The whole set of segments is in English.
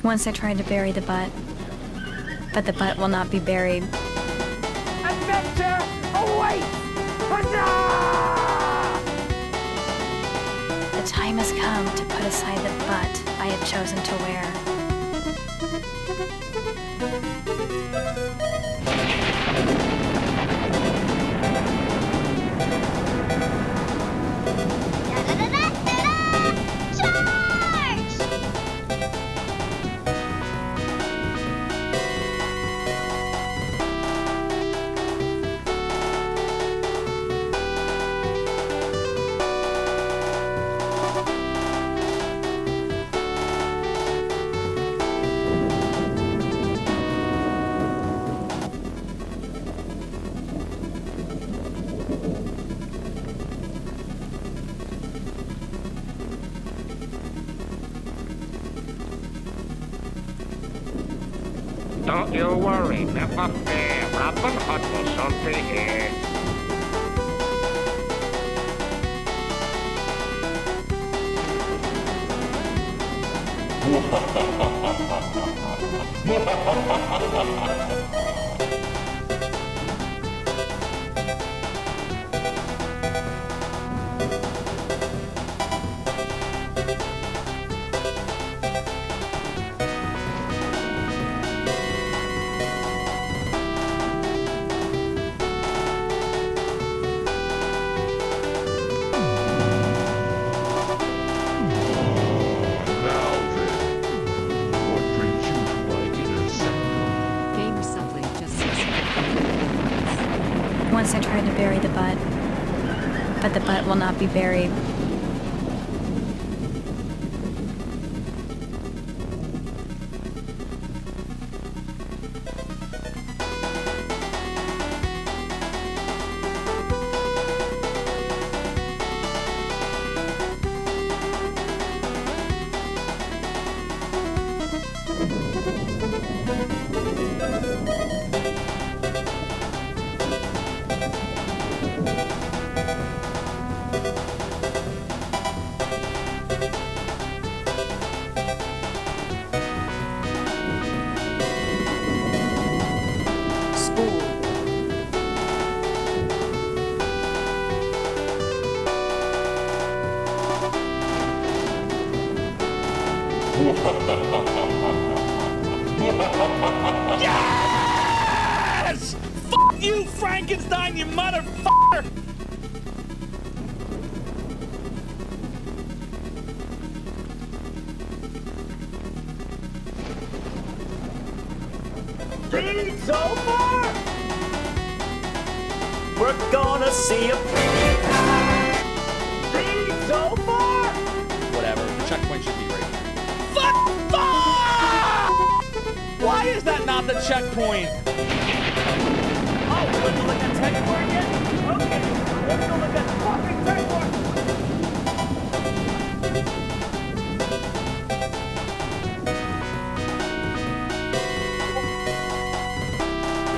Once I tried to bury the butt, but the butt will not be buried. Adventure awaits! Huzzah! The time has come to put aside the butt I have chosen to wear. Don't you worry, never fear. Robin Hood will soon be here. Once I tried to bury the butt, but the butt will not be buried. Yes! Fuck you, Frankenstein, you motherfucker! See Zophar? We're gonna see a See Zophar? Whatever, the checkpoint should be right here. Fuck! Why is that not the checkpoint? Oh, you want to look at checkpoint yet? Okay, let's go look at fucking checkpoint.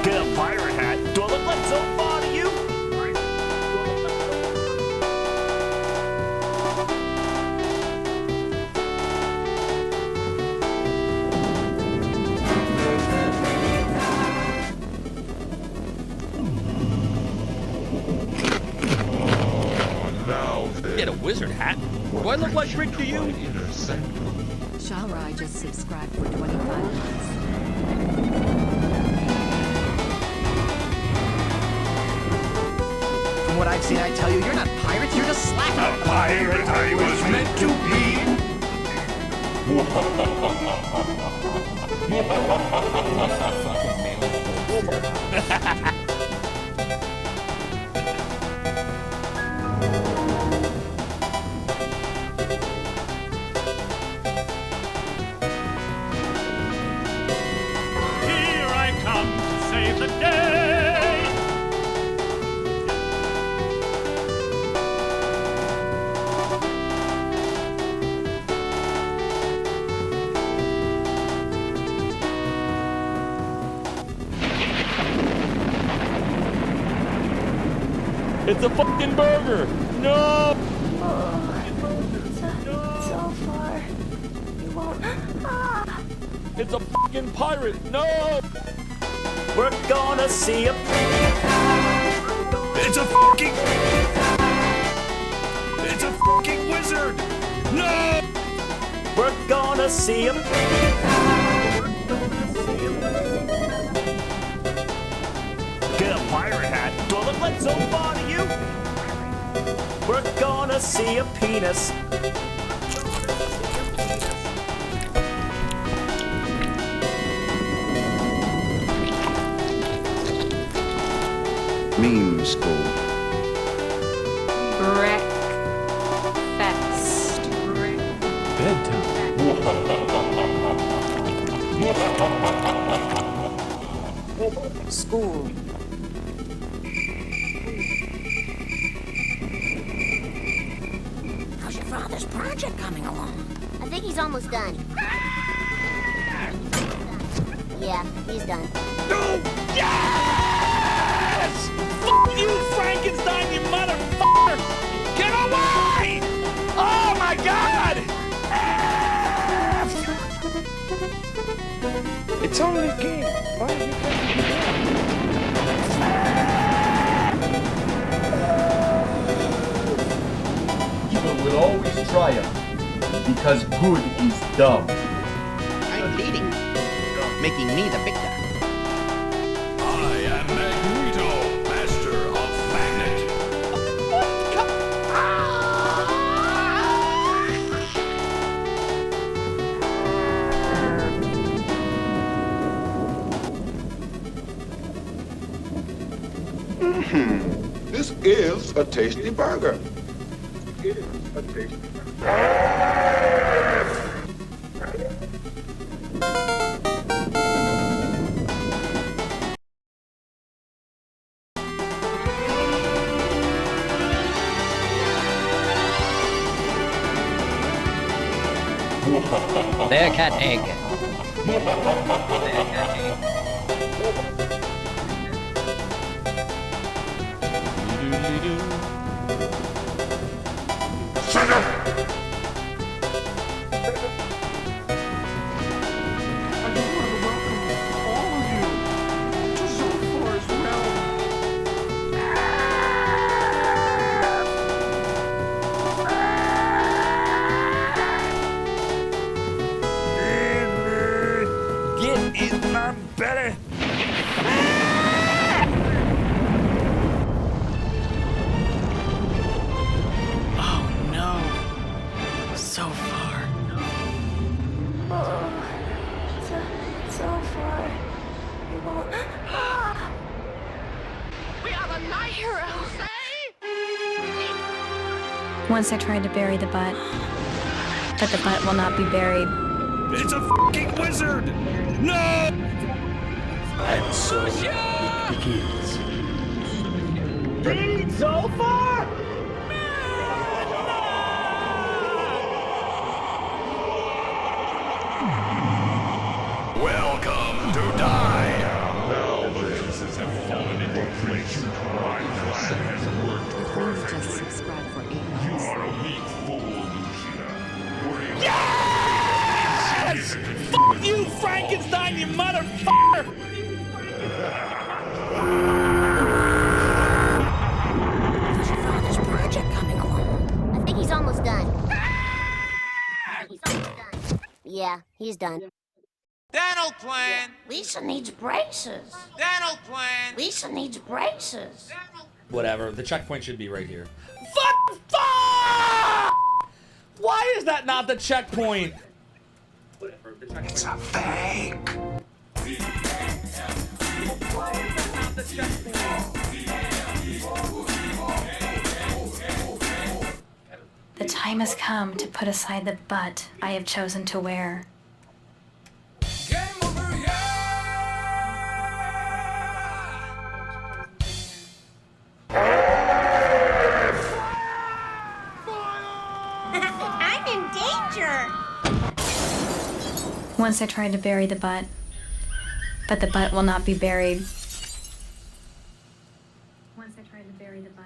Get a pirate hat. Do I look like Zophar to you? Get a wizard hat? Do I look like Rick to you? Shalrai just subscribed for 25 months. From what I've seen, I tell you, you're not pirates, you're just slackers. A pirate I was meant to be. The day. It's a fucking burger! No! Zophar. You won't. Ah! It's a fucking pirate! No! We're gonna see a... It's a fucking... It's a fucking wizard! No! We're gonna see a... Get a pirate hat. Do I look like Zophar to you? We're gonna see a penis. Meme school. Breakfast. School. How's your father's project coming along? I think he's almost done. Yeah, he's done. No! Yes! Fuck you, Frankenstein, you motherfucker! Get away! Oh my god! It's only a game. Why are you taking me Evil will always triumph, because good is dumb. I'm leading, making me the victor. I am Magneto, master of magnet. This is a tasty burger. It is a tasty Bear cat egg. Shut up! Get in my belly! Oh no. So far. Zophar. You won't. Ah! We are the night heroes, Once I tried to bury the butt, but the butt will not be buried. It's a fucking wizard! No! And so it begins. Beat Zophar? Welcome to die! Please just subscribe for 8 months. Yes! Fuck you, Frankenstein, you motherfucker! How's your father's project coming along? I think he's almost done. Yeah, he's done. Dental plan! Lisa needs braces. Dental plan! Lisa needs braces. Whatever. The checkpoint should be right here. Fuck! Why is that not the checkpoint? Whatever. The checkpoint. It's a fake! Why is that not the checkpoint? The time has come to put aside the butt I have chosen to wear. I'm in danger. Once I tried to bury the butt, but the butt will not be buried. Once I tried to bury the butt.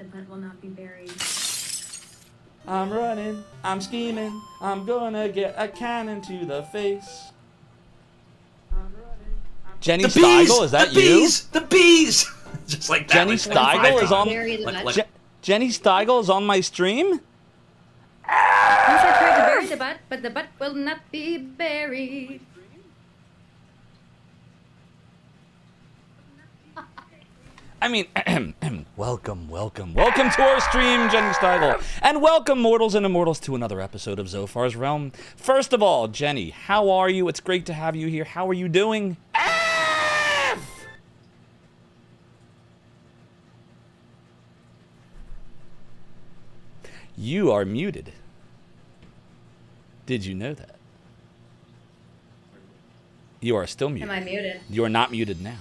the butt will not be buried. I'm running, I'm scheming, I'm gonna get a cannon to the face. Jenny Stigile, is that you? The bees! Just like that. Jenny Stigile is on. Like, Jenny Stigile is on my stream. Once I tried to bury the butt, but the butt will not be buried. I mean, welcome to our stream, Jenny Stigile. And welcome, mortals and immortals, to another episode of Zophar's Realm. First of all, Jenny, how are you? It's great to have you here. How are you doing? You are muted. Did you know that? You are still muted. Am I muted? You are not muted now.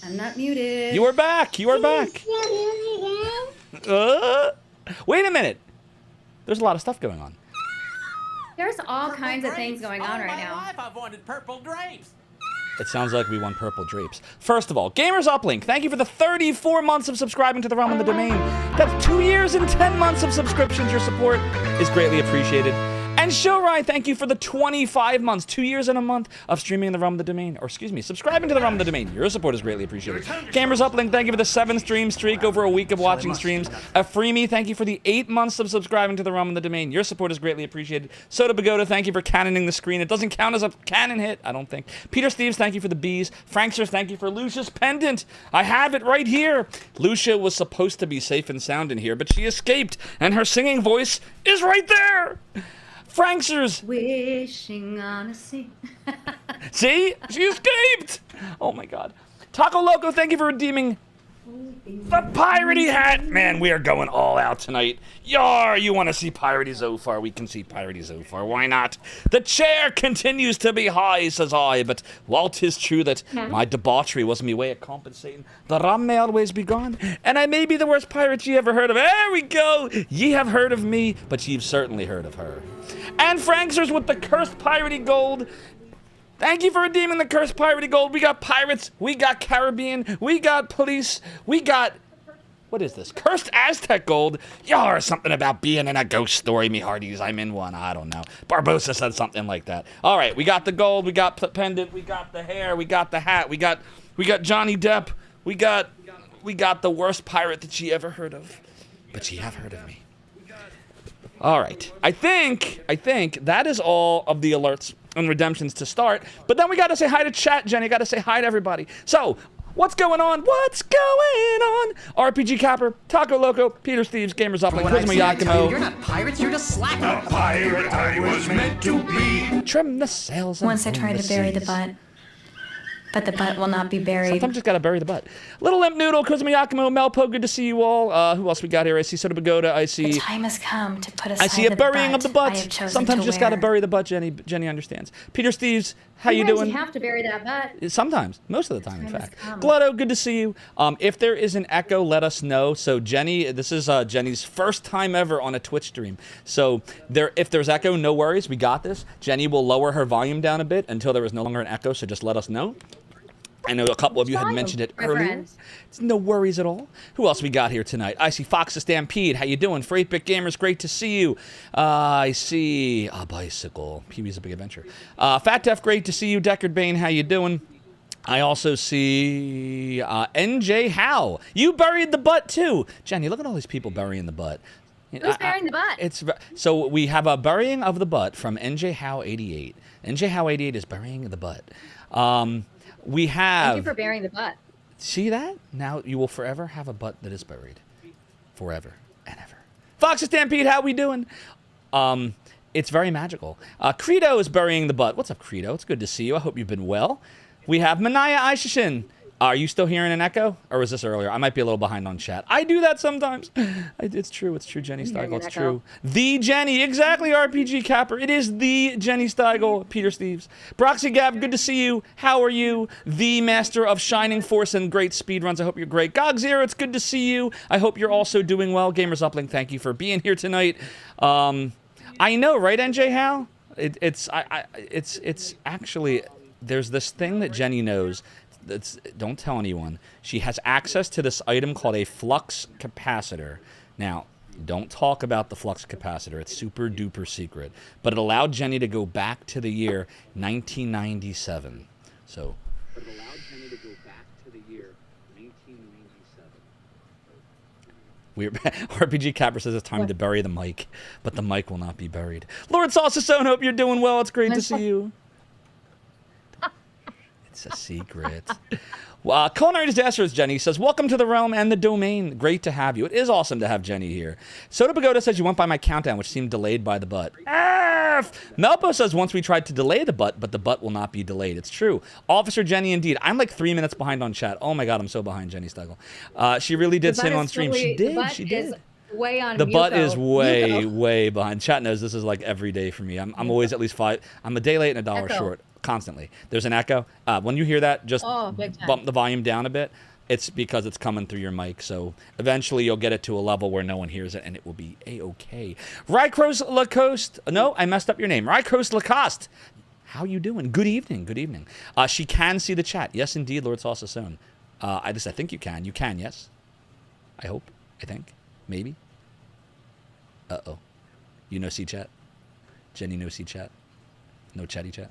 I'm not muted. You are back. You are back. Wait a minute. There's a lot of stuff going on. There's all kinds of things going on right now. I've wanted purple drapes. It sounds like we won purple drapes. First of all, Gamers Uplink, thank you for the 34 months of subscribing to the Realm of the Domain. That's 2 years and 10 months of subscriptions. Your support is greatly appreciated. And Showride, thank you for the 25 months, 2 years and a month of streaming in the Realm of the Domain, or excuse me, subscribing to the Realm of the Domain. Your support is greatly appreciated. Gamers Uplink, thank you for the 7 stream streak over a week of watching streams. A Freemy, thank you for the 8 months of subscribing to the Realm of the Domain. Your support is greatly appreciated. Soda Bagoda, thank you for cannoning the screen. It doesn't count as a cannon hit, I don't think. Peter Steves, thank you for the bees. Franksters, thank you for Lucia's pendant. I have it right here. Lucia was supposed to be safe and sound in here, but she escaped, and her singing voice is right there. Franksters! Wishing on a sea. See? She escaped! Oh my god. Taco Loco, thank you for redeeming the piratey hat! Man, we are going all out tonight. Yar, you want to see piratey Zophar? We can see piratey Zophar. Why not? The chair continues to be high, says I, but while 'tis true that my debauchery was me way of compensating, the rum may always be gone, and I may be the worst pirate ye ever heard of. There we go! Ye have heard of me, but ye've certainly heard of her. And Franksters with the cursed piratey gold. Thank you for redeeming the cursed piratey gold. We got pirates, we got Caribbean, we got police, we got... What is this? Cursed Aztec gold? Yar, something about being in a ghost story, me hearties. I'm in one. I don't know. Barbosa said something like that. All right, we got the gold, we got the pendant, we got the hair, we got the hat, we got Johnny Depp, we got the worst pirate that she ever heard of. But she have heard of me. All right. I think that is all of the alerts and redemptions to start. But then we got to say hi to chat, Jenny. Got to say hi to everybody. So, what's going on? What's going on? RPG Capper, Taco Loco, Peter Steves, Gamers Uplink, Kuzma Yakimo. You're not pirates, you're just slacker. A pirate I was meant to be. Trim the sails. Once I tried to bury the butt, but the butt will not be buried. Sometimes just gotta bury the butt. Little Imp Noodle, Kuzma Yakimo, Melpo, good to see you all. Who else we got here? I see Soda Bagoda. I see. The time has come to put aside I see a burying of the butt. Sometimes you just gotta wear. bury the butt. Jenny understands. Peter Steves, how you Sometimes doing? You have to bury that butt. Sometimes, most of the time, in fact. come. Glutto, good to see you. If there is an echo, let us know. So Jenny, this is Jenny's first time ever on a Twitch stream. So if there's echo, no worries. We got this. Jenny will lower her volume down a bit until there is no longer an echo. So just let us know. I know a couple of you had mentioned it earlier. It's no worries at all. Who else we got here tonight? I see Fox the Stampede. How you doing? 8-Bit Gamers, great to see you. I see a bicycle. Pee-wee's a Big Adventure. Fat Def, great to see you. Deckard Bane, how you doing? I also see NJ Howe. You buried the butt too. Jenny, look at all these people burying the butt. Who's burying the butt? So we have a burying of the butt from NJ Howe 88. NJ Howe 88 is burying the butt. We have... Thank you for burying the butt. See that? Now you will forever have a butt that is buried. Forever and ever. Fox the Stampede, how we doing? It's very magical. Credo is burying the butt. What's up, Credo? It's good to see you. I hope you've been well. We have Manaya Aishishin. Are you still hearing an echo? Or was this earlier? I might be a little behind on chat. I do that sometimes. It's true, Jenny Stigile. It's true. The Jenny, exactly, RPG Capper. It is the Jenny Stigile, Peter Steves. Proxy Gav, good to see you. How are you? The master of Shining Force and great speedruns. I hope you're great. Gog Zero, it's good to see you. I hope you're also doing well. Gamers Uplink, thank you for being here tonight. I know, right, NJ Hal? It's actually, there's this thing that Jenny knows. don't tell anyone. She has access to this item called a flux capacitor. Now, don't talk about the flux capacitor. It's super duper secret. But it allowed Jenny to go back to the year 1997. So. But it allowed Jenny to go back to the year 1997. RPG Capper says it's time to bury the mic, but the mic will not be buried. Lord Saucesone, hope you're doing well. It's great to see you. It's a secret. Culinary Disasters, Jenny says, welcome to the realm and the domain. Great to have you. It is awesome to have Jenny here. Soda Pagoda says you went by my countdown, which seemed delayed by the butt. Melpo says once we tried to delay the butt, but the butt will not be delayed. It's true. Officer Jenny, indeed. I'm like 3 minutes behind on chat. Oh my God, I'm so behind, Jenny Stigile. She really did sing on stream. She did. She did. Way on the Muko. butt is way behind. Chat knows this is like every day for me. I'm always at least 5. I'm a day late and $1 short constantly. There's an echo. When you hear that, just bump the volume down a bit. It's because it's coming through your mic. So eventually you'll get it to a level where no one hears it and it will be a-okay. Rycros Lacoste. No, I messed up your name. Rycros Lacoste. How you doing? Good evening. Good evening. She can see the chat. Yes, indeed, Lord Saucesone. I think you can. You can, yes? I hope. I think. Maybe. Uh-oh. You know see chat? Jenny no see chat? No chatty chat?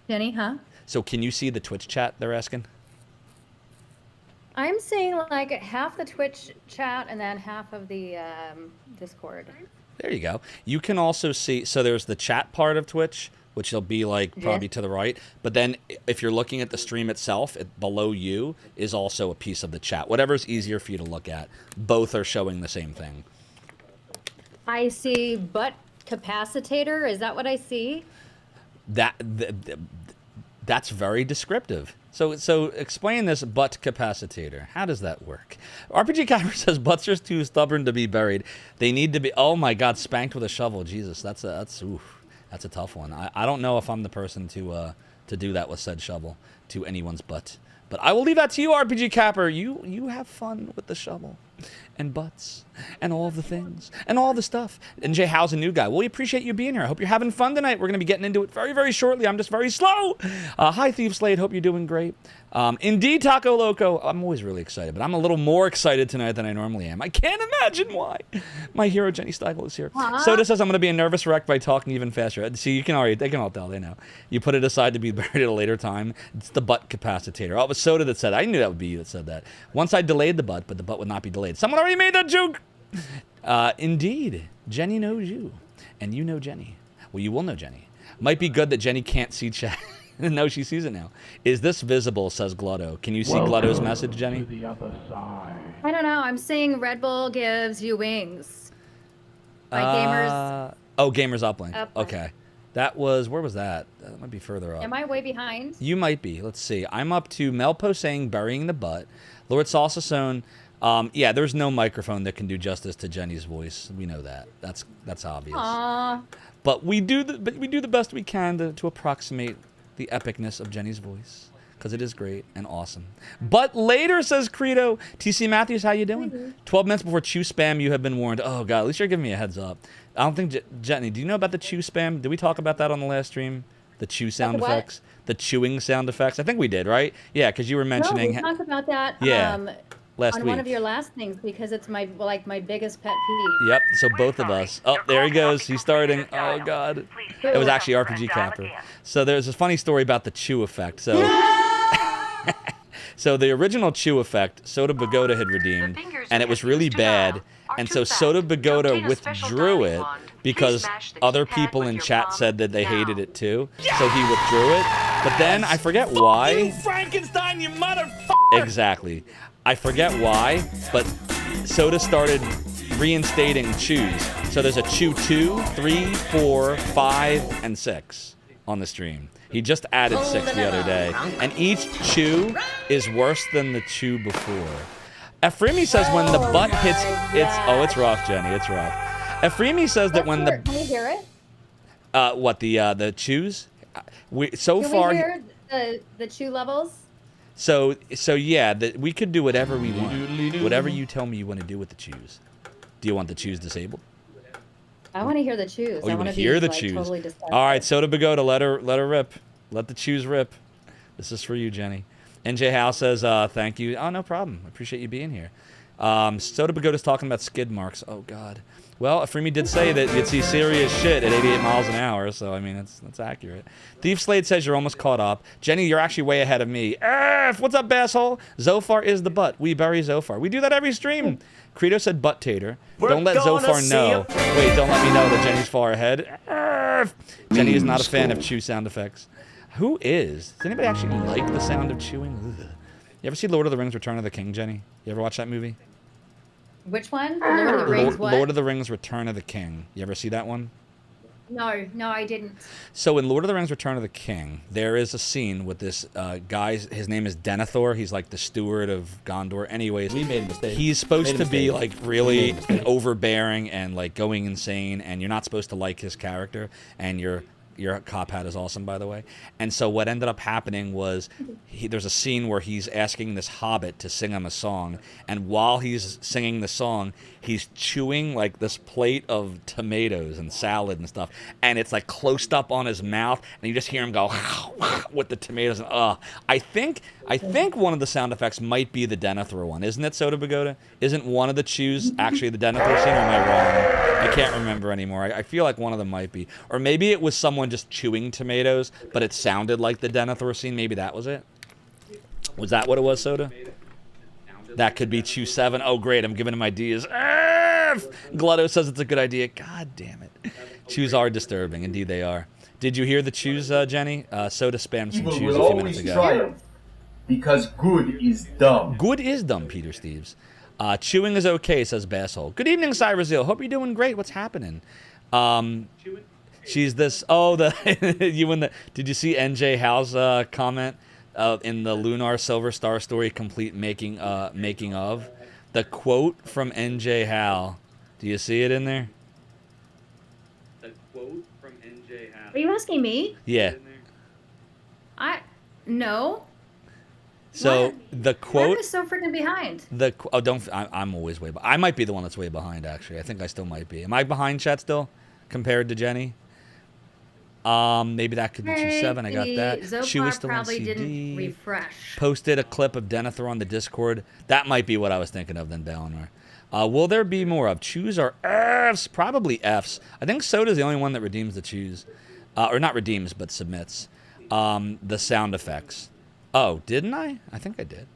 Jenny, huh? So can you see the Twitch chat they're asking? I'm seeing like half the Twitch chat and then half of the Discord. There you go. You can also see, so there's the chat part of Twitch, which will be like probably to the right. But then if you're looking at the stream itself, below you is also a piece of the chat. Whatever's easier for you to look at. Both are showing the same thing. I see butt capacitator. Is that what I see? That's very descriptive. So explain this butt capacitator. How does that work? RPG Capper says butts are too stubborn to be buried. They need to be. Oh my God, spanked with a shovel. Jesus, that's a tough one. I don't know if I'm the person to do that with said shovel to anyone's butt. But I will leave that to you, RPG Capper. You have fun with the shovel and butts and all the things and all the stuff. And Jay, how's a new guy? Well, we appreciate you being here. I hope you're having fun tonight. We're going to be getting into it very, very shortly. I'm just very slow. Hi, Thief Slade. Hope you're doing great. Indeed, Taco Loco. I'm always really excited, but I'm a little more excited tonight than I normally am. I can't imagine why. My hero, Jenny Stigile, is here. Soda says I'm going to be a nervous wreck by talking even faster. See, they can all tell. They know. You put it aside to be buried at a later time. It's the butt capacitator. Oh, it was Soda that said that. I knew that would be you that said that. Once I delayed the butt, but the butt would not be delayed. Someone already made that joke. Indeed, Jenny knows you, and you know Jenny. Well, you will know Jenny. Might be good that Jenny can't see chat. No, she sees it now. Is this visible, says Glutto. Can you see Glutto's message, Jenny? To the other side. I don't know. I'm seeing Red Bull gives you wings. By Gamers. Oh, Gamers Uplink. Uplink. Okay. That was, where was that? That might be further up. Am I way behind? You might be. Let's see. I'm up to Melpo saying burying the butt. Lord Saucesone. Yeah, there's no microphone that can do justice to Jenny's voice. We know that. That's obvious. Aww. But we do the best we can to approximate the epicness of Jenny's voice, because it is great and awesome. But later, says Credo. TC Matthews, how you doing? 12 minutes before chew spam, you have been warned. Oh God, at least you're giving me a heads up. I don't think Jenny. Do you know about the chew spam? Did we talk about that on the last stream? The chew sound effects, the chewing sound effects. I think we did, right? Yeah, because you were mentioning. No, we talked about that. Yeah. Last week. One of your last things, because it's my biggest pet peeve. Yep, so both of us. Oh, there he goes. He's starting. Oh, God. It was actually RPG Capper. So there's a funny story about the chew effect. So so the original chew effect, Soda Pagoda had redeemed, and it was really bad. And so Soda Pagoda withdrew it because other people in chat said that they hated it too. So he withdrew it. But then I forget why. You Frankenstein, you motherfucker! Exactly. I forget why, but Soda started reinstating chews. So there's a chew 2, 3, 4, 5, and 6 on the stream. He just added 6 the other day. And each chew is worse than the chew before. Ephraimi says when the butt hits, it's rough, Jenny, it's rough. Ephraimi says that when the... Can we hear it? What, the chews? Can we hear the chew levels? So yeah, we could do whatever we want. Whatever you tell me you want to do with the chews. Do you want the chews disabled? I want to hear the chews. Oh, you want to hear the chews? Totally all right, Soda Pagoda, let her rip. Let the chews rip. This is for you, Jenny. NJ House says, thank you. Oh, no problem. I appreciate you being here. Soda Pagoda's talking about skid marks. Oh, God. Well, Freemy did say that you'd see serious shit at 88 miles an hour, so, I mean, that's accurate. Thief Slade says you're almost caught up. Jenny, you're actually way ahead of me. What's up, basshole? Zophar is the butt. We bury Zophar. We do that every stream. Credo said butt tater. Don't let Zophar know. Wait, don't let me know that Jenny's far ahead. Jenny is not a fan of chew sound effects. Who is? Does anybody actually like the sound of chewing? Ugh. You ever see Lord of the Rings Return of the King, Jenny? You ever watch that movie? Which one? Lord of the Rings what? Lord of the Rings Return of the King. You ever see that one? No, I didn't. So in Lord of the Rings Return of the King, there is a scene with this guy, his name is Denethor. He's like the steward of Gondor. Anyways, We made a mistake. he's supposed to be like really overbearing and like going insane, and you're not supposed to like his character, and your cop hat is awesome, by the way. And so what ended up happening was there's a scene where he's asking this hobbit to sing him a song, and while he's singing the song, he's chewing like this plate of tomatoes and salad and stuff, and it's like close up on his mouth, and you just hear him go with the tomatoes. And I think one of the sound effects might be the Denethor one, isn't it, Soda Pagoda? Isn't one of the chews actually the Denethor scene, or am I wrong? I can't remember anymore. I feel like one of them might be, or maybe it was someone just chewing tomatoes, but it sounded like the Denethor scene. Maybe that was it. Was that what it was, Soda? That could be Chew 7. Oh, great. I'm giving him ideas. Glutto says it's a good idea. God damn it. Chews are disturbing. Indeed, they are. Did you hear the chews, Jenny? Soda spammed some chews a few minutes ago. Triumph because good is dumb. Good is dumb, Peter Steves. Chewing is okay, says Basshole. Good evening, Cyrusile. Hope you're doing great. What's happening? She's this. Oh, did you see NJ Howe's comment in the Lunar Silver Star story complete making of? The quote from NJ Howe. Do you see it in there? The quote from NJ Howe. Are you asking me? Yeah. No. So what? The quote. Why am I so freaking behind? I'm always way behind. I might be the one that's way behind, actually. I think I still might be. Am I behind, chat, still? Compared to Jenny? Maybe that could be Chew 7. I got that. Chew is still on CD. Didn't refresh. Posted a clip of Denethor on the Discord. That might be what I was thinking of then, Balinor. Will there be more of? Chews are Fs? Probably Fs. I think Soda's the only one that redeems the chews. Or not redeems, but submits. The sound effects. Oh, didn't I? I think I did.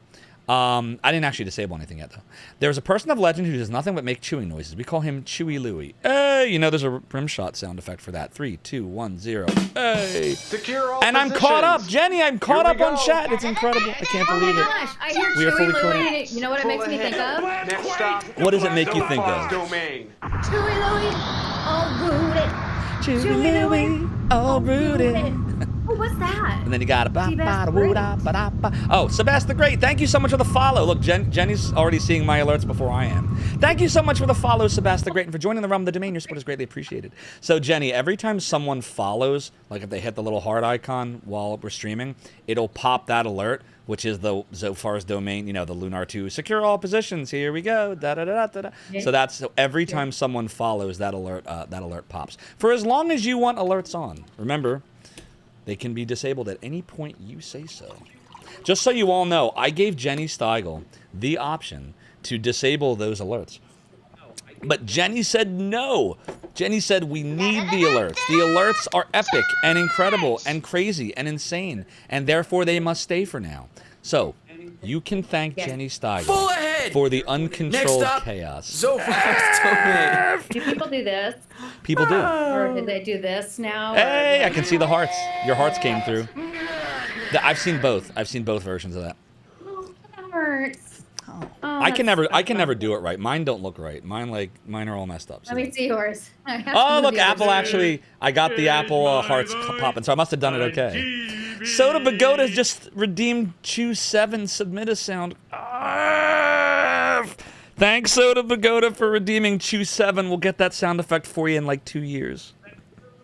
I didn't actually disable anything yet, though. There's a person of legend who does nothing but make chewing noises. We call him Chewy Louie. Hey, you know there's a rim shot sound effect for that. 3, 2, 1, 0. Hey. Secure all and I'm caught up. Jenny, I'm caught up on chat. It's incredible. I can't believe it. Oh my gosh, I hear We are fully Chewy caught up. Louie. You know what it makes me think of? Next stop. What does it make you think of? Domain. Chewy Louie, all rooted. Chewy Louie, all rooted. Oh, what's that? And then you got a Oh, Sebastian the Great, thank you so much for the follow. Look, Jenny's already seeing my alerts before I am. Thank you so much for the follow, Sebastian the Great, and for joining the realm of the domain. Your support is greatly appreciated. So, Jenny, every time someone follows, like if they hit the little heart icon while we're streaming, it'll pop that alert, which is the Zophar's domain, you know, the Lunar 2. Secure all positions. Here we go. Yeah. So every time someone follows, that alert pops. For as long as you want alerts on. Remember, they can be disabled at any point you say so. Just so you all know, I gave Jenny Stigile the option to disable those alerts. But Jenny said no. Jenny said we need the alerts. The alerts are epic and incredible and crazy and insane, and therefore they must stay for now. So, you can thank Jenny Stigile for the uncontrolled chaos. Zophar's domain. Do people do this? People do. Or do they do this now? Hey, I can see the hearts. Your hearts came through. I've seen both. I've seen both versions of that. Oh, that hurts. Oh, I can never do it right. Mine don't look right. Mine are all messed up. Let me see yours. Oh, look, Apple actually. I got the Apple hearts popping, so I must have done it okay. Soda Pagoda just redeemed Chew 7 submit a sound. Thanks, Soda Pagoda, for redeeming Chew 7. We'll get that sound effect for you in like 2 years.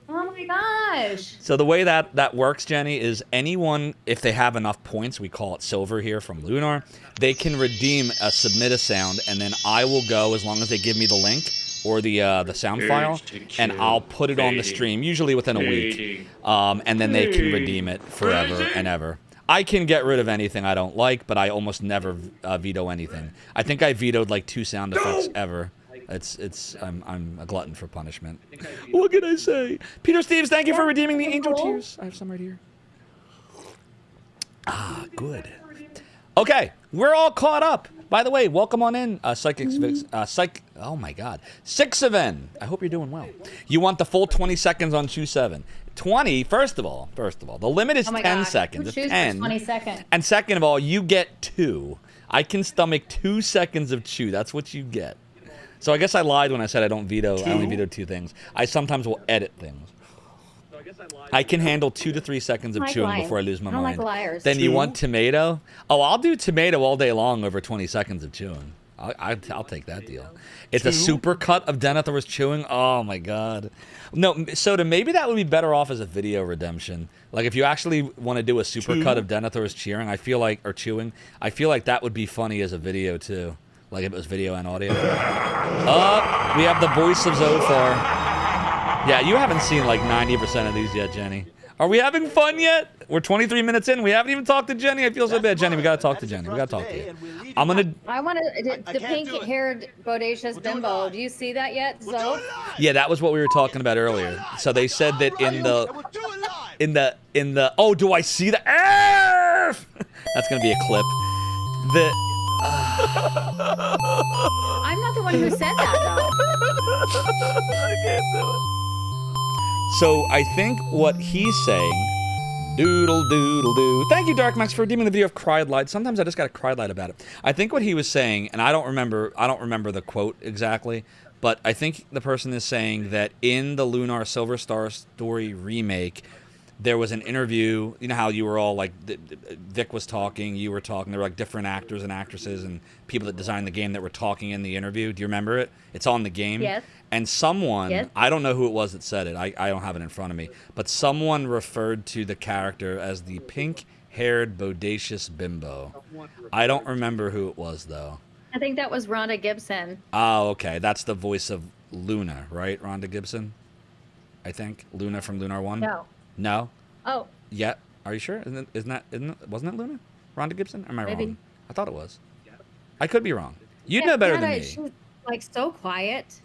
Oh my gosh. So the way that works, Jenny, is anyone, if they have enough points, we call it silver here from Lunar, they can redeem a submit a sound, and then I will go, as long as they give me the link or the sound file, and I'll put it on the stream, usually within a week, and then they can redeem it forever and ever. I can get rid of anything I don't like, but I almost never veto anything. I think I vetoed like 2 sound effects ever. I'm a glutton for punishment. What can I say? Peter Steves, thank you for redeeming the angel tears. I have some right here. Ah, good. Okay, we're all caught up. By the way, welcome on in, oh my God, Sixaven. I hope you're doing well. You want the full 20 seconds on Chew 7. 20, first of all, the limit is 10 seconds. Who 10. 20 seconds. And second of all, you get 2. I can stomach 2 seconds of Chew. That's what you get. So I guess I lied when I said I don't veto. I only veto 2 things. I sometimes will edit things. I can handle 2 to 3 seconds of chewing before I lose my mind. I don't like liars. Then you want tomato? Oh, I'll do tomato all day long over 20 seconds of chewing. I'll take that deal. It's a super cut of Denethor's chewing. Oh my God. No, Soda, maybe that would be better off as a video redemption. Like if you actually want to do a super cut of Denethor's chewing, I feel like that would be funny as a video too. Like if it was video and audio. Oh, we have the voice of Zophar. Yeah, you haven't seen like 90% of these yet, Jenny. Are we having fun yet? We're 23 minutes in. We haven't even talked to Jenny. I feel so bad. Jenny, we gotta talk to Jenny. We gotta talk to you. I want the pink-haired bodacious bimbo. Do you see that yet, Zoe? Yeah, that was what we were talking about earlier. So they said that in the oh, do I see the F? That's gonna be a clip. I'm not the one who said that though. I can't do it. So I think what he's saying, doodle doodle doo. Thank you, Dark Max, for redeeming the video of Cried Light. Sometimes I just got a cried light about it. I think what he was saying, and I don't remember the quote exactly, but I think the person is saying that in the Lunar Silver Star Story remake, there was an interview. You know how you were all like, Vic was talking, you were talking. There were like different actors and actresses and people that designed the game that were talking in the interview. Do you remember it? It's on the game. Yes. And someone, yes. I don't know who it was that said it. I don't have it in front of me. But someone referred to the character as the pink-haired bodacious bimbo. I don't remember who it was though. I think that was Rhonda Gibson. Oh, okay. That's the voice of Luna, right? Rhonda Gibson, I think. Luna from Lunar 1. No. No? Oh. Yeah. Are you sure? Wasn't it Luna? Rhonda Gibson? Or am I wrong? I thought it was. I could be wrong. You'd know better than me. She was like so quiet.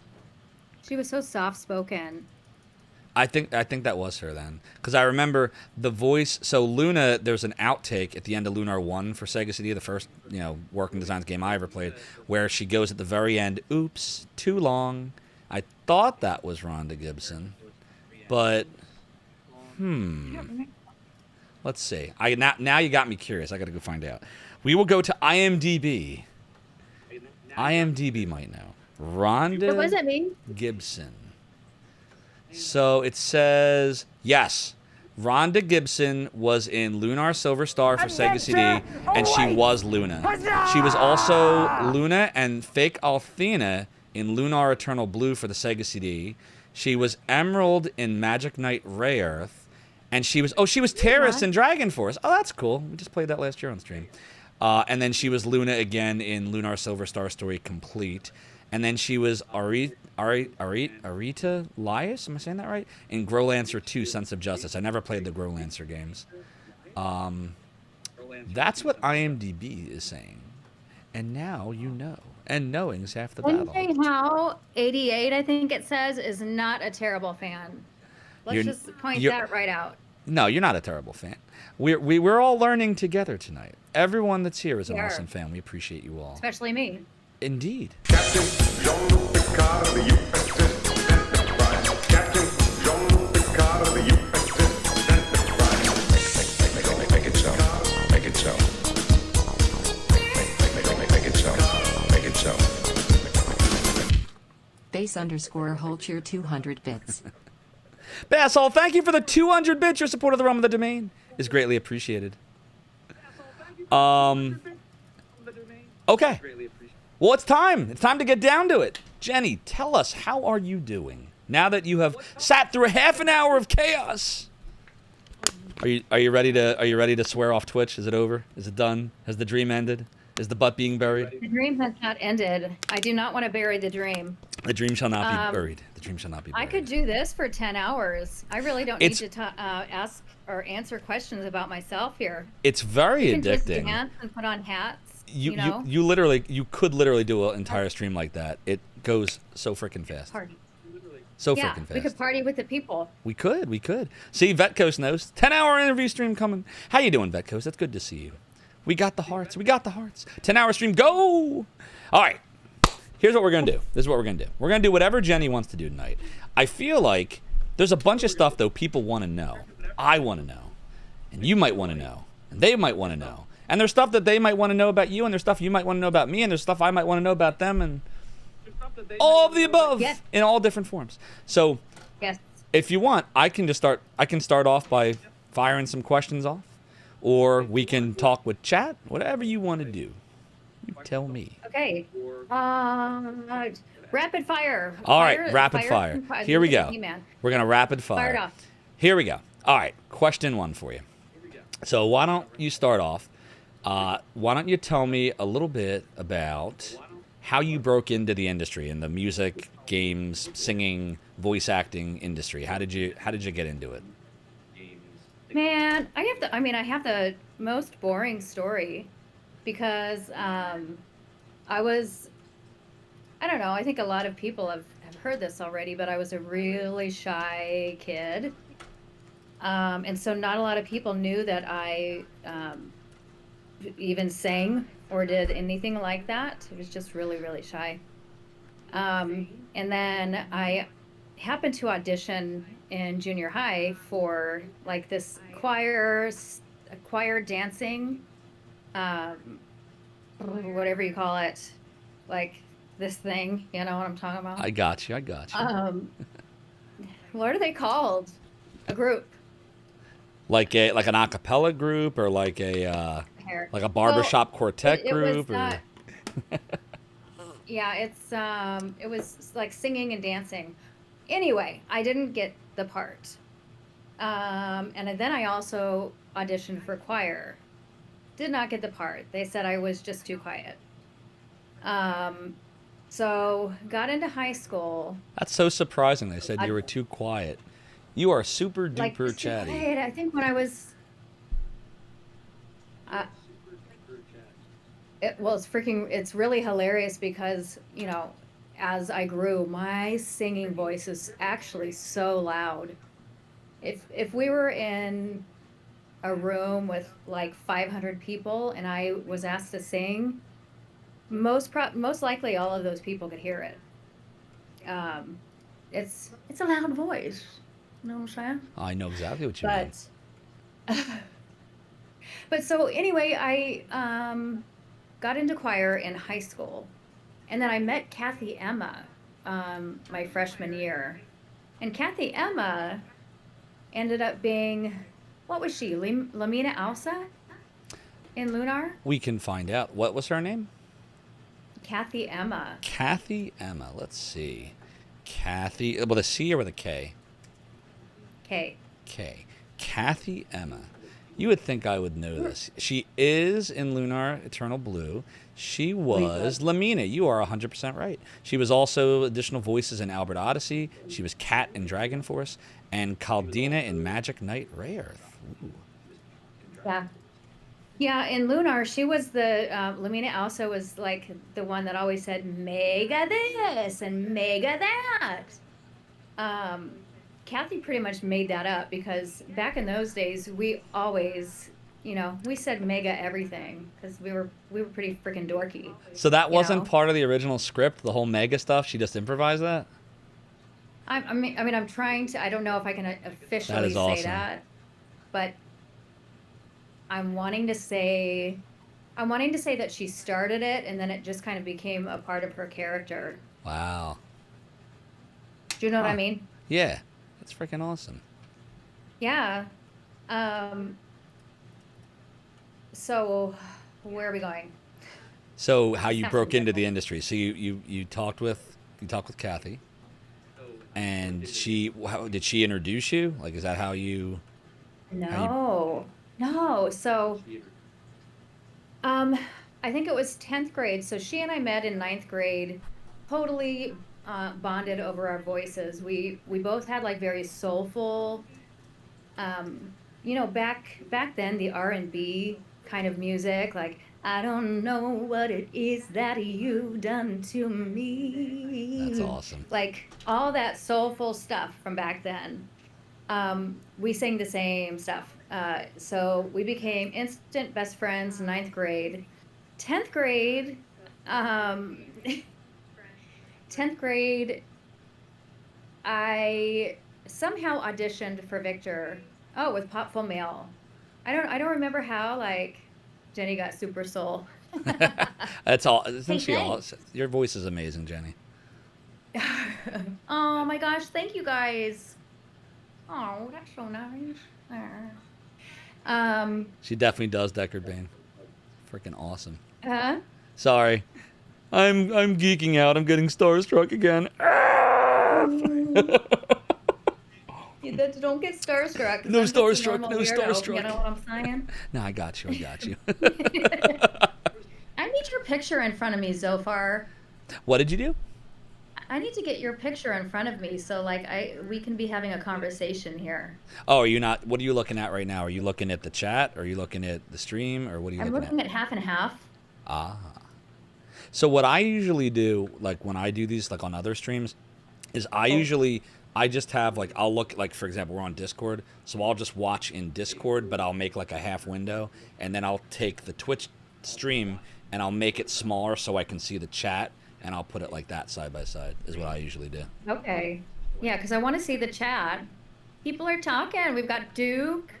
She was so soft-spoken. I think that was her then. Because I remember the voice. So Luna, there's an outtake at the end of Lunar 1 for Sega CD, the first, working designs game I ever played, where she goes at the very end, oops, too long. I thought that was Rhonda Gibson. But... let's see. Now you got me curious. I got to go find out. We will go to IMDb. IMDb might know. Rhonda What does that mean? Gibson. So it says, yes, Rhonda Gibson was in Lunar Silver Star for Sega CD, and she was Luna. She was also Luna and Fake Althena in Lunar Eternal Blue for the Sega CD. She was Emerald in Magic Knight Rayearth. And she was Terrace in Dragon Force. Oh, that's cool. We just played that last year on stream. And then she was Luna again in Lunar Silver Star Story Complete. And then she was Arita Lias, am I saying that right? In Growlancer 2, Sense of Justice. I never played the Growlancer games. That's what IMDb is saying. And now you know. And knowing's half the battle. How 88, I think it says, is not a terrible fan. Let's just point that right out. No, you're not a terrible fan. We're all learning together tonight. Everyone that's here is an awesome fan. We appreciate you all. Especially me. Indeed. Captain Jean-Luc Picard of the USS Enterprise. Captain Jean-Luc Picard of the USS Enterprise. Make it so. Make it so. Make it so. Make it so. Base_hold your 200 bits. Bassall, thank you for the 200 bits. Your support of the Realm of the Domain is greatly appreciated. Okay. Well, it's time. It's time to get down to it. Jenny, tell us, how are you doing now that you have sat through a half an hour of chaos? Are you ready to swear off Twitch? Is it over? Is it done? Has the dream ended? Is the butt being buried? The dream has not ended. I do not want to bury the dream. The dream shall not be buried. The dream shall not be buried. I could do this for 10 hours. I really don't need to ask or answer questions about myself here. It's very you can addicting. Just dance and put on hats. You could literally do an entire stream like that. It goes so freaking fast. Party. So freaking fast. We could party with the people. We could. See, Vetcoast knows. 10-hour interview stream coming. How you doing, Vetcoast? That's good to see you. We got the hearts. 10-hour stream. Go! All right. Here's what we're going to do. This is what we're going to do. We're going to do whatever Jenny wants to do tonight. I feel like there's a bunch of stuff, though, people want to know. I want to know. And you might want to know. And they might want to know. And there's stuff that they might want to know about you, and there's stuff you might want to know about me, and there's stuff I might want to know about them, and all of the above in all different forms. So if you want, I can start off by firing some questions off, or we can talk with chat, whatever you want to do. You tell me. Okay. Rapid fire. All right, rapid fire. Here we go. We're going to rapid fire. Fire it off. Here we go. All right, question 1 for you. So why don't you start off? Why don't you tell me a little bit about how you broke into the industry, in the music, games, singing, voice acting industry? How did you get into it? Man, I have the most boring story because I don't know, I think a lot of people have heard this already, but I was a really shy kid. And so not a lot of people knew that I even sang or did anything like that. It was just really, really shy. And then I happened to audition in junior high for like this choir dancing, whatever you call it, like this thing, you know what I'm talking about? I got you. What are they called? A group. Like an a cappella group, or like a barbershop quartet group, or yeah, it was like singing and dancing. Anyway, I didn't get the part. And then I also auditioned for choir. Did not get the part. They said I was just too quiet. So got into high school. That's so surprising. They said you were too quiet. You are super duper like, chatty. Quiet. I think when I was it's really hilarious because, you know, as I grew, my singing voice is actually so loud. If we were in a room with like 500 people and I was asked to sing, most likely all of those people could hear it. It's a loud voice. You know what I'm saying? I know exactly what you mean. But so anyway, I got into choir in high school. And then I met Kathy Emma my freshman year. And Kathy Emma ended up being, what was she, Lamina Alsa in Lunar? We can find out. What was her name? Kathy Emma. Kathy Emma. Let's see. Kathy, with a C or with a K? K. K. Kathy Emma. You would think I would know this. She is in Lunar Eternal Blue. She was Lamina. You are 100% right. She was also additional voices in Albert Odyssey. She was Kat in Dragon Force and Caldina in Magic Knight Rayearth. Yeah. Yeah, in Lunar, she was the, Lamina also was like the one that always said, mega this and mega that. Kathy pretty much made that up because back in those days, we always, you know, we said mega everything because we were pretty freaking dorky. So that wasn't part of the original script, the whole mega stuff? She just improvised that? I mean, I'm trying to, I don't know if I can officially say that, but I'm wanting to say that she started it and then it just kind of became a part of her character. Wow. Do you know what I mean? Yeah. That's freaking awesome. Yeah. So where are we going? So how you broke into the industry. So you talked with Kathy. And did she introduce you? Like, is that how you? No. So, I think it was 10th grade. So she and I met in 9th grade, totally bonded over our voices. We both had like very soulful, you know, back then the R&B kind of music, like I don't know what it is that you've done to me. That's awesome. Like all that soulful stuff from back then. We sang the same stuff. So we became instant best friends in 9th grade. 10th grade, 10th grade, I somehow auditioned for Victor. Oh, with Popful Mail. I don't remember how, like, Jenny got Super Soul. That's all. Isn't she all? thanks. Your voice is amazing, Jenny. Oh my gosh, thank you guys. Oh, that's so nice. She definitely does Deckard Bane. Freaking awesome. Huh? Sorry. I'm geeking out. I'm getting starstruck again. Don't get starstruck. No I'm just a starstruck, normal no weirdo, starstruck. You know what I'm saying? No, I got you. I got you. I need your picture in front of me, Zophar. What did you do? I need to get your picture in front of me so like we can be having a conversation here. Oh, are you not? What are you looking at right now? Are you looking at the chat? Or are you looking at the stream? Or what are you I'm looking looking at half and half. Ah. So what I usually do, like when I do these, like on other streams, is I just have like, I'll look, like for example, we're on Discord, so I'll just watch in Discord, but I'll make like a half window, and then I'll take the Twitch stream and I'll make it smaller so I can see the chat, and I'll put it like that side by side, is what I usually do. Okay. Yeah, because I want to see the chat. People are talking. We've got Duke.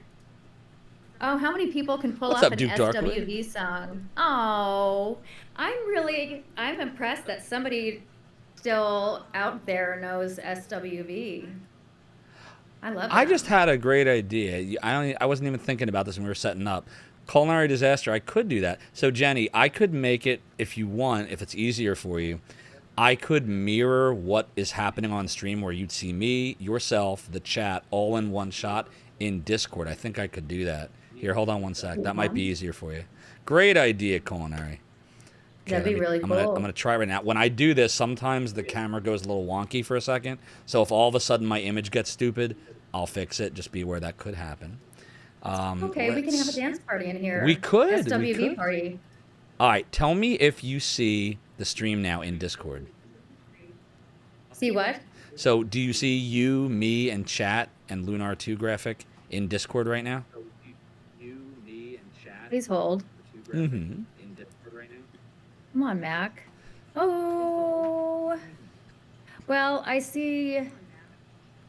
Oh, how many people can pull What's off up, an Duke Darkwood? SWV song? Oh, I'm impressed that somebody still out there knows SWV. I love that. I just had a great idea. I wasn't even thinking about this when we were setting up. Culinary disaster, I could do that. So Jenny, I could make it, if you want, if it's easier for you, I could mirror what is happening on stream where you'd see me, yourself, the chat, all in one shot in Discord. I think I could do that. Here, hold on one sec. That might be easier for you. Great idea, Culinary. Okay, That'd be really cool. I'm gonna try right now. When I do this, sometimes the camera goes a little wonky for a second. So if all of a sudden my image gets stupid, I'll fix it. Just be aware that could happen. Okay, we can have a dance party in here. We could. SWV party. All right, tell me if you see the stream now in Discord. See what? So do you see you, me, and chat and Lunar 2 graphic in Discord right now? Please hold. Mm-hmm. Come on, Mac. Oh. Well, I see.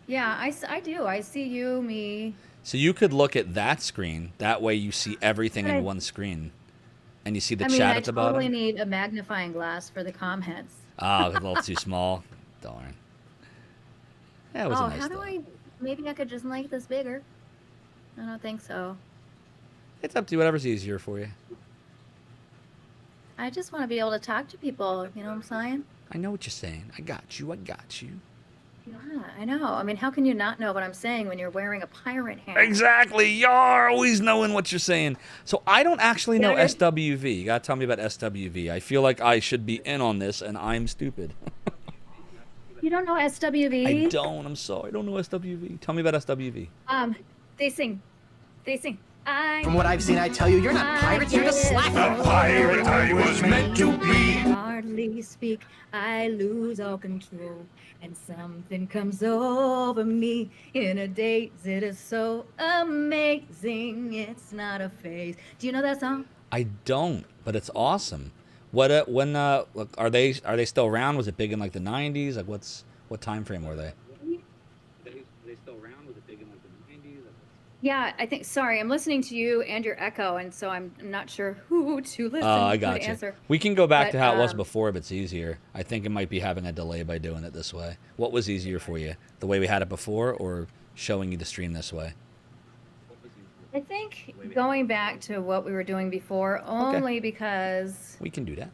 Yeah, I do. I see you, me. So you could look at that screen. That way you see everything in one screen. And you see the chat at the bottom. I totally need a magnifying glass for the comments. Oh, a little too small. Darn. Yeah, it was a nice how do I... Maybe I could just make this bigger. I don't think so. It's up to you. Whatever's easier for you. I just want to be able to talk to people. You know what I'm saying? I know what you're saying. I got you. I got you. Yeah, I know. I mean, how can you not know what I'm saying when you're wearing a pirate hat? Exactly. You're always knowing what you're saying. So I don't actually know SWV. You got to tell me about SWV. I feel like I should be in on this, and I'm stupid. You don't know SWV? I don't. I'm sorry. I don't know SWV. Tell me about SWV. They sing. From what I've seen, I tell you, you're not pirates, you're just slackers. The pirate I was meant to be. Hardly speak, I lose all control, and something comes over me in a daze. It is so amazing, it's not a phase. Do you know that song? I don't, but it's awesome. What are they still around? Was it big in like the 90s? Like what time frame were they? They still around? Was it big in like the 90s? Yeah, I think. Sorry, I'm listening to you and your echo, and so I'm not sure who to listen. I got you. Answer. We can go back to how it was before, but it's easier. I think it might be having a delay by doing it this way. What was easier for you, the way we had it before, or showing you the stream this way? I think going back to what we were doing before, only because we can do that.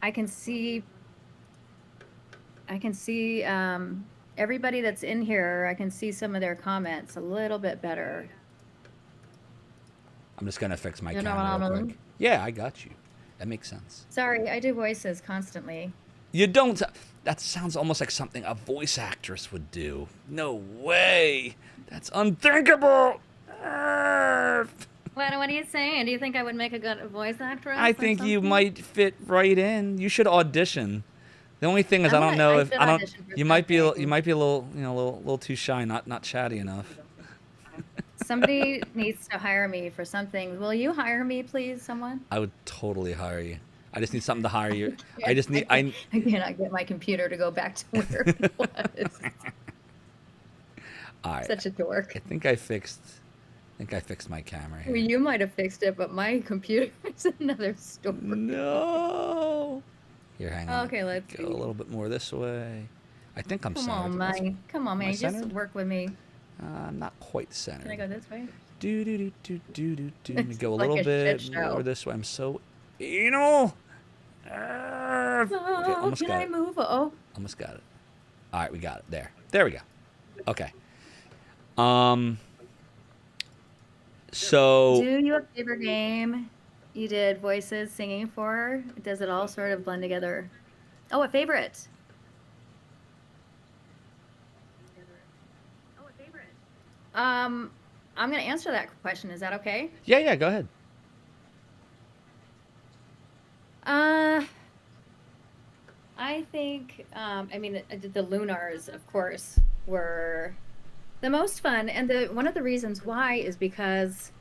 I can see everybody that's in here. I can see some of their comments a little bit better. I'm just gonna fix my You know camera what I real mean? quick. Yeah, I got you. That makes sense. Sorry, I do voices constantly. You don't. That sounds almost like something a voice actress would do. No way. That's unthinkable. What are you saying? Do you think I would make a good voice actress? I think you might fit right in. You should audition. The only thing is, I don't know if I don't. You might be a little, you know, a little too shy, not chatty enough. Somebody needs to hire me for something. Will you hire me, please, someone? I would totally hire you. I just need something to hire you. I cannot get my computer to go back to where it was. All right. Such a dork. I think I fixed my camera here. Well, you might have fixed it, but my computer is another story. No. Here, hang on. Okay, let's go a little bit more this way. I think I'm centered. Come on, man. Just centered? work with me. I'm not quite centered. Can I go this way? Do. Let me go a like little a bit shit show. more this way. I'm so anal. Okay, almost Can got I it. move? Oh. Almost got it. All right, we got it. There we go. Okay. So. Do you have a favorite game you did voices singing for? Does it all sort of blend together? Oh, a favorite. I'm gonna answer that question. Is that okay? Yeah, go ahead. I think, I mean, the Lunars, of course, were the most fun, and one of the reasons why is because,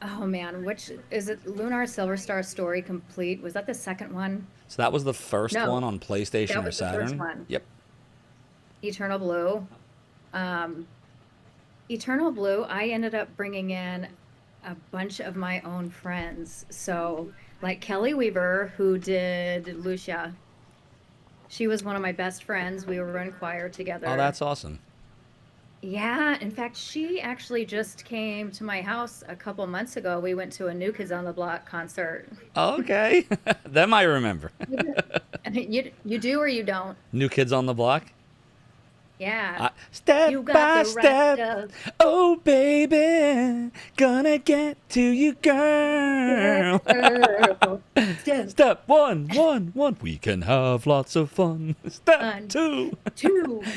oh man, which is it? Lunar Silver Star Story Complete. Was that the second one? So that was the first No, one on PlayStation that or was the Saturn? first one. Yep. Eternal Blue. Eternal Blue, I ended up bringing in a bunch of my own friends. So, like Kelly Weaver, who did Lucia. She was one of my best friends. We were in choir together. Oh, that's awesome. Yeah, in fact, she actually just came to my house a couple months ago. We went to a New Kids on the Block concert. Okay. Them I remember. You do or you don't? New Kids on the Block? Yeah. Step You got by the step, right oh baby, gonna get to you, girl. Step one, we can have lots of fun. Step two,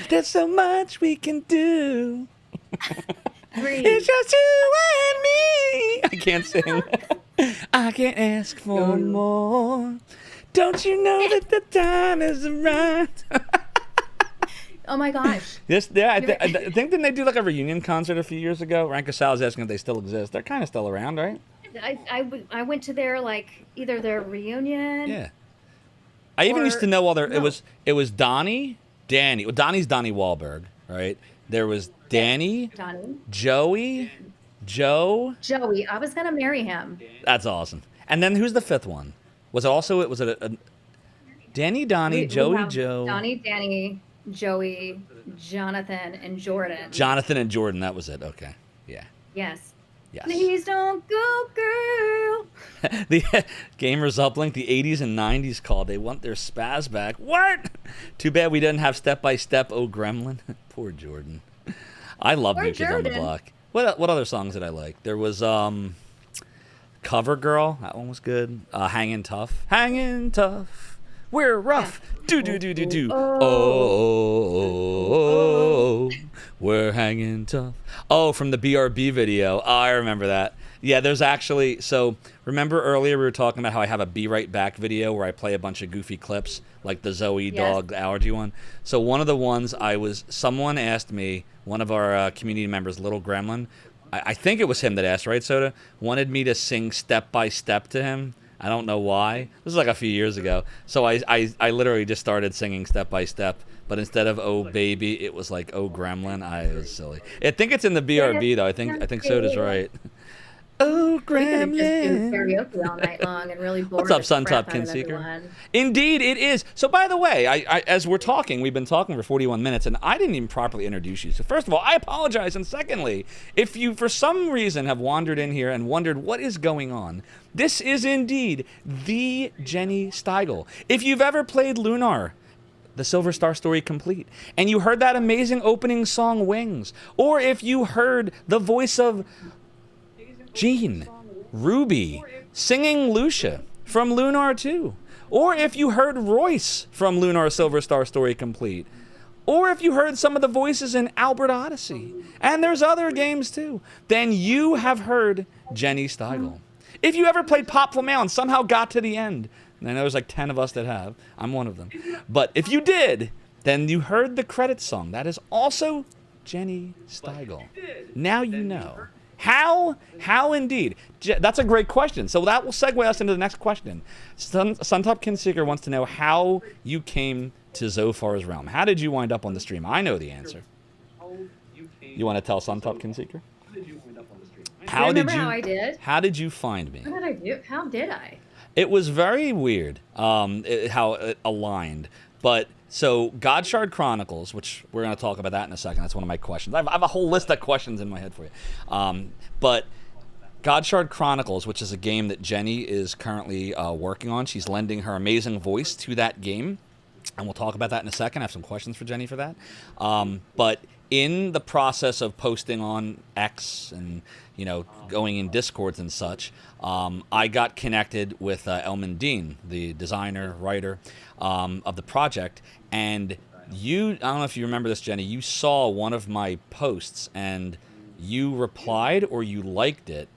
there's so much we can do. It's just you and me. I can't sing. I can't ask for more. Don't you know that the time is right? Oh my gosh. Yes, yeah. I think didn't they do like a reunion concert a few years ago? Ryan Casal's asking if they still exist. They're kind of still around, right? I went to their either their reunion. Yeah. I even used to know all their. No. It was Danny. Well, Donnie's Donnie Wahlberg, right? There was Danny. Donnie. Joey. Joe. Joey. I was gonna marry him. That's awesome. And then who's the fifth one? Was it also? Was it a Danny, Donnie, Joey, Joe. Donnie, Danny, Joey, Jonathan, and Jordan. Jonathan and Jordan, that was it. Okay. Yeah. Yes. Yes. Please don't go, girl. The gamers uplink the 80s and 90s called. They want their spaz back. What? Too bad we didn't have Step by Step. Oh, Gremlin. Poor Jordan. I love New Kids on the Block. What other songs did I like? There was Cover Girl. That one was good. Hangin' Tough. Hangin' Tough. We're rough. Do. Oh, we're hanging tough. Oh, from the BRB video. Oh, I remember that. Yeah, there's actually, so remember earlier we were talking about how I have a Be Right Back video where I play a bunch of goofy clips, like the Zoe dog allergy one. So one of the ones someone asked me, one of our community members, Little Gremlin, I think it was him that asked, right, Soda? Wanted me to sing Step by Step to him. I don't know why. This was like a few years ago. So I literally just started singing Step by Step, but instead of Oh Baby, it was like Oh Gremlin. It was silly. I think it's in the BRB though. I think Soda's right. Oh Gremlin. We could have just do karaoke all night long and really bore What's up, the crap Suntop out of Kinseeker? everyone. Indeed, it is. So by the way, I as we're talking, we've been talking for 41 minutes, and I didn't even properly introduce you. So first of all, I apologize, and secondly, if you for some reason have wandered in here and wondered what is going on, this is indeed the Jenny Stigile. If you've ever played Lunar, the Silver Star Story Complete, and you heard that amazing opening song Wings, or if you heard the voice of Jean, Ruby, singing Lucia from Lunar 2, or if you heard Royce from Lunar Silver Star Story Complete, or if you heard some of the voices in Albert Odyssey, and there's other games too, then you have heard Jenny Stigile. If you ever played Pop Flamel and somehow got to the end, and I know there's like 10 of us that have, I'm one of them, but if you did, then you heard the credits song. That is also Jenny Stigile. Now you know. How indeed? That's a great question. So that will segue us into the next question. Suntop Kinseeker wants to know how you came to Zophar's realm. How did you wind up on the stream? I know the answer. You want to tell Suntop Kinseeker? How did you find me? What did I do? How did I? It was very weird how it aligned. But so Godshard Chronicles, which we're going to talk about that in a second. That's one of my questions. I have a whole list of questions in my head for you. But Godshard Chronicles, which is a game that Jenny is currently working on. She's lending her amazing voice to that game. And we'll talk about that in a second. I have some questions for Jenny for that. But in the process of posting on X and, you know, going in Discords and such, I got connected with Elman Dean, the designer, writer of the project. And I don't know if you remember this, Jenny, you saw one of my posts and you replied or you liked it.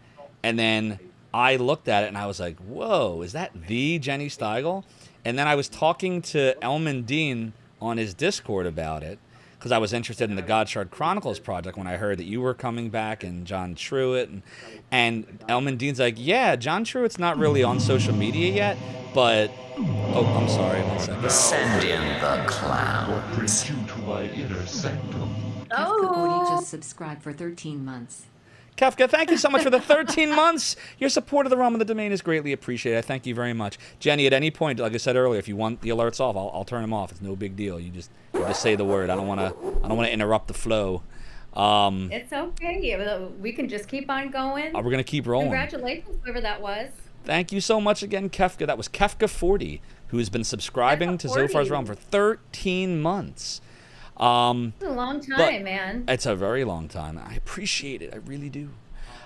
And then I looked at it and I was like, whoa, is that the Jenny Stigile? And then I was talking to Elman Dean on his Discord about it because I was interested in the Godshard Chronicles project when I heard that you were coming back and John Truitt. And Elman Dean's like, yeah, John Truitt's not really on social media yet, but... Oh, I'm sorry, 1 second. Send in the clown. What brings you to my inner sanctum? Kefka just subscribed for 13 months. Kefka, thank you so much for the 13 months. Your support of the realm of the domain is greatly appreciated. I thank you very much. Jenny, at any point, like I said earlier, if you want the alerts off, I'll turn them off. It's no big deal. You just say the word. I don't want to interrupt the flow. It's okay. We can just keep on going. We're going to keep rolling. Congratulations, whoever that was. Thank you so much again, Kefka. That was Kefka40, who has been subscribing to Zophar's Realm for 13 months. It's a long time, man. It's a very long time. I appreciate it. I really do.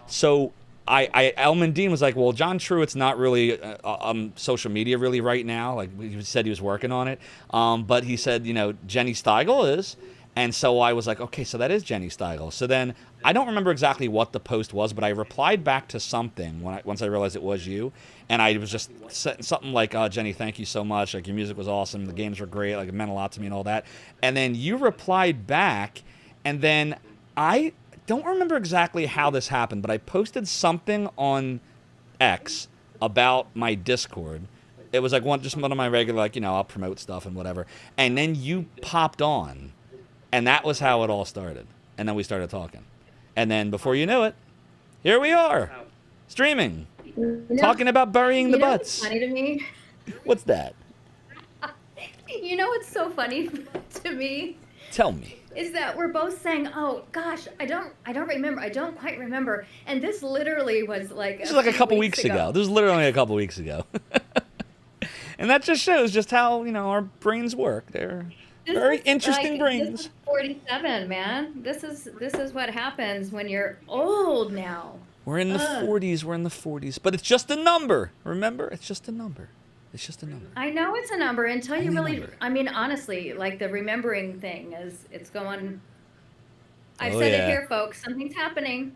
So Elman Dean was like, well, John Truitt's not really on social media really right now. Like he said he was working on it. But he said, you know, Jenny Stigile is. And so I was like, okay, so that is Jenny Stigile. So then I don't remember exactly what the post was, but I replied back to something once I realized it was you. And I was just something like, oh, Jenny, thank you so much. Like, your music was awesome. The games were great. Like, it meant a lot to me and all that. And then you replied back. And then I don't remember exactly how this happened, but I posted something on X about my Discord. It was like just one of my regular, like, you know, I'll promote stuff and whatever. And then you popped on. And that was how it all started. And then we started talking. And then before you knew it, here we are, streaming, talking about burying the butts. What's funny to me? What's that? You know what's so funny to me? Tell me. Is that we're both saying, "Oh gosh, I don't remember. I don't quite remember." And this literally was like this is like a couple weeks ago. This is literally a couple weeks ago. And that just shows just how, you know, our brains work. They're very interesting brains. This is 47, man. This is what happens when you're old now. We're in the 40s. We're in the 40s. But it's just a number. Remember? It's just a number. It's just a number. I know it's a number until you really... I mean, honestly, like the remembering thing it's going... I've said it here, folks. Something's happening.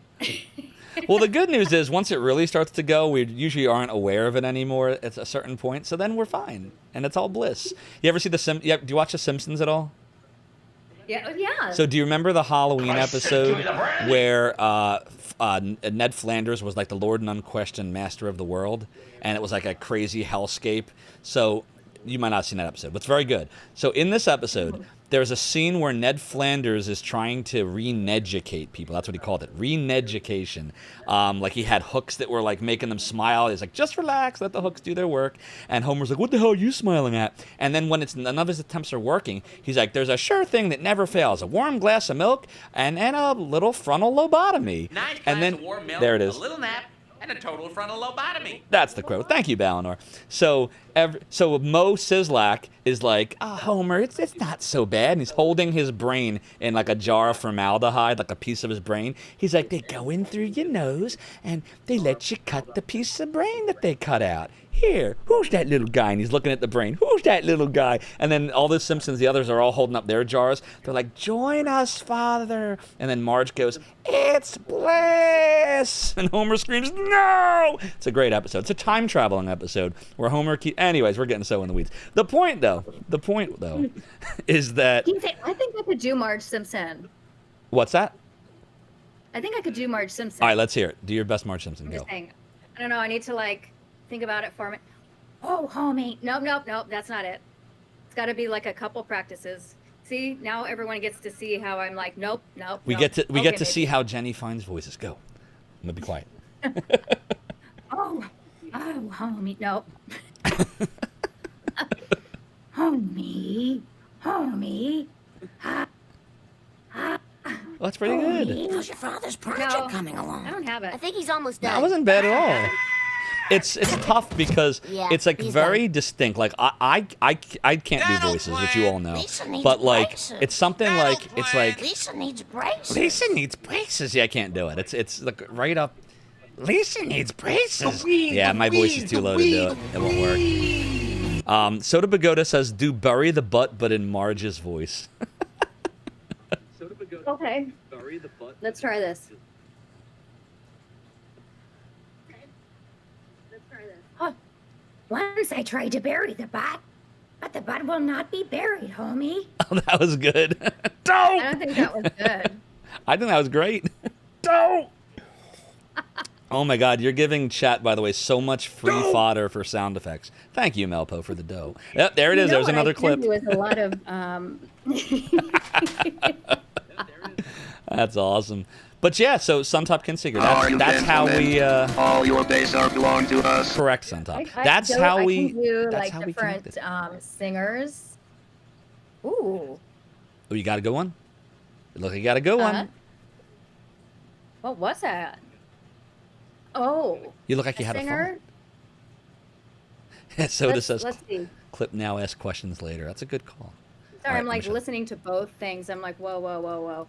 Well, the good news is once it really starts to go, we usually aren't aware of it anymore at a certain point. So then we're fine. And it's all bliss. You ever see do you watch The Simpsons at all? Yeah. So do you remember the Halloween episode where Ned Flanders was like the Lord and unquestioned master of the world? And it was like a crazy hellscape. So you might not have seen that episode, but it's very good. So in this episode, there's a scene where Ned Flanders is trying to re-neducate people. That's what he called it, re-neducation. Like he had hooks that were like making them smile. He's like, just relax, let the hooks do their work. And Homer's like, what the hell are you smiling at? And then when none of his attempts are working, he's like, there's a sure thing that never fails, a warm glass of milk and a little frontal lobotomy. And then warm milk, there it is. A little nap, and a total frontal lobotomy. That's the quote. Thank you, Balinor. So Mo Sislak is like, Homer, it's not so bad. And he's holding his brain in like a jar of formaldehyde, like a piece of his brain. He's like, they go in through your nose and they let you cut the piece of brain that they cut out. Here, who's that little guy? And he's looking at the brain. Who's that little guy? And then all the Simpsons, the others are all holding up their jars. They're like, join us, Father. And then Marge goes, it's bliss. And Homer screams, no. It's a great episode. It's a time traveling episode where Homer anyways, we're getting so in the weeds. The point though, is that I think I could do Marge Simpson. What's that? I think I could do Marge Simpson. All right, let's hear it. Do your best Marge Simpson. I'm Go. just saying. I don't know. I need to like think about it for me. Oh, homie. Nope. That's not it. It's got to be like a couple practices. See, now everyone gets to see how I'm like, nope. We get to see how Jenny finds voices. Go. I'm gonna be quiet. Oh, homie. Nope. homie. Well, that's pretty good. How's your father's project coming along? I don't have it. I think he's almost done. That wasn't bad at all. It's tough because Yeah, it's like he's very done. distinct. Like I can't do voices, which you all know. Lisa needs But like braces. it's something like it's like Lisa needs braces. Lisa needs braces. Yeah, I can't do it. It's like right up. Lisa needs braces. Yeah, my voice is too low to do it. It won't work. Soda Pagoda says, do bury the butt, but in Marge's voice. Okay. Let's try this. Once I tried to bury the butt, but the butt will not be buried, homie. Oh, that was good. I don't think that was good. I think that was great. Don't. Oh my God, you're giving chat, by the way, so much free fodder for sound effects. Thank you, Melpo, for the dough. Yep, there it is. There's another clip. With a lot of. That's awesome. But yeah, so Suntop Kinseeker. That's how we. All your base are belong to us. Correct, Suntop. I That's can how we. do That's like how we different connected. singers. Ooh. Oh, you got a good one? Look, you got a good one. What was that? Oh. You look like you had singer? a phone. Soda Let's says, see. clip now, ask questions later. That's a good call. Sorry, All I'm right, like Michelle. listening to both things. I'm like, whoa.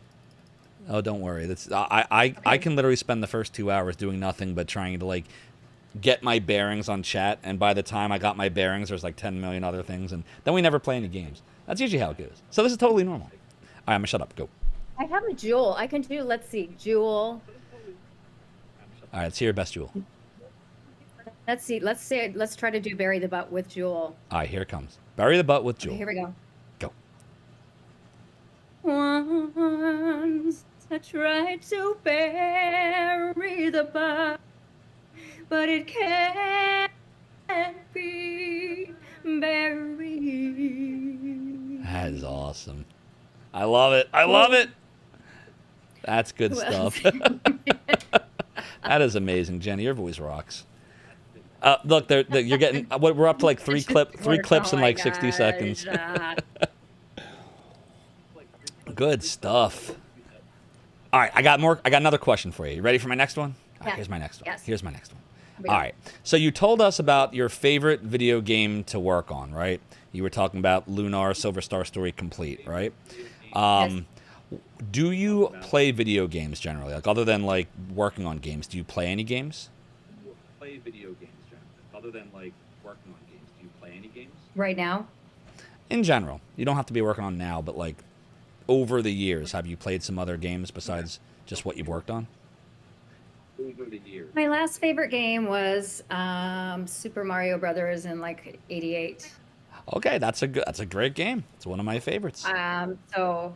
Oh, don't worry. That's I can literally spend the first 2 hours doing nothing but trying to like get my bearings on chat, and by the time I got my bearings, there's like 10 million other things, and then we never play any games. That's usually how it goes. So this is totally normal. All right, I'm gonna shut up. Go. I have a Jewel. I can do. Let's see, Jewel. All right, let's hear your best Jewel. Let's see. Let's try to do bury the butt with Jewel. All right, here it comes. Bury the butt with Jewel. Okay, here we go. Go. Once I tried to bury the butt, but it can't be buried. That is awesome. I love it. I love it. That's good stuff. That is amazing, Jenny. Your voice rocks. Look, you're getting. We're up to like three clips in like 60 seconds. Good stuff. All right, I got another question for you. You ready for my next one? All right, here's my next one. Yes. Here's my next one. All right. So you told us about your favorite video game to work on, right? You were talking about Lunar, Silver Star Story Complete, right? Yes. Do you play video games generally? Like other than like working on games, do you play any games? Play video games generally. Other than like working on games, do you play any games? Right now? In general. You don't have to be working on now, but like over the years, have you played some other games besides just what you've worked on? Over the years. My last favorite game was Super Mario Brothers in like '88. Okay, that's a great game. It's one of my favorites. So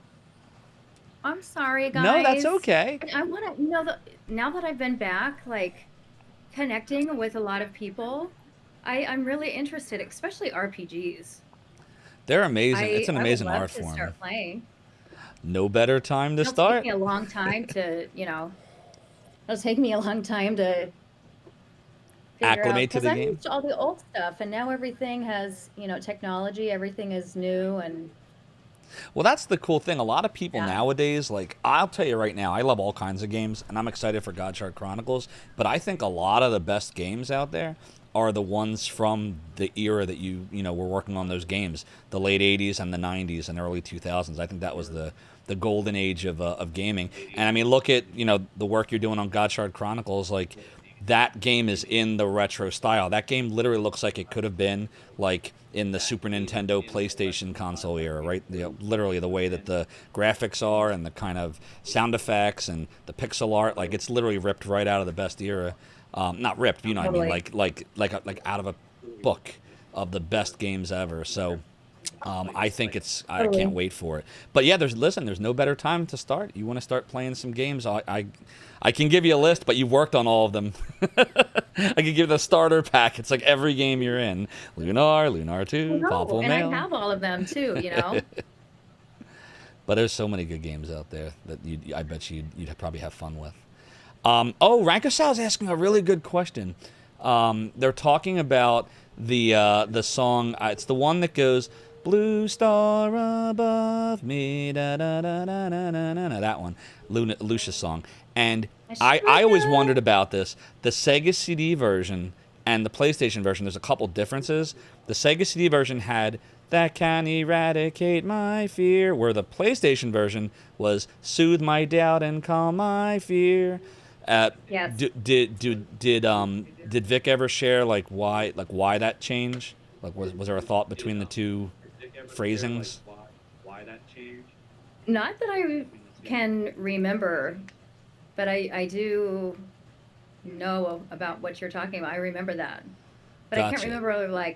I'm sorry, guys. No, that's okay. I want to, now that I've been back, like connecting with a lot of people, I'm really interested, especially RPGs. They're amazing. It's an amazing I would love art to form. Start playing. No better time to It'll start. take me a long time to, it'll take me a long time to Acclimate to the I game. used all the old stuff, and now everything has, technology. Everything is new, and Well, that's the cool thing. A lot of people nowadays, like, I'll tell you right now, I love all kinds of games, and I'm excited for Godchild Chronicles, but I think a lot of the best games out there are the ones from the era that you know, were working on those games, the late 80s and the 90s and early 2000s. I think that was the golden age of gaming. And, I mean, look at, you know, the work you're doing on Godchild Chronicles, like, that game is in the retro style. That game literally looks like it could have been like in the Super Nintendo, PlayStation console era, right? You know, literally the way that the graphics are and the kind of sound effects and the pixel art, like it's literally ripped right out of the best era. Not ripped, you know what I mean? Like out of a book of the best games ever. So I think I can't wait for it. But yeah, there's no better time to start. You want to start playing some games? I can give you a list, but you've worked on all of them. I can give you the starter pack. It's like every game you're in. Lunar, Lunar 2, Popple and I Mail. have all of them too, you know. But there's so many good games out there that I bet you'd probably have fun with. Rankosal's asking a really good question. They're talking about the song. It's the one that goes, "Blue star above me," da da da da da da da. That one, Luna Lucia song. And I always wondered about this. The Sega CD version and the PlayStation version, there's a couple differences. The Sega CD version had "That Can Eradicate My Fear," where the PlayStation version was "Soothe my doubt and calm my fear." Yes. Did Vic ever share why that change? Like was there a thought between the two phrasings? Why that change? Not that I can remember, but I do know about what you're talking about. I remember that, but I can't remember I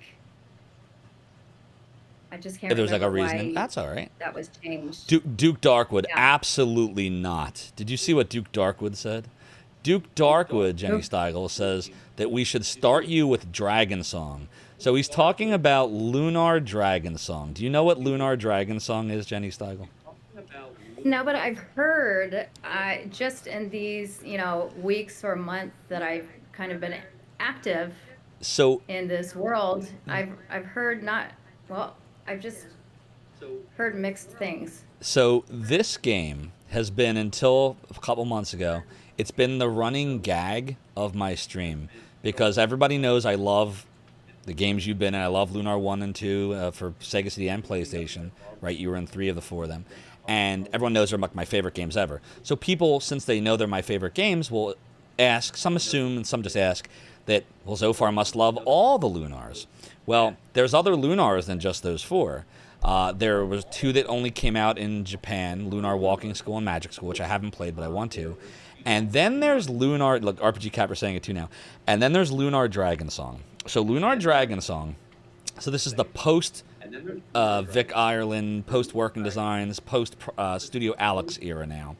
just can't. If there's remember like a reasoning, why that's all right. That was changed. Duke Darkwood, absolutely not. Did you see what Duke Darkwood said? Duke Darkwood, Jenny Stigile, says that we should start you with Dragon Song. So he's talking about Lunar Dragon Song. Do you know what Lunar Dragon Song is, Jenny Stigile? No, but I've heard just in these, weeks or months that I've kind of been active in this world, I've heard I've just heard mixed things. So this game has been, until a couple months ago, it's been the running gag of my stream because everybody knows I love the games you've been in. I love Lunar 1 and 2 for Sega CD and PlayStation, right? You were in 3 of the 4 of them. And everyone knows they're my favorite games ever. So people, since they know they're my favorite games, will ask, some assume and some just ask, that, well, Zophar must love all the Lunars. Well, there's other Lunars than just those 4. There was 2 that only came out in Japan, Lunar Walking School and Magic School, which I haven't played, but I want to. And then there's Lunar, look, RPG Cat, we're saying it too now. And then there's Lunar Dragon Song. So Lunar Dragon Song, so this is the post Vic Ireland, post Working Designs, post Studio Alex era now.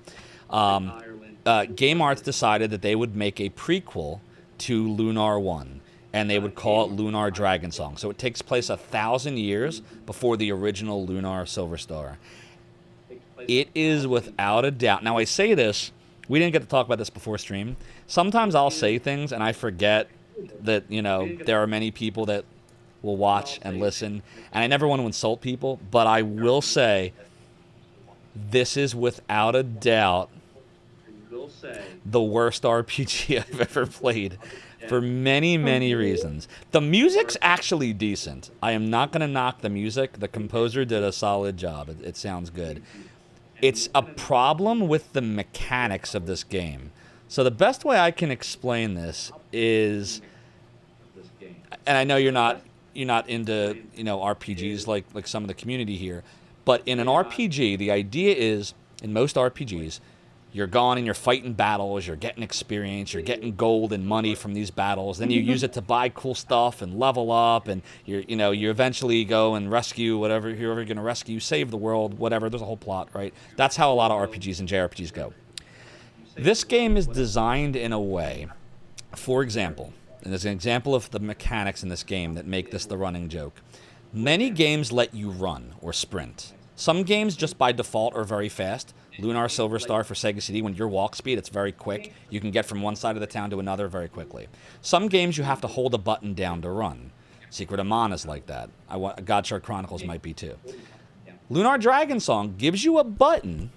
Game Arts decided that they would make a prequel to Lunar 1. And they would call it Lunar Dragon Song. So it takes place 1,000 years before the original Lunar Silver Star. It is without a doubt. Now I say this, we didn't get to talk about this before stream. Sometimes I'll say things and I forget that, there are many people that will watch and listen. And I never want to insult people, but I will say this is without a doubt the worst RPG I've ever played. For many, many reasons. The music's actually decent. I am not going to knock the music. The composer did a solid job. It sounds good. It's a problem with the mechanics of this game. So the best way I can explain this is, and I know you're not into RPGs like some of the community here, but in an RPG, the idea is, in most RPGs, you're going and you're fighting battles, you're getting experience, you're getting gold and money from these battles. Then you use it to buy cool stuff and level up, and you eventually go and rescue whoever you're going to rescue, save the world, whatever. There's a whole plot, right? That's how a lot of RPGs and JRPGs go. This game is designed in a way, for example, and there's an example of the mechanics in this game that make this the running joke. Many games let you run or sprint. Some games just by default are very fast. Lunar Silver Star for Sega CD, when your walk speed, it's very quick. You can get from one side of the town to another very quickly. Some games you have to hold a button down to run. Secret of Mana is like that. Godchild Chronicles might be too. Lunar Dragon Song gives you a button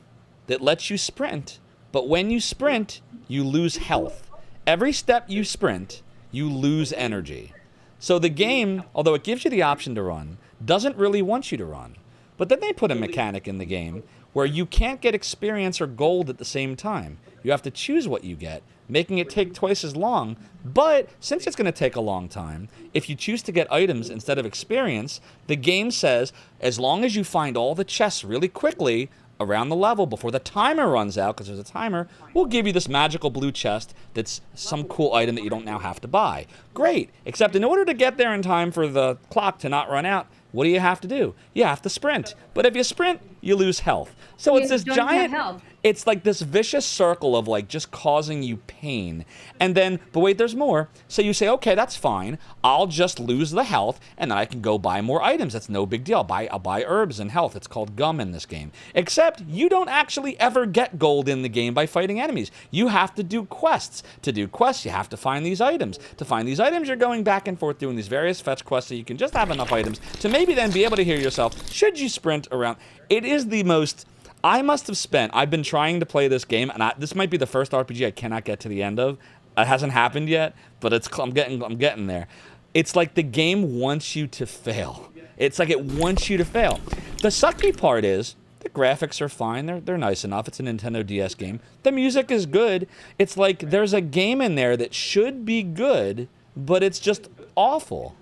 that lets you sprint, but when you sprint, you lose health. Every step you sprint, you lose energy. So the game, although it gives you the option to run, doesn't really want you to run. But then they put a mechanic in the game where you can't get experience or gold at the same time. You have to choose what you get, making it take twice as long. But since it's going to take a long time, if you choose to get items instead of experience, the game says as long as you find all the chests really quickly around the level before the timer runs out, because there's a timer, we'll give you this magical blue chest that's some cool item that you don't now have to buy. Great, except in order to get there in time for the clock to not run out, what do you have to do? You have to sprint. But if you sprint, you lose health. So it's this giant, it's like this vicious circle of like just causing you pain. And then, but wait, there's more. So you say, okay, that's fine. I'll just lose the health and then I can go buy more items. That's no big deal. I'll buy herbs and health. It's called gum in this game. Except you don't actually ever get gold in the game by fighting enemies. You have to do quests. To do quests, you have to find these items. To find these items, you're going back and forth doing these various fetch quests so you can just have enough items to maybe then be able to hear yourself should you sprint around. It is the most... I must have spent, I've been trying to play this game, and this might be the first RPG I cannot get to the end of. It hasn't happened yet, but I'm getting there. It's like the game wants you to fail. It's like it wants you to fail. The sucky part is, the graphics are fine, they're nice enough, it's a Nintendo DS game. The music is good. It's like there's a game in there that should be good, but it's just awful.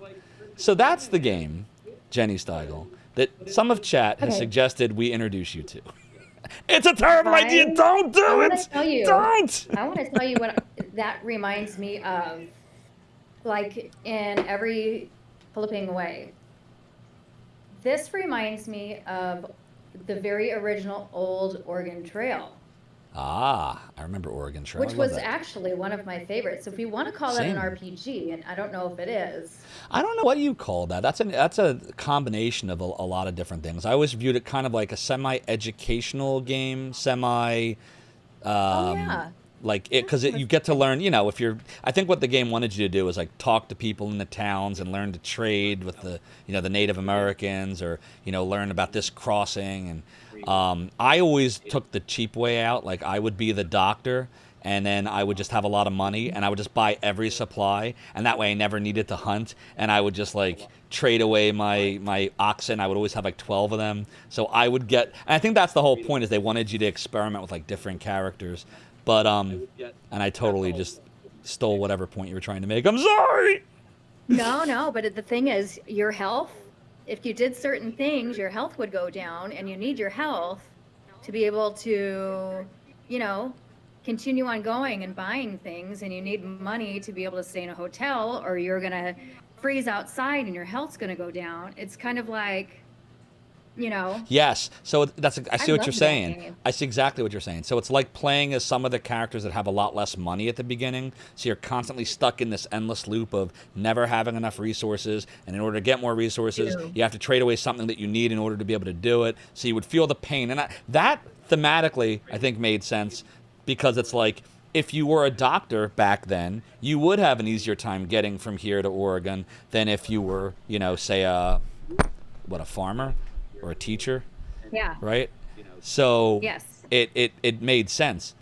So that's the game, Jenny Stigile, that some of chat has suggested we introduce you to. It's a terrible idea. Don't do it. Don't. I want to tell you what that reminds me of, like in every flipping way. This reminds me of the very original old Oregon Trail. Ah, I remember Oregon Trail. Which was actually one of my favorites. So if you want to call it an RPG, and I don't know if it is. I don't know what you call that. That's a combination of a lot of different things. I always viewed it kind of like a semi-educational game, like it, because you get to learn, you know, I think what the game wanted you to do is like talk to people in the towns and learn to trade with the Native Americans, or, learn about this crossing. And I always took the cheap way out. Like I would be the doctor, and then I would just have a lot of money, and I would just buy every supply, and that way I never needed to hunt, and I would just like trade away my oxen. I would always have like 12 of them. So I would get, and I think that's the whole point, is they wanted you to experiment with like different characters. But, and I totally just stole whatever point you were trying to make. I'm sorry! No, but the thing is, your health, if you did certain things, your health would go down, and you need your health to be able to, continue on going and buying things, and you need money to be able to stay in a hotel, or you're going to freeze outside and your health's going to go down. It's kind of like... Yes. So I see what you're saying. I see exactly what you're saying. So it's like playing as some of the characters that have a lot less money at the beginning. So you're constantly stuck in this endless loop of never having enough resources. And in order to get more resources, you have to trade away something that you need in order to be able to do it. So you would feel the pain. And that thematically, I think, made sense, because it's like, if you were a doctor back then, you would have an easier time getting from here to Oregon than if you were, say a farmer? Or a teacher, right? So yes, it made sense.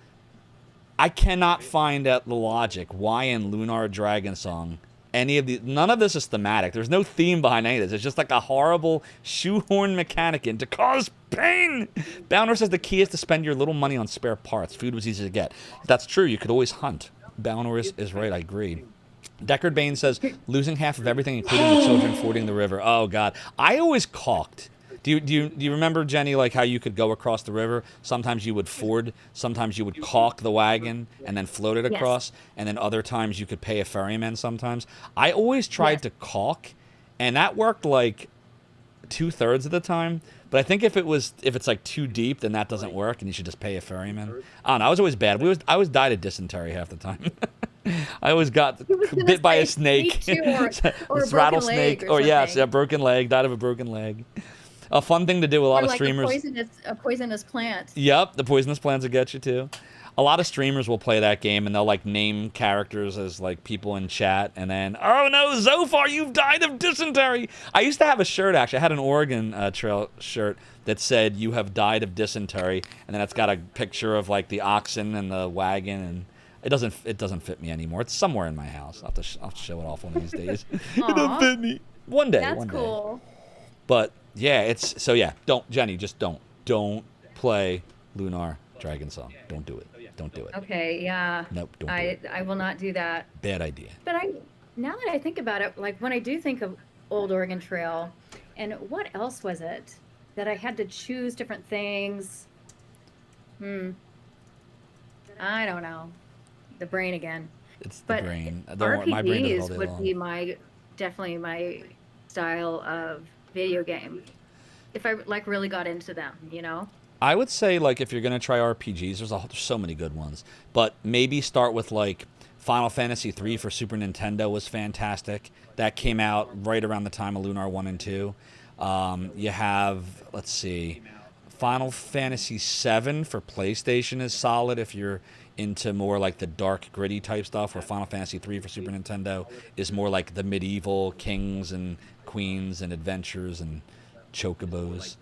I cannot find out the logic why in Lunar Dragon Song none of this is thematic. There's no theme behind any of this. It's just like a horrible shoehorn mechanic in to cause pain. Bouncer says the key is to spend your little money on spare parts. Food was easy to get. That's true. You could always hunt. Bouncer is right. I agree. Deckard Bain says losing half of everything, including the children fording the river. Oh God, I always caulked. Do you remember, Jenny, like how you could go across the river? Sometimes you would ford, sometimes you would caulk the wagon and then float it across, and then other times you could pay a ferryman sometimes. I always tried to caulk, and that worked like 2/3 of the time. But I think if it's like too deep, then that doesn't work, and you should just pay a ferryman. I don't know. I was always bad. I always died of dysentery half the time. I always got bit by a snake, or a rattlesnake, or yes, a broken leg. Died of a broken leg. A fun thing to do. A lot Or of like streamers. a poisonous plant. Yep, the poisonous plants will get you too. A lot of streamers will play that game and they'll like name characters as like people in chat, and then, oh no, Zophar, you've died of dysentery. I used to have a shirt actually. I had an Oregon Trail shirt that said "You have died of dysentery," and then it's got a picture of like the oxen and the wagon, and it doesn't fit me anymore. It's somewhere in my house. I'll have to show it off one of these days. It doesn't fit me. One day. That's one day. cool. But yeah, don't, Jenny, just don't play Lunar Dragon Song. Don't do it. Don't do it. Okay, yeah. Nope, don't do it. I will not do that. Bad idea. But now that I think about it, like when I do think of Old Oregon Trail, and what else was it that I had to choose different things? I don't know. The brain again. It's the but brain. RPGs My brain does it all day would long. be definitely my style of video game. If I like really got into them, you know. I would say, like, if you're going to try RPGs, there's so many good ones. But maybe start with, like, Final Fantasy III for Super Nintendo was fantastic. That came out right around the time of Lunar 1 and 2. You have, let's see, Final Fantasy VII for PlayStation is solid if you're into more, like, the dark, gritty type stuff, where Final Fantasy III for Super Nintendo is more like the medieval kings and queens and adventures and chocobos.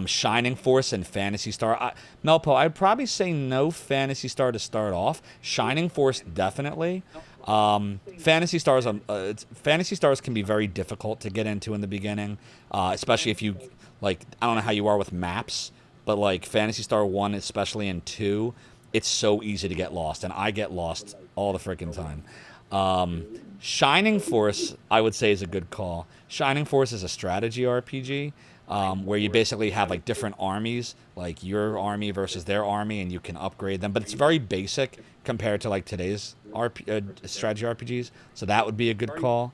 Shining Force and Phantasy Star. Melpo, I'd probably say no Phantasy Star to start off. Shining Force, definitely. Phantasy Stars can be very difficult to get into in the beginning, especially if you, like, I don't know how you are with maps, but, like, Phantasy Star 1, especially, and 2, it's so easy to get lost, and I get lost all the freaking time. Shining Force, I would say, is a good call. Shining Force is a strategy RPG, where you basically have like different armies, like your army versus their army, and you can upgrade them. But it's very basic compared to like today's strategy RPGs, so that would be a good call.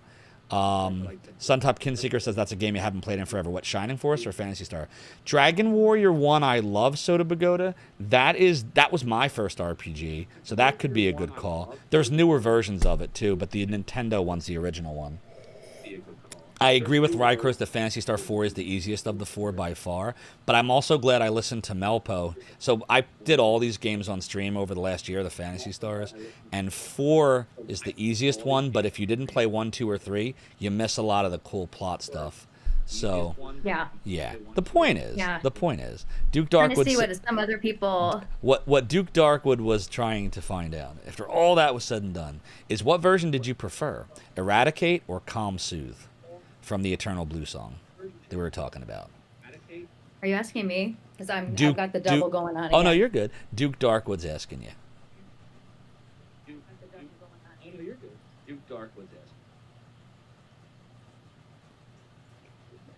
Suntop Kinseeker says that's a game you haven't played in forever. What, Shining Force or Phantasy Star? Dragon Warrior 1, I love Soda Pagoda. That was my first RPG, so that could be a good call. There's newer versions of it too, but the Nintendo one's the original one. I agree with Rycross that Phantasy Star 4 is the easiest of the four by far, but I'm also glad I listened to Melpo. So I did all these games on stream over the last year, the Phantasy Stars, and 4 is the easiest one, but if you didn't play 1, 2, or 3, you miss a lot of the cool plot stuff. So, yeah. The point is, Duke Darkwood... Trying to see what some other people... What Duke Darkwood was trying to find out, after all that was said and done, is what version did you prefer? Eradicate or Calm Soothe? From the Eternal Blue song that we were talking about. Are you asking me? Because I've got the double going on. Oh, no, you're good. Duke Darkwood's asking you. Duke Darkwood's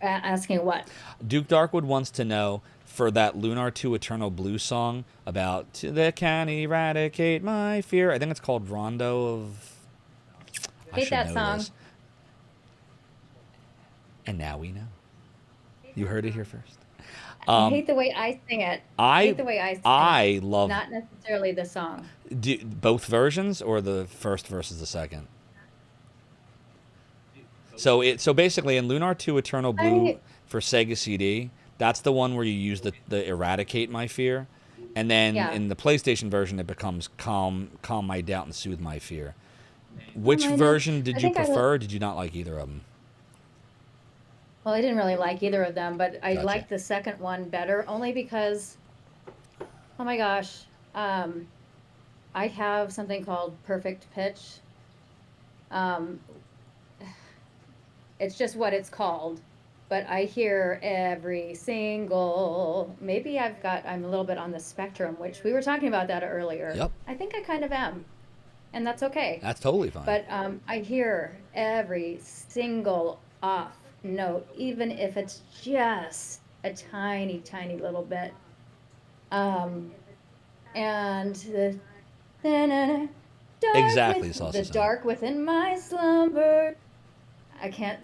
asking what? Duke Darkwood wants to know, for that Lunar 2 Eternal Blue song about "They can eradicate my fear." I think it's called Rondo of... Hate that song. This. And now we know. You heard it here first. I hate the way I sing it. I hate the way I sing I love... Not necessarily the song. Both versions or the first versus the second? So basically in Lunar 2 Eternal Blue for Sega CD, that's the one where you use the Eradicate My Fear. And then in the PlayStation version, it becomes Calm My Doubt and Soothe My Fear. Which version did you prefer? Did you not like either of them? Well, I didn't really like either of them, but I liked the second one better, only because, oh my gosh, I have something called perfect pitch. It's just what it's called, but I hear every single, maybe I'm a little bit on the spectrum, which we were talking about that earlier. Yep. I think I kind of am, and that's okay. That's totally fine. But I hear every single off note, even if it's just a tiny, tiny little bit. And the exactly, the dark within my slumber. I can't.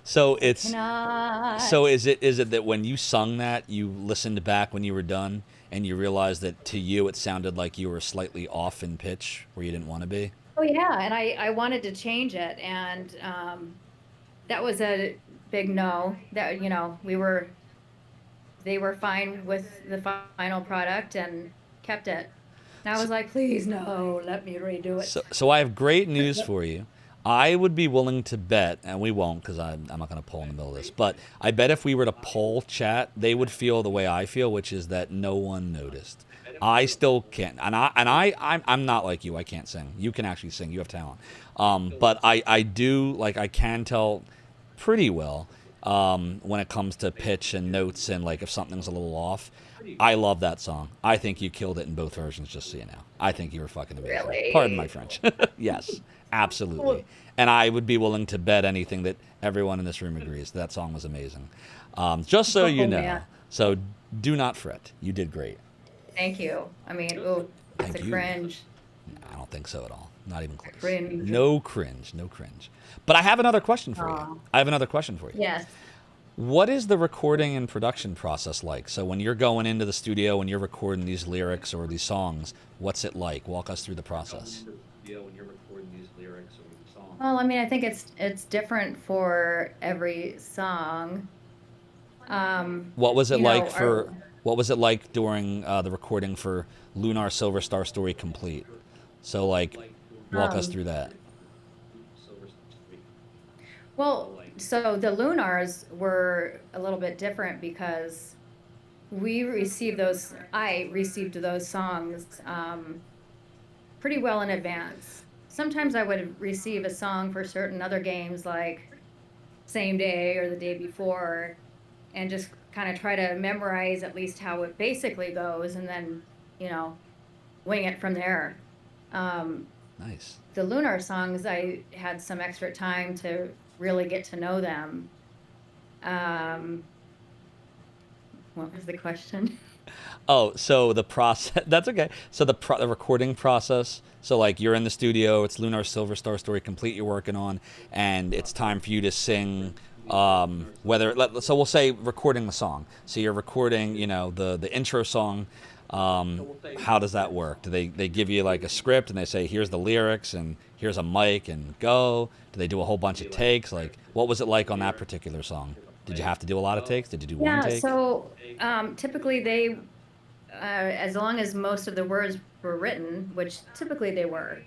So it's so is it that when you sung that, you listened back when you were done and you realized that to you it sounded like you were slightly off in pitch where you didn't want to be? Oh yeah, and I wanted to change it, and that was a big no. That they were fine with the final product and kept it. And I was like, please no, let me redo it. So I have great news for you. I would be willing to bet, and we won't because I'm not going to poll in the middle of this, but I bet if we were to poll chat, they would feel the way I feel, which is that no one noticed. I still can't, and I'm not like you. I can't sing. You can actually sing. You have talent. But I do, like, I can tell pretty well when it comes to pitch and notes and, like, if something's a little off. I love that song. I think you killed it in both versions, just so you know. I think you were fucking amazing. Really? Pardon my French. Yes, absolutely. And I would be willing to bet anything that everyone in this room agrees that song was amazing. Just so you know. Yeah. So do not fret. You did great. Thank you. I mean, ooh, it's Thank a you. cringe. I don't think so at all. Not even close. Cringe. No cringe. No cringe. But I have another question for you. I have another question for you. Yes. What is the recording and production process like? So when you're going into the studio and you're recording these lyrics or these songs, what's it like? Walk us through the process. Well, I mean, I think it's different for every song. What was it like what was it like during the recording for Lunar Silver Star Story Complete? So, like, walk us through that. Well, so the Lunars were a little bit different because I received those songs pretty well in advance. Sometimes I would receive a song for certain other games, like same day or the day before, and just kind of try to memorize at least how it basically goes, and then, wing it from there. Nice. The Lunar songs, I had some extra time to really get to know them. What was the question? Oh, so the process, that's okay. So the recording process, so like you're in the studio, it's Lunar Silver Star Story Complete you're working on, and it's time for you to sing, so we'll say recording the song. So you're recording, the intro song. How does that work? Do they give you like a script and they say, here's the lyrics and here's a mic and go? Do they do a whole bunch of takes? Like, what was it like on that particular song? Did you have to do a lot of takes? Did you do one take? Yeah, so typically they, as long as most of the words were written, which typically they were,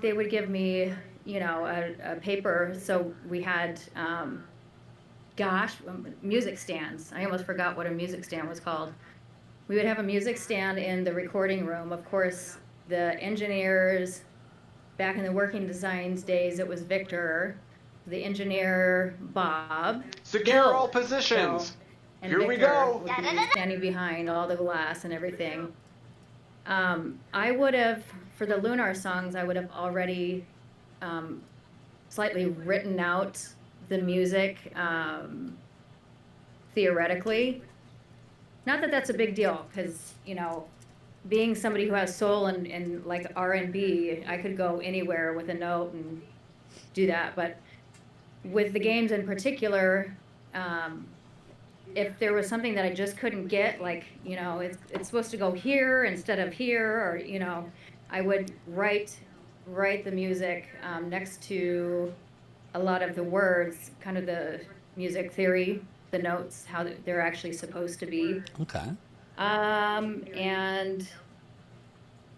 they would give me, a paper. So we had, music stands. I almost forgot what a music stand was called. We would have a music stand in the recording room. Of course, the engineers, back in the Working Designs days, it was Victor, the engineer, Bob. Secure all positions. And Here Victor we go. would be standing behind all the glass and everything. I would have, for the Lunar songs, I would have already slightly written out the music theoretically. Not that that's a big deal, because, being somebody who has soul and like R&B, I could go anywhere with a note and do that. But with the games in particular, if there was something that I just couldn't get, like, it's supposed to go here instead of here, or, I would write the music next to a lot of the words, kind of the music theory, the notes, how they're actually supposed to be. Okay. And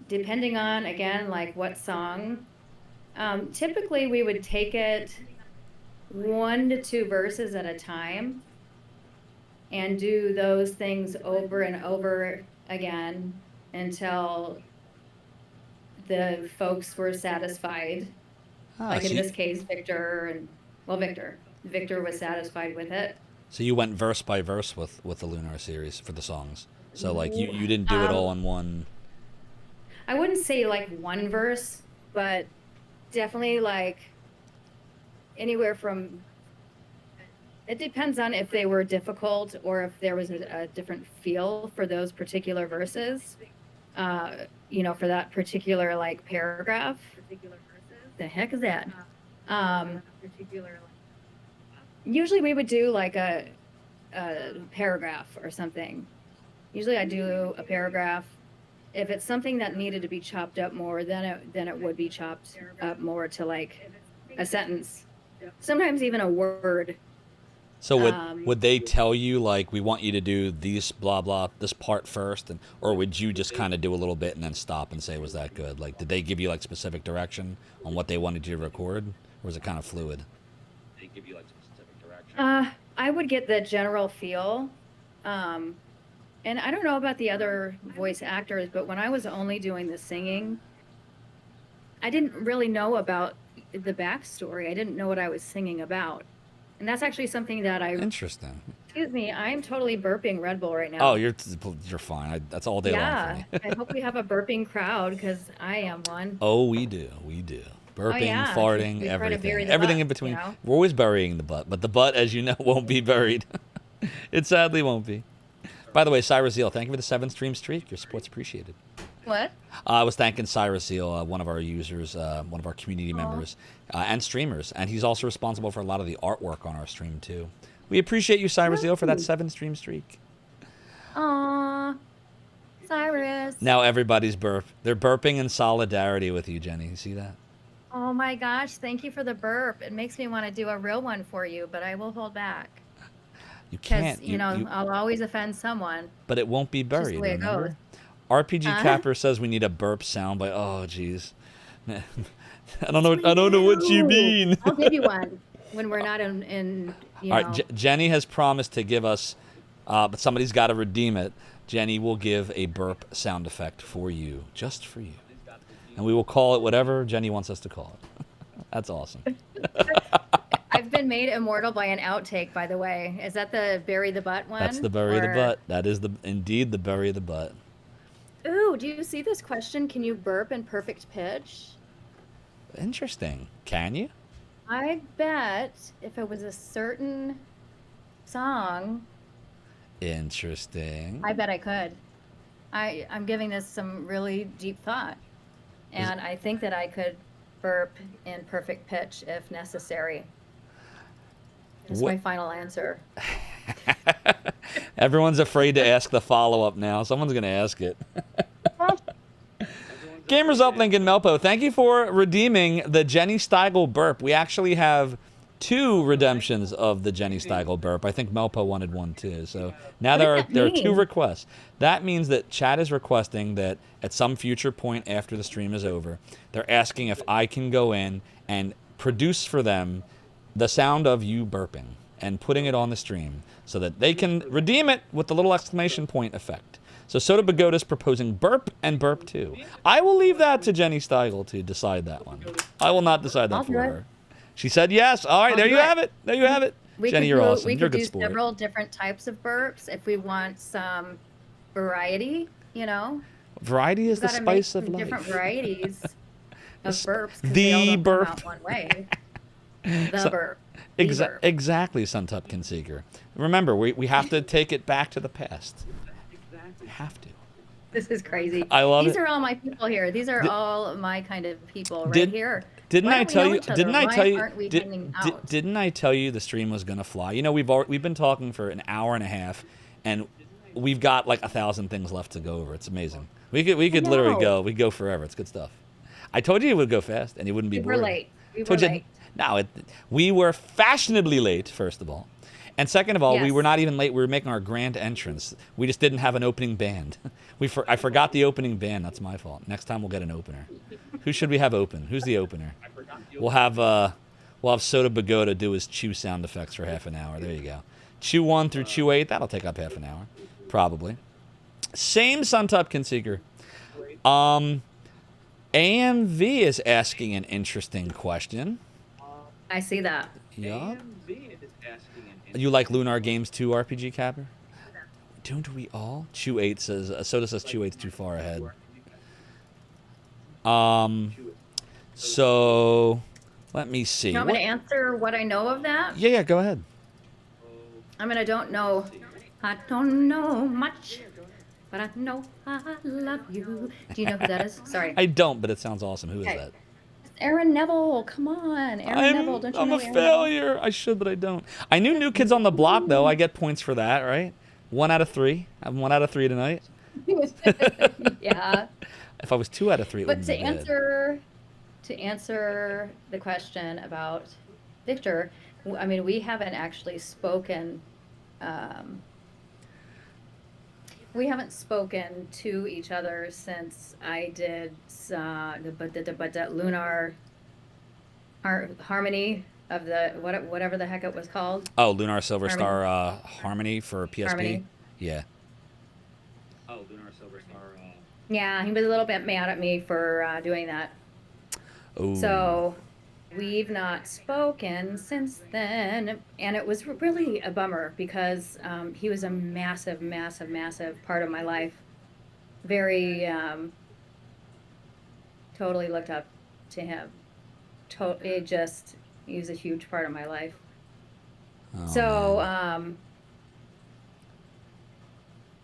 depending on, again, like what song, typically we would take it 1 to 2 verses at a time and do those things over and over again until the folks were satisfied. Like in this case, Victor was satisfied with it. So you went verse by verse with the Lunar series for the songs. So like you didn't do it all in one. I wouldn't say like one verse, but definitely like anywhere from. It depends on if they were difficult or if there was a different feel for those particular verses. For that particular like paragraph. The heck is that? Usually we would do like a paragraph or something. Usually I do a paragraph. If it's something that needed to be chopped up more, then it would be chopped up more to like a sentence sometimes even a word. So would they tell you, like, we want you to do these blah blah this part first, or would you just kind of do a little bit and then stop and say, was that good? Like, did they give you like specific direction on what they wanted you to record, or was it kind of fluid? They give you like specific direction. I would get the general feel, and I don't know about the other voice actors, but when I was only doing the singing, I didn't really know about the backstory. I didn't know what I was singing about. And that's actually something that Interesting. Excuse me, I'm totally burping Red Bull right now. Oh, you're fine. That's all day long for me. I hope we have a burping crowd because I am one. Oh, we do. Burping, farting, We try to bury everything. the Everything butt, in between. you know? We're always burying the butt, but the butt, as you know, won't be buried. It sadly won't be. By the way, Cyrus Zeal, thank you for the 7 stream streak. Your support's appreciated. What? I was thanking Cyrus Zeal, one of our users, one of our community members, and streamers, and he's also responsible for a lot of the artwork on our stream too. We appreciate you, Cyrus Zeal, for that 7 stream streak. Aw, Cyrus. Now everybody's they're burping in solidarity with you, Jenny. You see that? Oh my gosh, thank you for the burp. It makes me want to do a real one for you, but I will hold back. You can't. Because, I'll always offend someone. But it won't be It's just buried, the way it remember? goes. RPG Capper says we need a burp sound by. Oh, jeez. I don't know what you mean. I'll give you one when we're not in All right, Jenny has promised to give us, but somebody's got to redeem it. Jenny will give a burp sound effect for you, just for you. And we will call it whatever Jenny wants us to call it. That's awesome. I've been made immortal by an outtake, by the way. Is that the bury the butt one? That's the bury the butt. That is indeed the bury the butt. Ooh, do you see this question? Can you burp in perfect pitch? Interesting. Can you? I bet if it was a certain song, Interesting. I bet I could. I'm giving this some really deep thought. And I think that I could burp in perfect pitch if necessary. That's my final answer. Everyone's afraid to ask the follow-up now. Someone's going to ask it. Gamers Uplink and Melpo, thank you for redeeming the Jenny Stigile burp. We actually have 2 redemptions of the Jenny Stigile burp. I think Melpo wanted one too. So now there are 2 requests. That means that chat is requesting that at some future point after the stream is over, they're asking if I can go in and produce for them the sound of you burping and putting it on the stream so that they can redeem it with the little exclamation point effect. So Soda Bagoda's proposing burp and burp too. I will leave that to Jenny Stigile to decide that one. I will not decide that for her. She said yes. All right, there you have it. There you have it. Jenny, you're awesome. You're a good sport. We could do several different types of burps if we want some variety, Variety is the spice of life. Different varieties of burps. The burp. Come out one way. The burp. Exactly, Suntupkin Seeker. Remember, we have to take it back to the past. We have to. This is crazy. I love it. These are all my people here. These are all my kind of people right here. Didn't I tell you? Didn't I tell you the stream was gonna fly? We've been talking for an hour and a half, and we've got like 1,000 things left to go over. It's amazing. We could literally go. We'd go forever. It's good stuff. I told you it would go fast, and you wouldn't be bored. We were late. No, we were fashionably late. First of all, and second of all, we were not even late. We were making our grand entrance. We just didn't have an opening band. I forgot the opening band. That's my fault. Next time we'll get an opener. Who should we have open? Who's the opener? We'll have Soda Bagoda do his chew sound effects for half an hour. There you go. Chew 1 through chew 8. That'll take up half an hour, probably. Same Suntupkin Seeker. AMV is asking an interesting question. I see that. Yeah. You like Lunar Games 2 RPG Capper? Don't we all? Chew 8 says, Soda says Chew 8's too far ahead. So, let me see. You want me to answer what I know of that? Yeah, go ahead. I mean, I don't know much, but I know I love you. Do you know who that is? Sorry. I don't, but it sounds awesome. Who is that? Aaron Neville, come on. Aaron Neville, don't you know I'm a failure. Neville? I should, but I don't. I knew New Kids on the Block, though. I get points for that, right? 1 out of 3. I'm 1 out of 3 tonight. Yeah. If I was 2 out of 3, it but wouldn't be bad. To answer the question about Victor, I mean, we haven't actually spoken. We haven't spoken to each other since I did the Lunar Harmony of the whatever the heck it was called. Oh, Lunar Silver Harmony. Star Harmony for PSP. Harmony. Yeah. Oh, Lunar Silver Star. Yeah, he was a little bit mad at me for doing that. Ooh. So we've not spoken since then, and it was really a bummer because he was a massive, massive, massive part of my life. Very totally looked up to him. He was a huge part of my life. Oh, So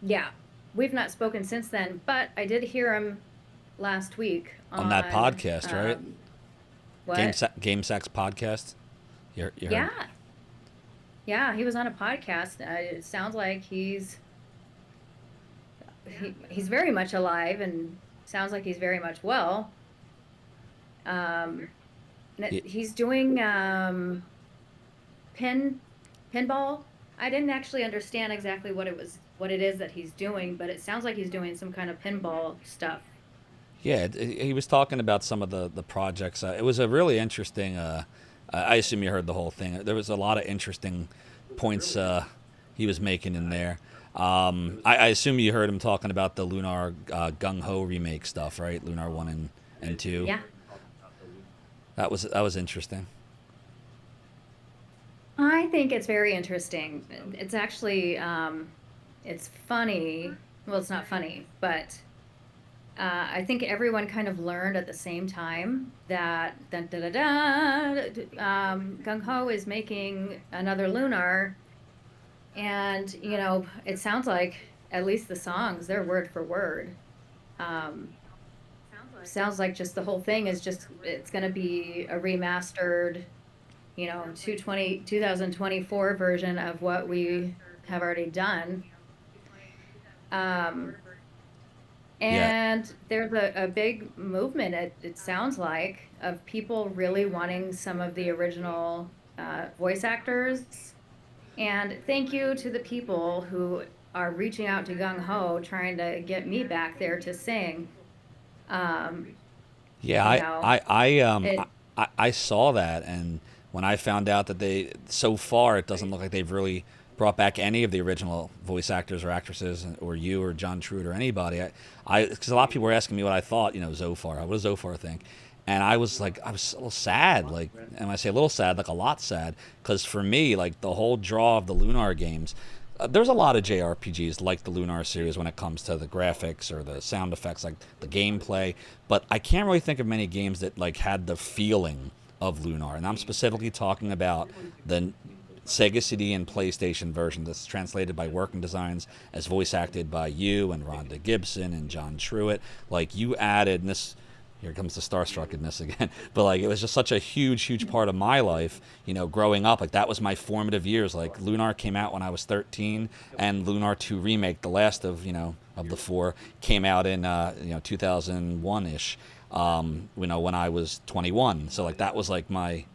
yeah, we've not spoken since then, but I did hear him last week on that podcast, right? What? Game Sex podcast. You heard? Yeah. Yeah, he was on a podcast. It sounds like he's very much alive and sounds like he's very much well. He's doing pinball. I didn't actually understand exactly what it is that he's doing, but it sounds like he's doing some kind of pinball stuff. Yeah, he was talking about some of the projects. It was a really interesting. I assume you heard the whole thing. There was a lot of interesting points he was making in there. I assume you heard him talking about the Lunar Gung Ho remake stuff, right? Lunar 1 and 2. Yeah. That was interesting. I think it's very interesting. It's actually it's funny. Well, it's not funny, but I think everyone kind of learned at the same time that Gung Ho is making another Lunar, and it sounds like at least the songs, they're word for word. Sounds like just the whole thing is it's going to be a remastered 2024 version of what we have already done. And there's a big movement, it sounds like, of people really wanting some of the original voice actors. And thank you to the people who are reaching out to Gung Ho, trying to get me back there to sing. I saw that, and when I found out that so far it doesn't look like they've really brought back any of the original voice actors or actresses, or you or John Truitt or anybody. Because a lot of people were asking me what I thought. Zophar. What does Zophar think? And I was a little sad. And I say a little sad, like a lot sad, because for me, the whole draw of the Lunar games. There's a lot of JRPGs like the Lunar series when it comes to the graphics or the sound effects, like the gameplay. But I can't really think of many games that had the feeling of Lunar. And I'm specifically talking about the Sega CD and PlayStation version that's translated by Working Designs, as voice acted by you and Rhonda Gibson and John Truitt. You added, and this, here comes the starstruckness again, but it was just such a huge part of my life, growing up. That was my formative years. Lunar came out when I was 13, and Lunar 2 Remake, the last of the four, came out in 2001-ish, when I was 21. So that was my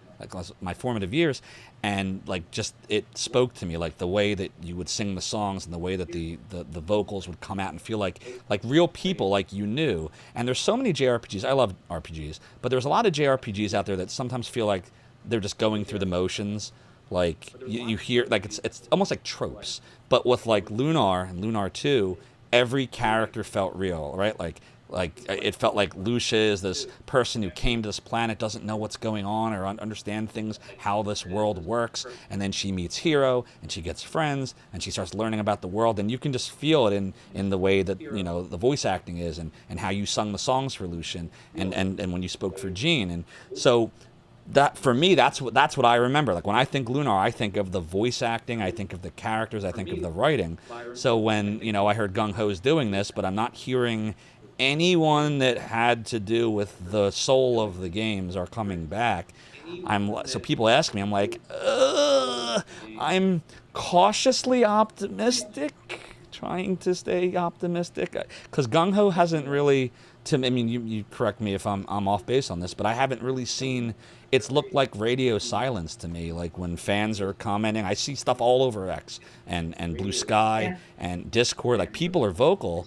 formative years. And just it spoke to me, the way that you would sing the songs and the way that the vocals would come out and feel like real people you knew. And there's so many JRPGs. I love RPGs, but there's a lot of JRPGs out there that sometimes feel like they're just going through the motions. You hear it's almost like tropes. But with Lunar and Lunar 2, every character felt real, right? It felt like Lucia is this person who came to this planet, doesn't know what's going on or understand things, how this world works, and then she meets Hero, and she gets friends, and she starts learning about the world, and you can just feel it in the way that the voice acting is, and how you sung the songs for Lucian, and when you spoke for Jean, and so that for me, that's what I remember. When I think Lunar, I think of the voice acting, I think of the characters, I think of the writing. So when I heard Gung Ho's doing this, but I'm not hearing anyone that had to do with the soul of the games are coming back. So people ask me, I'm cautiously optimistic, trying to stay optimistic, because Gung Ho hasn't really. I mean, you correct me if I'm off base on this, but I haven't really seen. It's looked like radio silence to me. Like when fans are commenting, I see stuff all over X and Blue Sky and Discord. Like people are vocal.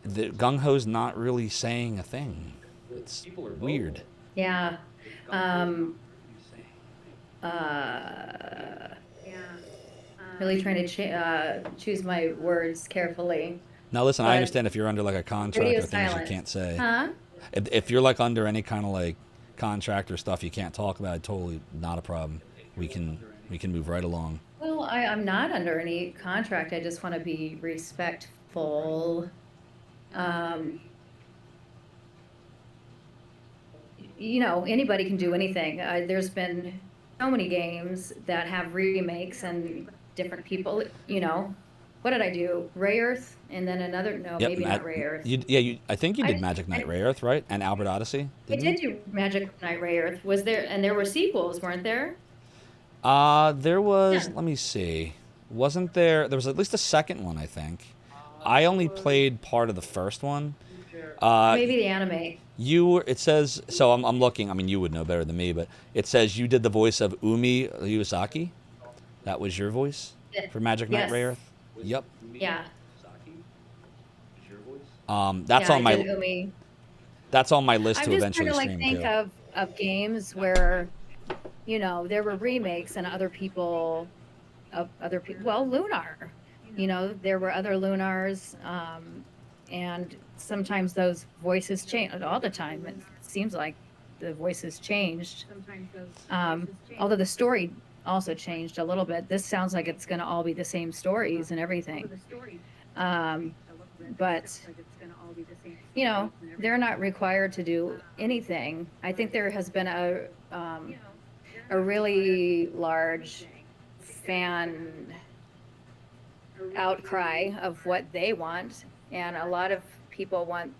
The Gung Ho's not really saying a thing. It's weird. Yeah. Really trying to choose my words carefully. Now listen, I understand if you're under like a contract or things you can't say. Huh? If you're like under any kind of like contract or stuff you can't talk about, totally not a problem. We can move right along. Well, I'm not under any contract. I just want to be respectful. You know, anybody can do anything. There's been so many games that have remakes and different people, you know. What did I do? Ray Earth, and then another. No, Yep, maybe not Ray Earth. I think you did Magic Knight Ray Earth, right? And Albert Odyssey. I did do Magic Knight Ray Earth. Was there? And there were sequels, weren't there? There was. Let me see. Wasn't there? There was at least a second one, I think. I only played part of the first one. Maybe the anime. It says. So I'm looking. I mean, you would know better than me, but it says you did the voice of Umi Iwasaki. That was your voice for Magic Knight Ray Earth. Yep. Yeah. That's on my. That's on my list to eventually stream I'm just trying to think of games where, you know, there were remakes and other people. Well, Lunar. You know, there were other Lunars, and sometimes those voices change. All the time, it seems like the voices changed. Although the story also changed a little bit. This sounds like it's going to all be the same stories and everything. But you know, they're not required to do anything. I think there has been a really large fan outcry of what they want, and a lot of people want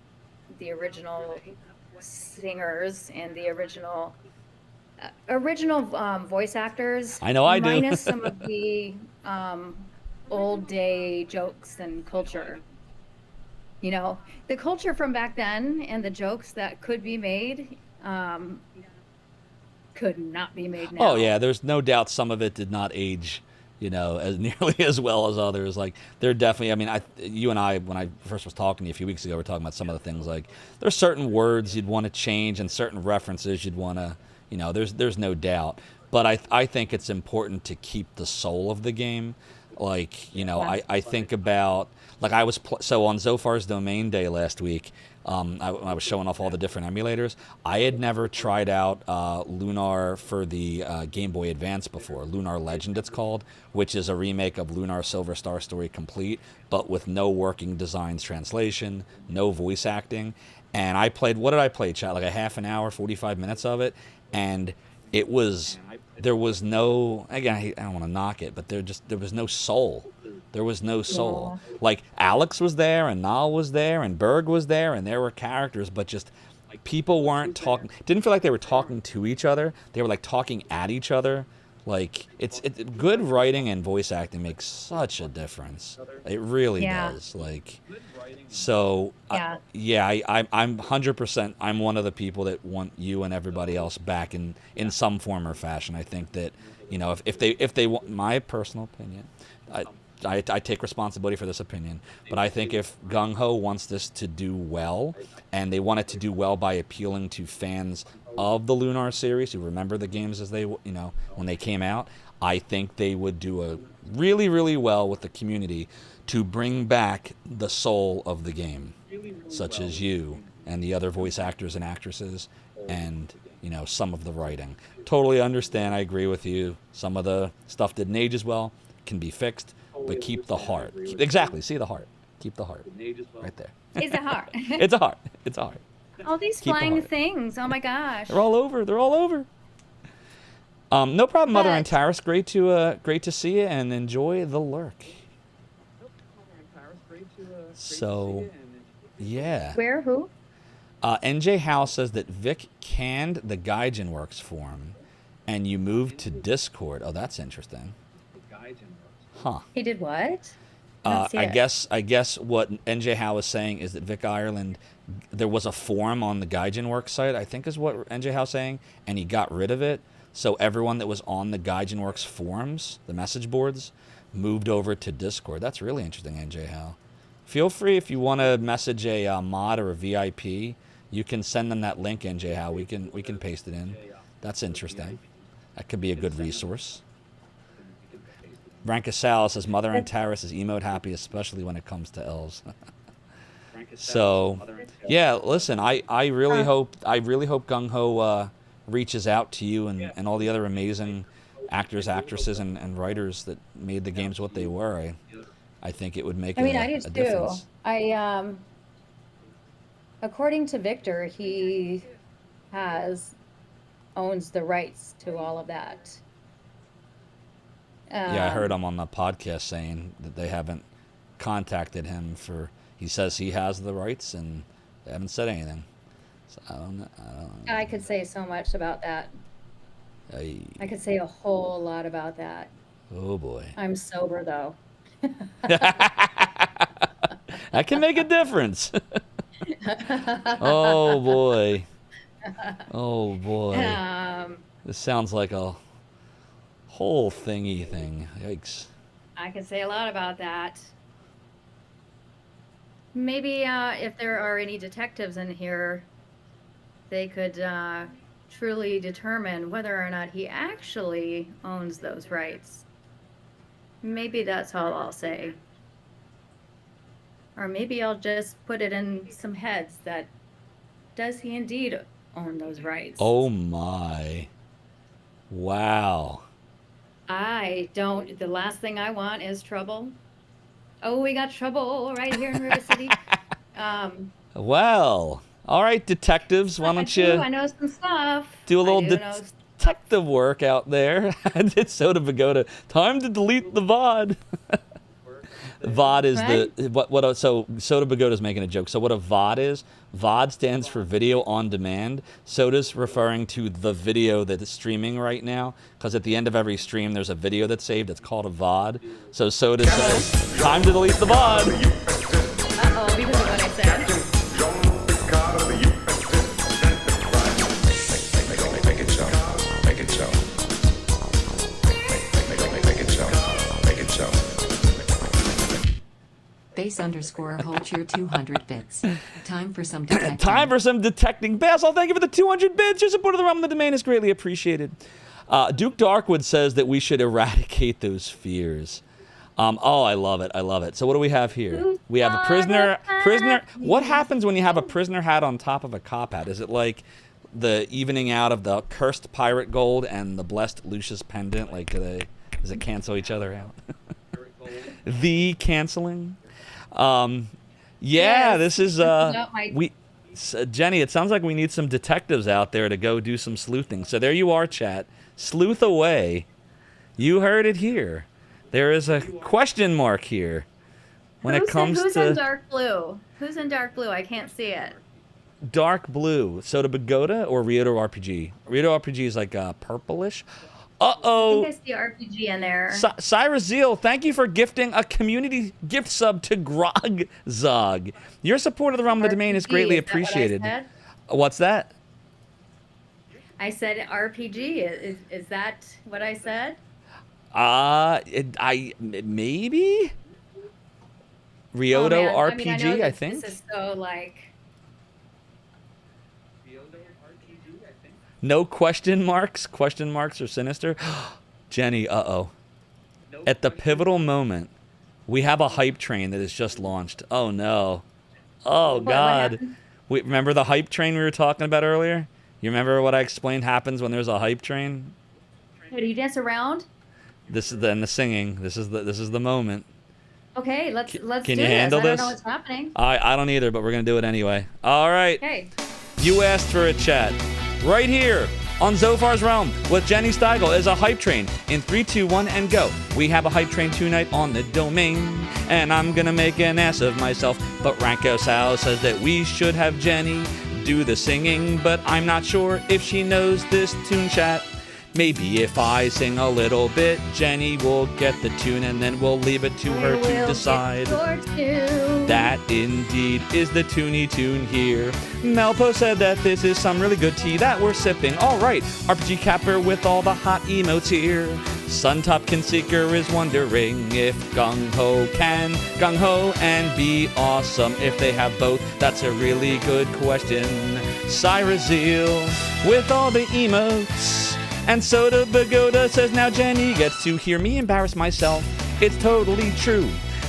the original singers and the original voice actors. I know I do. Minus some of the old day jokes and culture. You know, the culture from back then and the jokes that could be made could not be made now. Oh yeah, there's no doubt some of it did not age, you know, as nearly as well as others. Like they're definitely. I mean, you and I, when I first was talking to you a few weeks ago, we were talking about some of the things. Like there's certain words you'd want to change and certain references you'd want to. You know, there's no doubt. But I think it's important to keep the soul of the game. Like, you know, I think about, like I was, so on Zophar's Domain Day last week, I was showing off all the different emulators. I had never tried out Lunar for the Game Boy Advance before. Lunar Legend it's called, which is a remake of Lunar Silver Star Story Complete, but with no working designs translation, no voice acting. And I played, what did I play, chat? Like a half an hour, 45 minutes of it. And it was, there was no, again, I don't want to knock it, but there was no soul. There was no soul. Yeah. Like Alex was there and Nal was there and Berg was there and there were characters, but just people weren't talking. Didn't feel like they were talking to each other. They were like talking at each other. Like it's good writing and voice acting makes such a difference. It really does. Like, so I'm 100%. I'm one of the people that want you and everybody else back in some form or fashion. I think that, you know, if they want, my personal opinion, I take responsibility for this opinion, but I think if Gung Ho wants this to do well, and they want it to do well by appealing to fans of the Lunar series who remember the games as they, you know, when they came out, I think they would do a really, really well with the community to bring back the soul of the game, such as you and the other voice actors and actresses, and, you know, some of the writing. Totally understand. I agree with you. Some of the stuff didn't age as well, can be fixed. But keep the heart. Exactly. See the heart. Keep the heart. Right there. It's a heart. It's a heart. It's a heart. All these flying things. Oh my gosh. They're all over. They're all over. No problem, Mother and Taris. Great to see you and enjoy the lurk. So, yeah. Where? Who? NJ House says that Vic canned the Gaijin Works forum, and you moved to Discord. Oh, that's interesting. Huh. He did what? I guess what NJ Howe is saying is that Vic Ireland, there was a forum on the Gaijin Works site, I think is what NJ Howe's saying, and he got rid of it. So everyone that was on the Gaijin Works forums, the message boards, moved over to Discord. That's really interesting, NJ Howe. Feel free if you want to message a mod or a VIP, you can send them that link, NJ Howe. We can paste it in. That's interesting. That could be a good resource. Brancasal says Mother and Terrace is emote happy, especially when it comes to elves. So, yeah, listen, I really hope Gung Ho reaches out to you and all the other amazing actors, actresses, and writers that made the games what they were. I think it would make I do difference. too. According to Victor, he owns the rights to all of that. Yeah, I heard him on the podcast saying that they haven't contacted him for. He says he has the rights, and they haven't said anything. So I don't know. I could say so much about that. I could say a whole lot about that. Oh boy. I'm sober though. That can make a difference. Oh boy. Oh boy. This sounds like a whole thingy thing. Yikes. I could say a lot about that. Maybe if there are any detectives in here, they could truly determine whether or not he actually owns those rights. Maybe that's all I'll say. Or maybe I'll just put it in some heads that does he indeed own those rights? Oh my. Wow. I don't. The last thing I want is trouble. Oh, we got trouble right here in River City. Well, all right, detectives, why don't you I know some stuff. do a little detective work out there? It's Soda Pagoda. Time to delete the VOD. VOD is so Soda Pagoda's making a joke. So what a VOD is, VOD stands for video on demand. Soda's referring to the video that is streaming right now, because at the end of every stream there's a video that's saved. It's called a VOD. So Soda says, time to delete the VOD. Uh-oh, because of what I said. Make it so. Make it so. Make it so. Make it so. Base_hold your 200 bits. Time for some detecting. Time for some detecting. Basil, thank you for the 200 bits. Your support of the realm of the domain is greatly appreciated. Duke Darkwood says that we should eradicate those fears. Oh, I love it. I love it. So what do we have here? We have a prisoner. What happens when you have a prisoner hat on top of a cop hat? Is it like the evening out of the cursed pirate gold and the blessed Lucia's pendant? Like, does it cancel each other out? The canceling. Yeah, this is Jenny, it sounds like we need some detectives out there to go do some sleuthing. So there you are, chat. Sleuth away. You heard it here. There is a question mark here when it comes who's to in dark blue? Who's in dark blue? I can't see it. dark blue. Soda Pagoda or Ryoto RPG? Ryoto RPG is like purplish. Uh-oh. I think I see RPG in there. Cyrus Zeal, thank you for gifting a community gift sub to Grog Zog. Your support of the realm of the domain is greatly appreciated. What's that? I said RPG. Is that what I said? Maybe Ryoto RPG. I think. This is so like. No question marks. Question marks are sinister. Jenny, uh-oh. At the pivotal moment, we have a hype train that is just launched. Oh, no. Oh, God. Remember the hype train we were talking about earlier? You remember what I explained happens when there's a hype train? Hey, do you dance around? This is the singing. This is the moment. Okay, let's do this. Can you handle this? I don't know what's happening. I don't either, but we're going to do it anyway. All right. Okay. You asked for a chat. Right here on Zophar's Realm with Jenny Stigile is a hype train. In 3, 2, 1, and go. We have a hype train tonight on the domain, and I'm gonna make an ass of myself. But Ranko Sal says that we should have Jenny do the singing, but I'm not sure if she knows this tune, chat. Maybe if I sing a little bit, Jenny will get the tune, and then we'll leave it to her to decide. That indeed is the Toonie Tune here. Melpo said that this is some really good tea that we're sipping. All right, RPG Capper with all the hot emotes here. Suntop Seeker is wondering if Gung Ho can Gung Ho and be awesome if they have both. That's a really good question. Cyrus Zeal with all the emotes. And Soda Bagoda says now Jenny gets to hear me embarrass myself. It's totally true.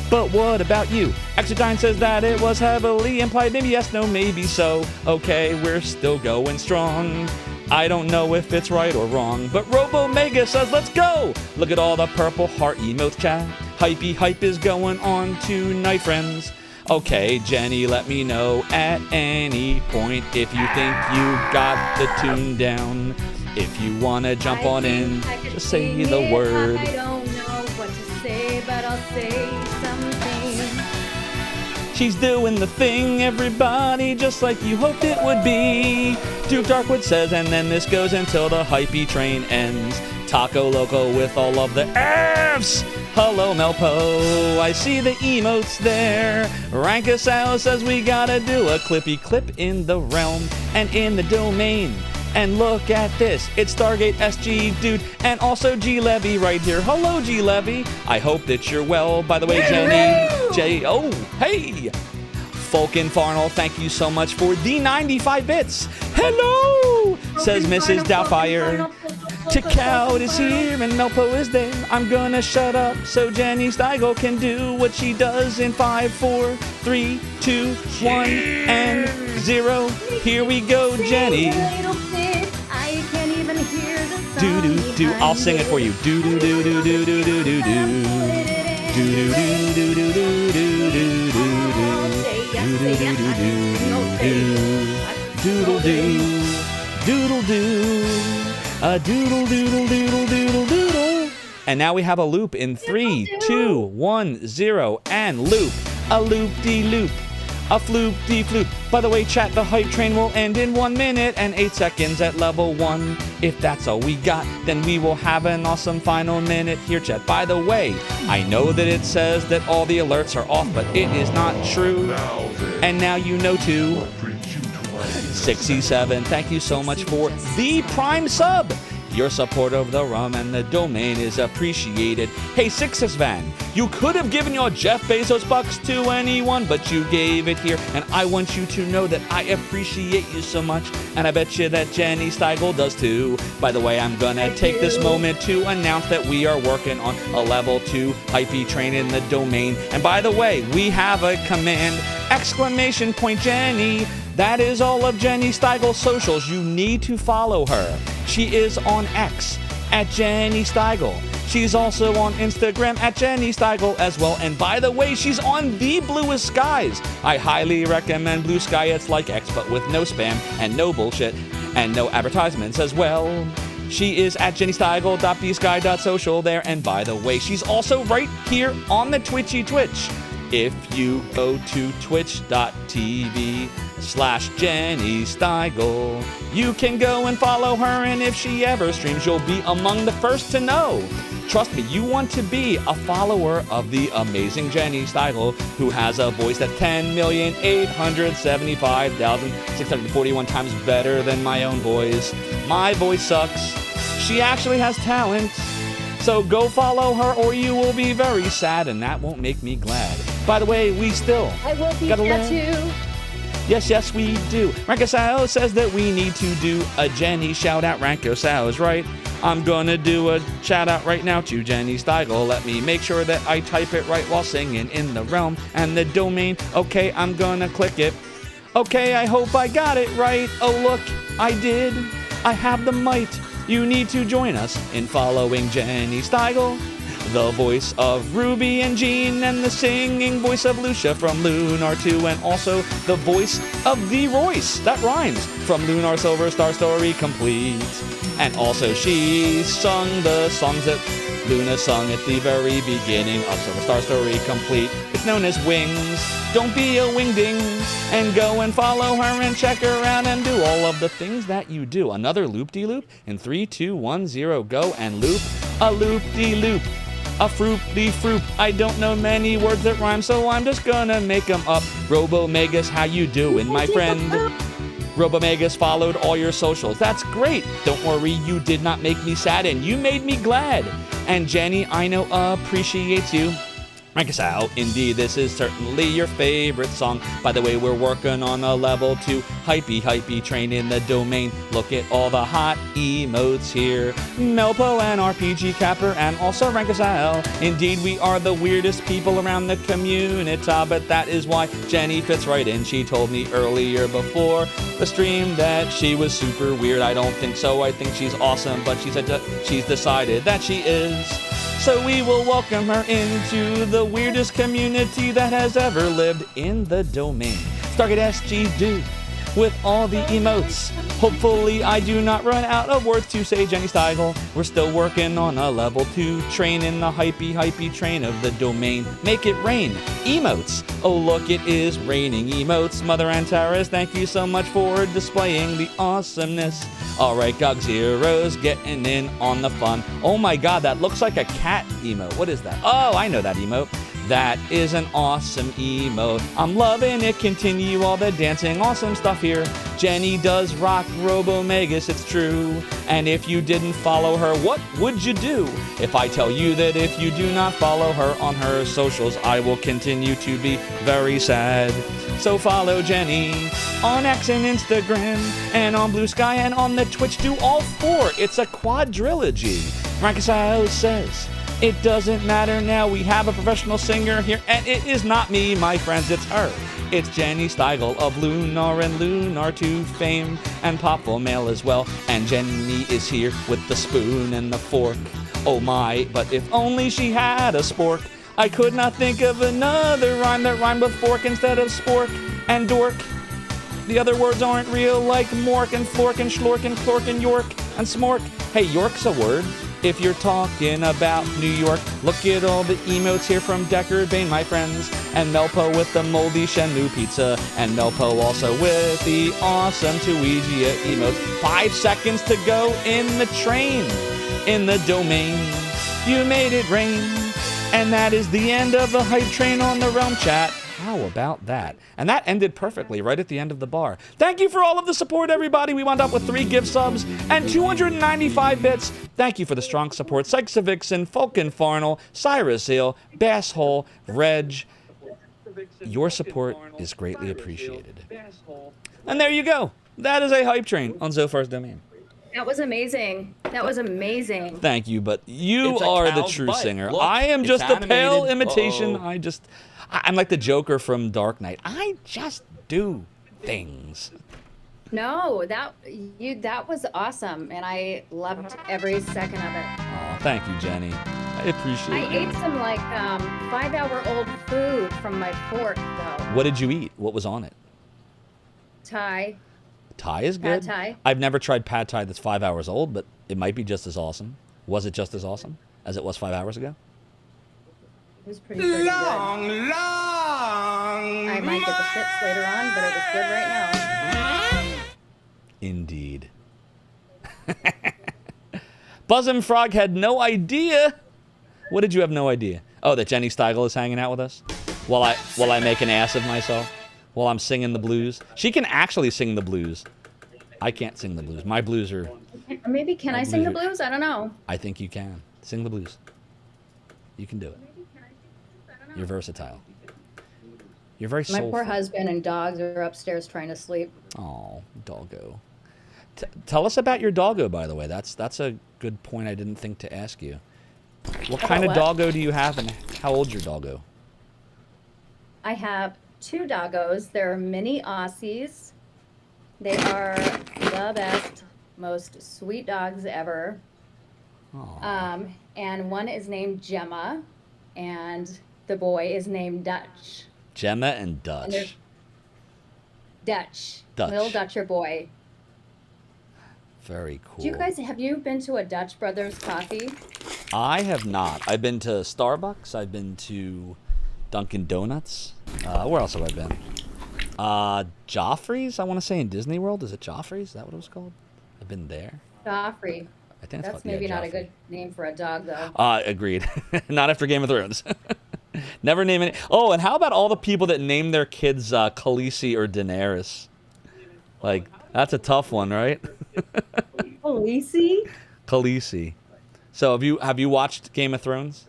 But what about you? Exodine says that it was heavily implied. Maybe yes, no, maybe so. Okay, we're still going strong. I don't know if it's right or wrong, but Robo Mega says let's go! Look at all the purple heart emotes, chat. Hypey hype is going on tonight, friends. Okay, Jenny, let me know at any point if you think you got the tune down. If you wanna jump on in, just say the word. I don't know what to say, but I'll say something. She's doing the thing, everybody, just like you hoped it would be. Duke Darkwood says, and then this goes until the hypey train ends. Taco Loco with all of the F's. Hello, Melpo, I see the emotes there. Rankasao says we gotta do a clippy clip in the realm and in the domain. And look at this, it's Stargate SG Dude, and also G Levy right here. Hello, G Levy. I hope that you're well. By the way, Jenny, oh, hey. Fulkin Farnell, thank you so much for the 95 bits. Hello, says Mrs. Doubtfire. Chickout is here and Melpo is there. I'm gonna shut up so Jenny Stigile can do what she does in 5, 4, 3, 2, 1, and 0. Here we go, Jenny. I can't even hear the song. Do do do. I'll sing it for you. Do do do do do do do do do. Do do do do do do do do do. Do do do do do. Doodle do. Doodle do. A doodle doodle doodle doodle doodle. And now we have a loop in 3, 2, 1, 0, and loop. A loop-de-loop. A floop-de-floop. By the way, chat, the hype train will end in 1 minute and 8 seconds at level 1. If that's all we got, then we will have an awesome final minute here, chat. By the way, I know that it says that all the alerts are off, but it is not true. And now you know too. 67, thank you so much for the Prime sub. Your support of the rum and the domain is appreciated. Hey, Sixes Van, you could have given your Jeff Bezos bucks to anyone, but you gave it here, and I want you to know that I appreciate you so much, and I bet you that Jenny Stigile does too. By the way, I'm gonna take this moment to announce that we are working on a level 2 hypey train in the domain, and by the way, we have a command, exclamation point Jenny. That is all of Jenny Stigile's socials. You need to follow her. She is on X at Jenny Stigile. She's also on Instagram at Jenny Stigile as well. And by the way, she's on the Bluest Skies. I highly recommend Blue Sky. It's like X, but with no spam and no bullshit and no advertisements as well. She is at jennystigile.bsky.social there. And by the way, she's also right here on the Twitchy Twitch. If you go to twitch.tv/Jenny Stigile, you can go and follow her, and if she ever streams, you'll be among the first to know. Trust me, you want to be a follower of the amazing Jenny Stigile, who has a voice that's 10,875,641 times better than my own voice. My voice sucks. She actually has talent. So go follow her or you will be very sad, and that won't make me glad. By the way, we still I will be gotta sad learn. too. Yes, we do. Rankosao says that we need to do a Jenny shout out. Rankosao is right. I'm gonna do a shout out right now to Jenny Stigile. Let me make sure that I type it right while singing in the realm and the domain. Okay, I'm gonna click it. Okay, I hope I got it right. Oh look, I did. I have the might. You need to join us in following Jenny Stigile, the voice of Ruby and Jean, and the singing voice of Lucia from Lunar 2, and also the voice of the Royce, that rhymes, from Lunar Silver Star Story Complete. And also she sung the songs that Luna sung at the very beginning of Silver Star Story Complete. It's known as Wings. Don't be a wingding and go and follow her and check her out and do all of the things that you do. Another loop-de-loop in 3, 2, 1, 0. Go and loop a loop-de-loop. A fruit-de-fruit. I don't know many words that rhyme, so I'm just gonna make them up. Robo-Megas, how you doing, my friend? Robo-Megas followed all your socials. That's great. Don't worry, you did not make me sad, and you made me glad. And Jenny, I know, appreciates you. Reconcile, indeed, this is certainly your favorite song. By the way, we're working on a level 2 hypey train in the domain. Look at all the hot emotes here. Melpo and RPG Capper and also Reconcile. Indeed, we are the weirdest people around the community, but that is why Jenny fits right in. She told me earlier before the stream that she was super weird. I don't think so. I think she's awesome, but she said she's decided that she is. So we will welcome her into the weirdest community that has ever lived in the domain. Stargate SG do with all the emotes. Hopefully I do not run out of words to say, Jenny Stigile. We're still working on a level 2 train in the hypey train of the domain. Make it rain. Emotes. Oh, look, it is raining emotes. Mother Antares, thank you so much for displaying the awesomeness. All right, Gog Zero's getting in on the fun. Oh my God, that looks like a cat emote. What is that? Oh, I know that emote. That is an awesome emote. I'm loving it. Continue all the dancing. Awesome stuff here. Jenny does rock Robo-Megas, it's true. And if you didn't follow her, what would you do? If I tell you that if you do not follow her on her socials, I will continue to be very sad. So follow Jenny on X and Instagram and on Blue Sky and on the Twitch. Do all 4. It's a quadrilogy. Reconcile says, it doesn't matter now, we have a professional singer here, and it is not me, my friends, it's her. It's Jenny Stigile of Lunar and Lunar to fame and Popful Mail as well. And Jenny is here with the spoon and the fork. Oh my, but if only she had a spork. I could not think of another rhyme that rhymed with fork instead of spork and dork. The other words aren't real, like mork and flork and schlork and clork and york and smork. Hey, York's a word. If you're talking about New York, look at all the emotes here from Deckard Bane, my friends. And Melpo with the moldy Shenmue pizza. And Melpo also with the awesome Tuigia emotes. 5 seconds to go in the train, in the domain. You made it rain. And that is the end of the hype train on the Realm chat. How about that? And that ended perfectly right at the end of the bar. Thank you for all of the support, everybody. We wound up with 3 gift subs and 295 bits. Thank you for the strong support. Sykesavixen, Falcon Farnell, Cyrus Hill, Bass Hole, Reg. Your support is greatly appreciated. And there you go. That is a hype train on Zophar's domain. That was amazing. That was amazing. Thank you, but you are the true singer. Look, I am just a pale animated. imitation. I'm like the Joker from Dark Knight. I just do things. No, that was awesome, and I loved every second of it. Oh, thank you, Jenny. I appreciate it. I ate some like 5-hour-old food from my fork, though. What did you eat? What was on it? Thai. Thai is good. Pad Thai. I've never tried pad Thai that's 5 hours old, but it might be just as awesome. Was it just as awesome as it was 5 hours ago? It was pretty good. I might get the shits later on, but it was good right now. Indeed. Buzzum Frog had no idea. What did you have no idea? Oh, that Jenny Stigile is hanging out with us while I make an ass of myself while I'm singing the blues. She can actually sing the blues. I can't sing the blues. My blues are... Maybe can I sing the blues? I don't know. I think you can. Sing the blues. You can do it. You're versatile. You're very soulful. My poor husband and dogs are upstairs trying to sleep. Oh, doggo. Tell us about your doggo, by the way. That's a good point I didn't think to ask you. What kind of doggo do you have, and how old's your doggo? I have 2 doggos. They're mini Aussies. They are the best, most sweet dogs ever. And one is named Gemma, and the boy is named Dutch. Gemma and Dutch. And Dutch. Little Dutcher boy. Very cool. Have you been to a Dutch Brothers coffee? I have not. I've been to Starbucks. I've been to Dunkin' Donuts. Where else have I been? Joffrey's, I want to say in Disney World. Is it Joffrey's? Is that what it was called? I've been there. Joffrey. I think it's That's called, maybe yeah, not a Joffrey. good name for a dog, though. Agreed. Not after Game of Thrones. Never name it. Oh, and how about all the people that name their kids Khaleesi or Daenerys? Like, that's a tough one, right? Khaleesi? Khaleesi. So have you watched Game of Thrones?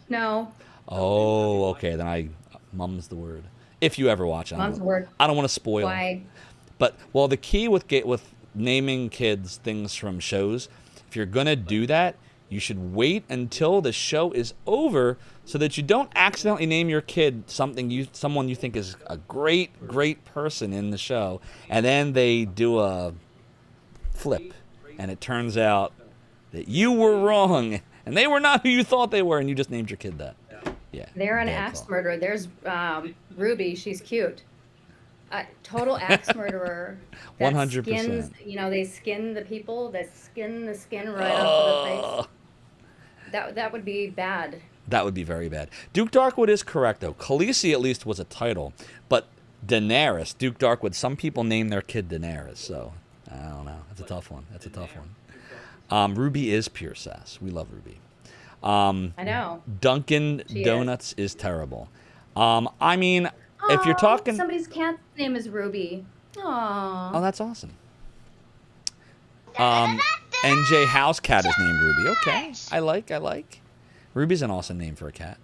No. Oh, okay. Then mum's the word. If you ever watch it, Mum's the word. I don't want to spoil. Why? But the key with naming kids things from shows, if you're gonna do that, you should wait until the show is over so that you don't accidentally name your kid someone you think is a great person in the show, and then they do a flip, and it turns out that you were wrong and they were not who you thought they were, and you just named your kid that. Yeah. They're an bad axe call. murderer. There's Ruby. She's cute. Total axe murderer. That 100%. skins, they skin the people. That skin the skin right off of the face. That would be bad. That would be very bad. Duke Darkwood is correct, though. Khaleesi at least was a title. But Daenerys, Duke Darkwood, some people name their kid Daenerys, so I don't know. That's a tough one. Ruby is pure sass. We love Ruby. I know. Dunkin' Donuts is terrible. I mean, if you're talking... Somebody's cat's name is Ruby. Aww. Oh, that's awesome. NJ House Cat is named Ruby. Okay, I like. Ruby's an awesome name for a cat.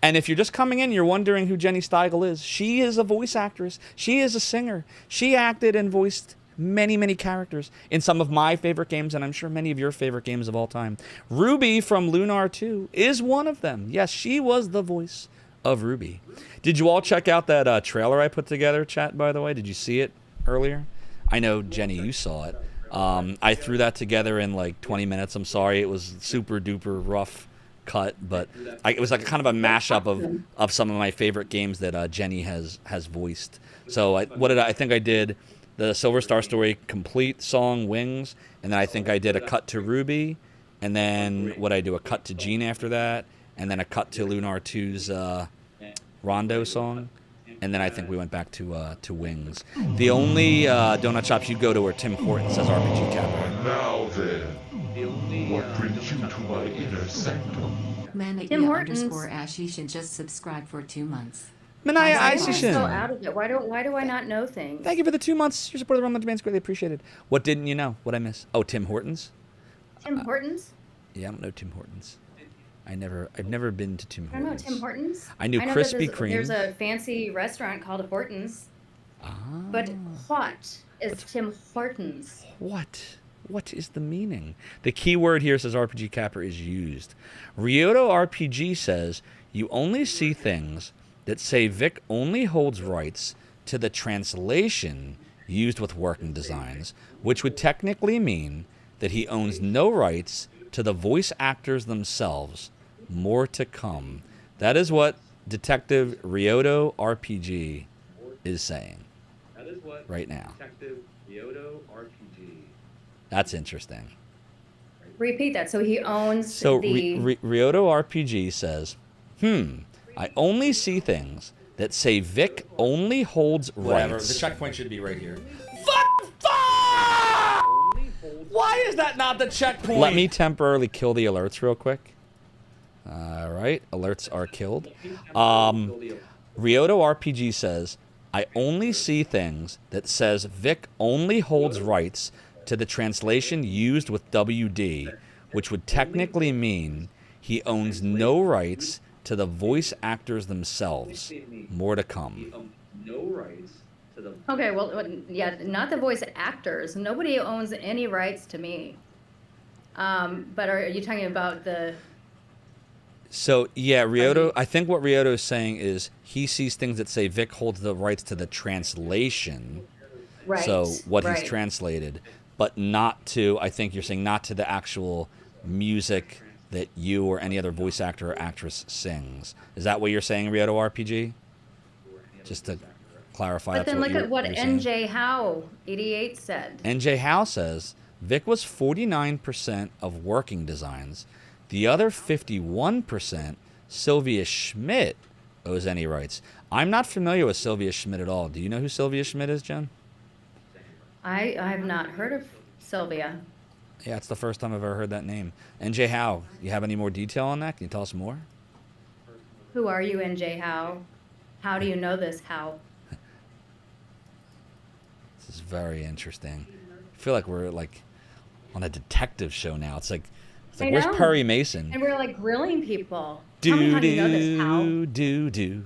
And if you're just coming in, you're wondering who Jenny Stigile is. She is a voice actress. She is a singer. She acted and voiced many characters in some of my favorite games, and I'm sure many of your favorite games of all time. Ruby from Lunar 2 is one of them. Yes, she was the voice of Ruby. Did you all check out that trailer I put together, chat, by the way? Did you see it earlier? I know, Jenny, you saw it. I threw that together in like 20 minutes. I'm sorry, it was super duper rough cut, but it was like kind of a mashup of some of my favorite games that Jenny has voiced. So I think I did the Silver Star Story complete song Wings, and then I think I did a cut to Ruby, and then I do a cut to Jean after that, and then a cut to Lunar 2's Rondo song, and then I think we went back to Wings. The only donut shops you go to are Tim Hortons says RPG Capper. Now then, what brings you to my inner sanctum? Tim Hortons. Manaya_Ashish and just subscribed for 2 months. Manaya I'm so Isishin. out of it. Why do I not know things? Thank you for the 2 months. Your support of the Rumble Demand's greatly appreciated. What didn't you know? What I miss? Oh, Tim Hortons? Tim Hortons? Yeah, I don't know Tim Hortons. I've never been to Tim I don't know Hortons. Tim Hortons. I knew know Krispy that Kreme. There's a fancy restaurant called Hortons. But what is Tim Hortons? What is the meaning? The key word here says RPG Capper is used. Ryoto RPG says you only see things that say Vic only holds rights to the translation used with working designs, which would technically mean that he owns no rights to the voice actors themselves. More to come. That is what Detective Ryoto RPG is saying right now. Detective Ryoto RPG. That's interesting. Repeat that. So he owns So the... Ryoto RPG says, I only see things that say Vic only holds rights. The checkpoint should be right here. Fuck! Why is that not the checkpoint? Let me temporarily kill the alerts real quick. All right, alerts are killed. Ryoto RPG says, I only see things that says Vic only holds rights to the translation used with WD, which would technically mean he owns no rights to the voice actors themselves. More to come. No rights to the... Okay, well, yeah, not the voice actors. Nobody owns any rights to me. But are you talking about the... So, yeah, Ryoto, I think what Ryoto is saying is he sees things that say Vic holds the rights to the translation. Right. So, what right. he's translated, but not to, I think you're saying not to the actual music that you or any other voice actor or actress sings. Is that what you're saying, Ryoto RPG? Just to clarify. But then look at what NJ Howe 88 said. NJ Howe says Vic was 49% of working designs. The other 51% Sylvia Schmidt owes any rights. I'm not familiar with Sylvia Schmidt at all. Do you know who Sylvia Schmidt is, Jen? I have not heard of Sylvia. Yeah, it's the first time I've ever heard that name. NJ Howe, you have any more detail on that? Can you tell us more? Who are you, NJ Howe? How do you know this, Howe? This is very interesting. I feel like we're like on a detective show now. It's like where's Perry Mason? And we're like grilling people. Tell me how you know this, Howe. Do.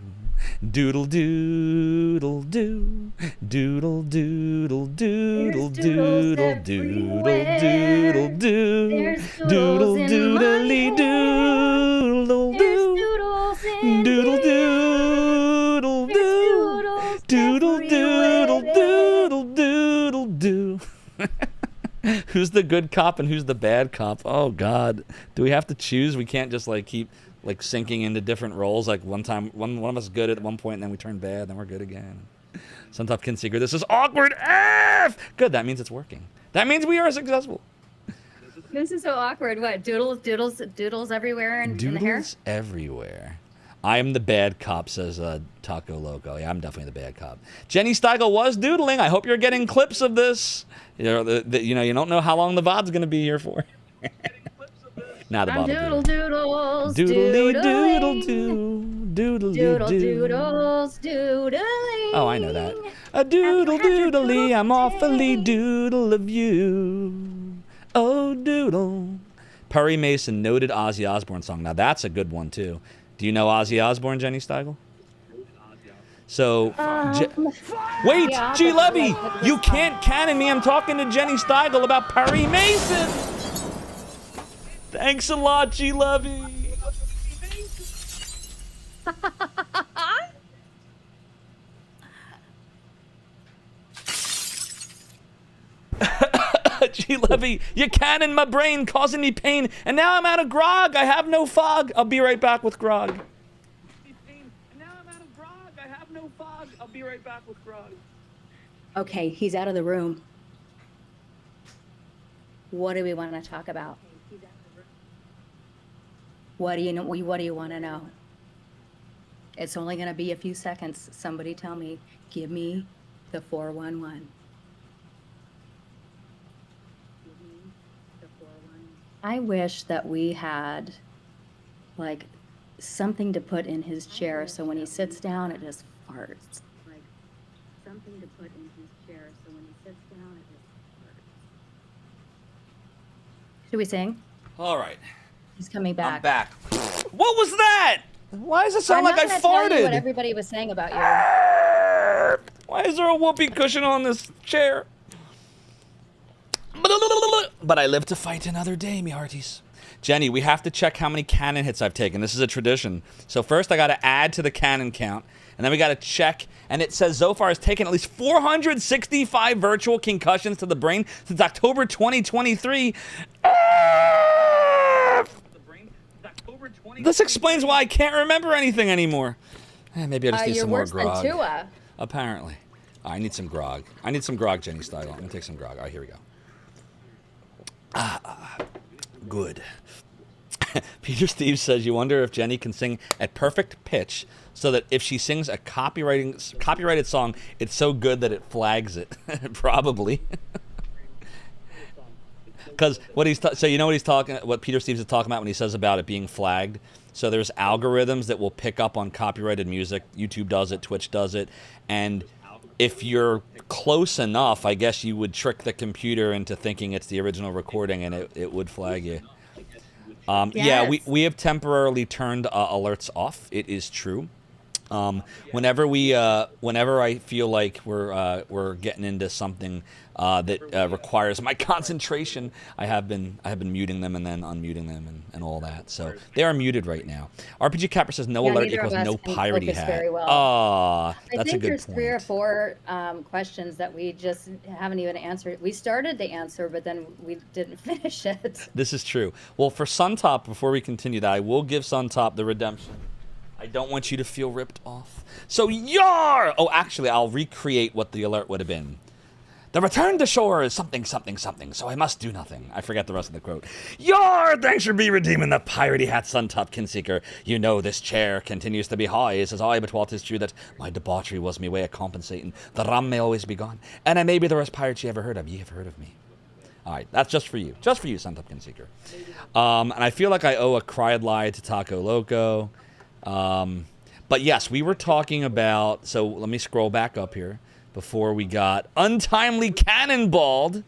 Doodle doodle doo. Doodle doodle doodle doodle doodle doodle doo. Doodle doodly doodle doo. Doodle doodle doo. Doodle doodle doodle doodle doo. Who's the good cop and who's the bad cop? Oh God, do we have to choose? We can't just like keep like sinking into different roles. Like one time, one of us good at one point, and then we turn bad, then we're good again. Suntop Kinseeker, this is awkward. F. Good. That means it's working. That means we are successful. This is so awkward. What? Doodles everywhere in the hair? Doodles everywhere. I am the bad cop, says Taco Loco. Yeah, I'm definitely the bad cop. Jenny Stigile was doodling. I hope you're getting clips of this. You know, you don't know how long the VOD's going to be here for. Not the I'm bottle. doodles. Doodly doodle doo. Doodle doodles doodling. Oh, I know that. A doodle doodly, I'm awfully doodle of you. Oh, doodle. Perry Mason, noted Ozzy Osbourne song. Now that's a good one too. Do you know Ozzy Osbourne, Jenny Stigile? So, wait, yeah, G. Levy, you can't canon me. I'm talking to Jenny Stigile about Perry Mason. Thanks a lot, G. Levy. G. Levy, you canon my brain, causing me pain, and now I'm out of grog. I have no fog. I'll be right back with grog. I'll be right back with grog. Okay, he's out of the room. What do we want to talk about? What do you know? What do you want to know? It's only going to be a few seconds. Somebody tell me. Give me the 411. I wish that we had like something to put in his chair so when he sits down it just farts. Like something to put in his chair so when he sits down it just farts. Should we sing? All right. He's coming back. I'm back. What was that? Why does it sound like I farted? Tell you what everybody was saying about you. Why is there a whoopee cushion on this chair? But I live to fight another day, me hearties. Jenny, we have to check how many cannon hits I've taken. This is a tradition. So first I got to add to the cannon count, and then we got to check, and it says Zophar has taken at least 465 virtual concussions to the brain since October 2023. This explains why I can't remember anything anymore. Maybe I just need some more grog. You're worse than Tua. Apparently. I need some grog. I need some grog, Jenny Stigile. I'm going to take some grog. All right, here we go. Good. Peter Steve says, you wonder if Jenny can sing at perfect pitch so that if she sings a copyrighted song, it's so good that it flags it. Probably. Because what what Peter Steves is talking about when he says about it being flagged. So there's algorithms that will pick up on copyrighted music. YouTube does it, Twitch does it, and if you're close enough, I guess you would trick the computer into thinking it's the original recording, and it would flag you. Yes. Yeah, we have temporarily turned alerts off. It is true. Whenever I feel like we're getting into something that requires my concentration, I have been muting them and then unmuting them and all that. So they are muted right now. RPG Capper says no alert equals no piratey hat. Well. That's a good point. I think there's 3 or 4 questions that we just haven't even answered. We started to answer, but then we didn't finish it. This is true. Well, for Suntop, before we continue that, I will give Suntop the redemption. I don't want you to feel ripped off. So, yar! Oh, actually, I'll recreate what the alert would have been. The return to shore is something, something, something, so I must do nothing. I forget the rest of the quote. Yar! Thanks for redeeming the piratey hat, Suntop Kinseeker. You know this chair continues to be high, says I, but while 'tis true that my debauchery was me way of compensating, the rum may always be gone, and I may be the worst pirate ye ever heard of. Ye have heard of me. All right, that's just for you. Just for you, Suntop Kinseeker. And I feel like I owe a cried lie to Taco Loco. But yes, we were talking about, so let me scroll back up here before we got untimely cannonballed.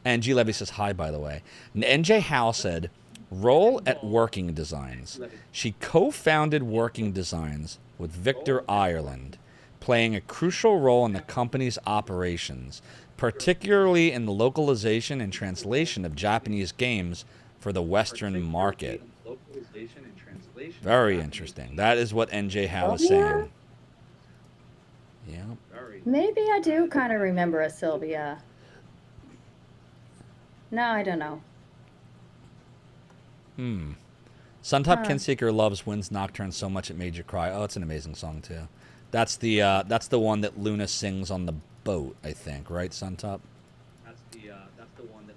And G. Levy says hi, by the way. NJ Howe said, role at Working Designs. She co-founded Working Designs with Victor Ireland, playing a crucial role in the company's operations, particularly in the localization and translation of Japanese games for the Western market. Localization and translation. Very interesting. That is what NJ Howe is saying. Yeah. Maybe I do kind of remember a Sylvia. No, I don't know. Suntop Kinseeker loves Wind's Nocturne so much it made you cry. Oh, it's an amazing song too. That's the one that Luna sings on the boat, I think, right, Suntop? That's the one that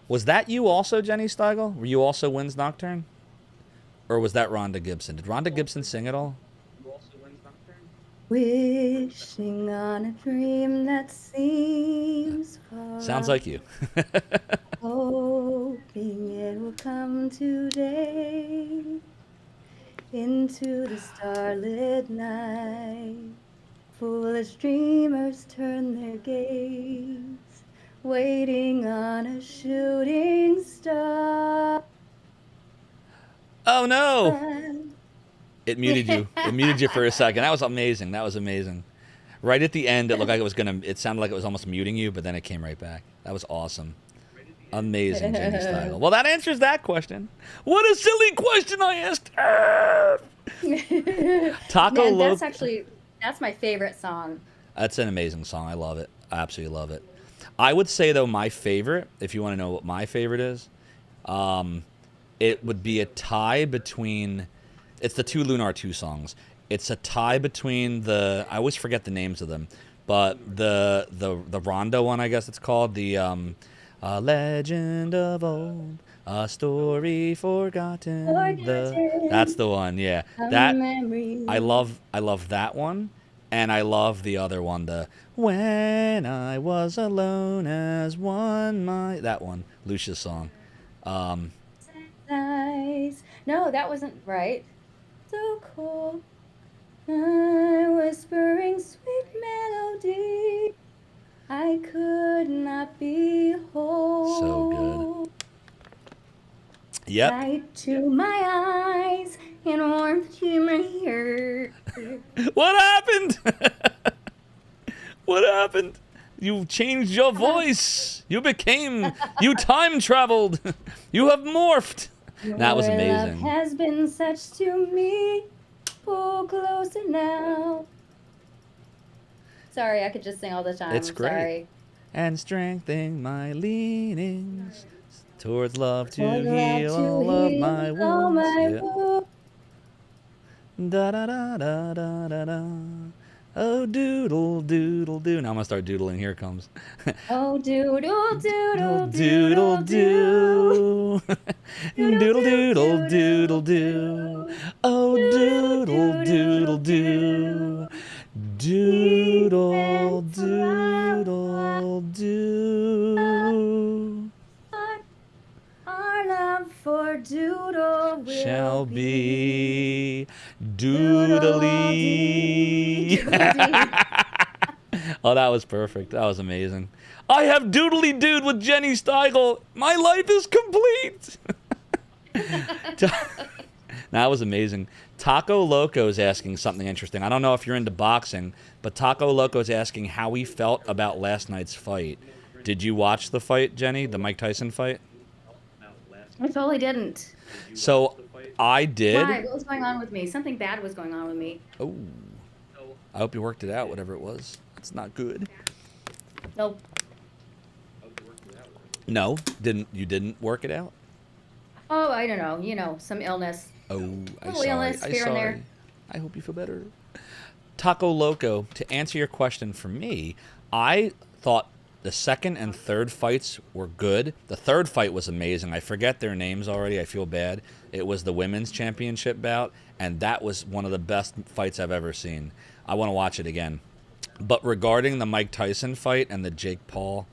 Was that you also, Jenny Stigile? Were you also Wind's Nocturne? Or was that Rhonda Gibson? Did Rhonda Gibson sing it all? you also Wind's Nocturne? Wishing on a dream that seems far. Sounds like you. Hoping it will come today into the starlit night. Foolish dreamers turn their gaze, waiting on a shooting star. Oh no! It muted you. It muted you for a second. That was amazing. That was amazing. Right at the end, it looked like it was gonna. It sounded like it was almost muting you, but then it came right back. That was awesome. Amazing, Jenny Stigile. Well, that answers that question. What a silly question I asked. Taco Loco. That's my favorite song. That's an amazing song. I love it. I absolutely love it. I would say though, my favorite, if you want to know what my favorite is, it would be a tie between. It's the two Lunar 2 songs. It's a tie between the. I always forget the names of them, but the Rondo one, I guess it's called the a legend of old, a story forgotten. That's the one. Yeah, that I love that one, and I love the other one. The when I was alone as one. That one, Lucia's song. Nice. No, that wasn't right. So cold. Whispering sweet melody. I could not behold. So good. Yep. Light to my eyes and warmth to my ear. What happened? What happened? You changed your voice. You time traveled. You have morphed. That was amazing. Love has been such to me. Pull closer now. Sorry, I could just sing all the time. It's great. Sorry. And strengthen my leanings towards love to heal all of my wounds. Da da da da da da da. Oh, doodle, doodle, doo. Now I'm going to start doodling. Here it comes. Oh, doodle, doodle, doodle, doo. Doodle, doodle, doodle, doo. Oh, doodle, doodle, doo. Doodle, doodle, doo. Our love for doodle will shall be doodly. Oh, that was perfect. That was amazing. I have Doodaleedoo with Jenny Stigile. My life is complete. That was amazing. Taco Loco is asking something interesting. I don't know if you're into boxing, but Taco Loco is asking how he felt about last night's fight. Did you watch the fight, Jenny? The Mike Tyson fight? I totally didn't. So I did. Why? What was going on with me? Something bad was going on with me. Oh. I hope you worked it out, whatever it was. It's not good. Nope. No? You didn't work it out? Oh, I don't know. You know, some illness. Oh, I'm Little sorry. illness here and there. I hope you feel better. Taco Loco, to answer your question for me, I thought the second and third fights were good. The third fight was amazing. I forget their names already. I feel bad. It was the women's championship bout, and that was one of the best fights I've ever seen. I want to watch it again. But regarding the Mike Tyson fight and the Jake Paul,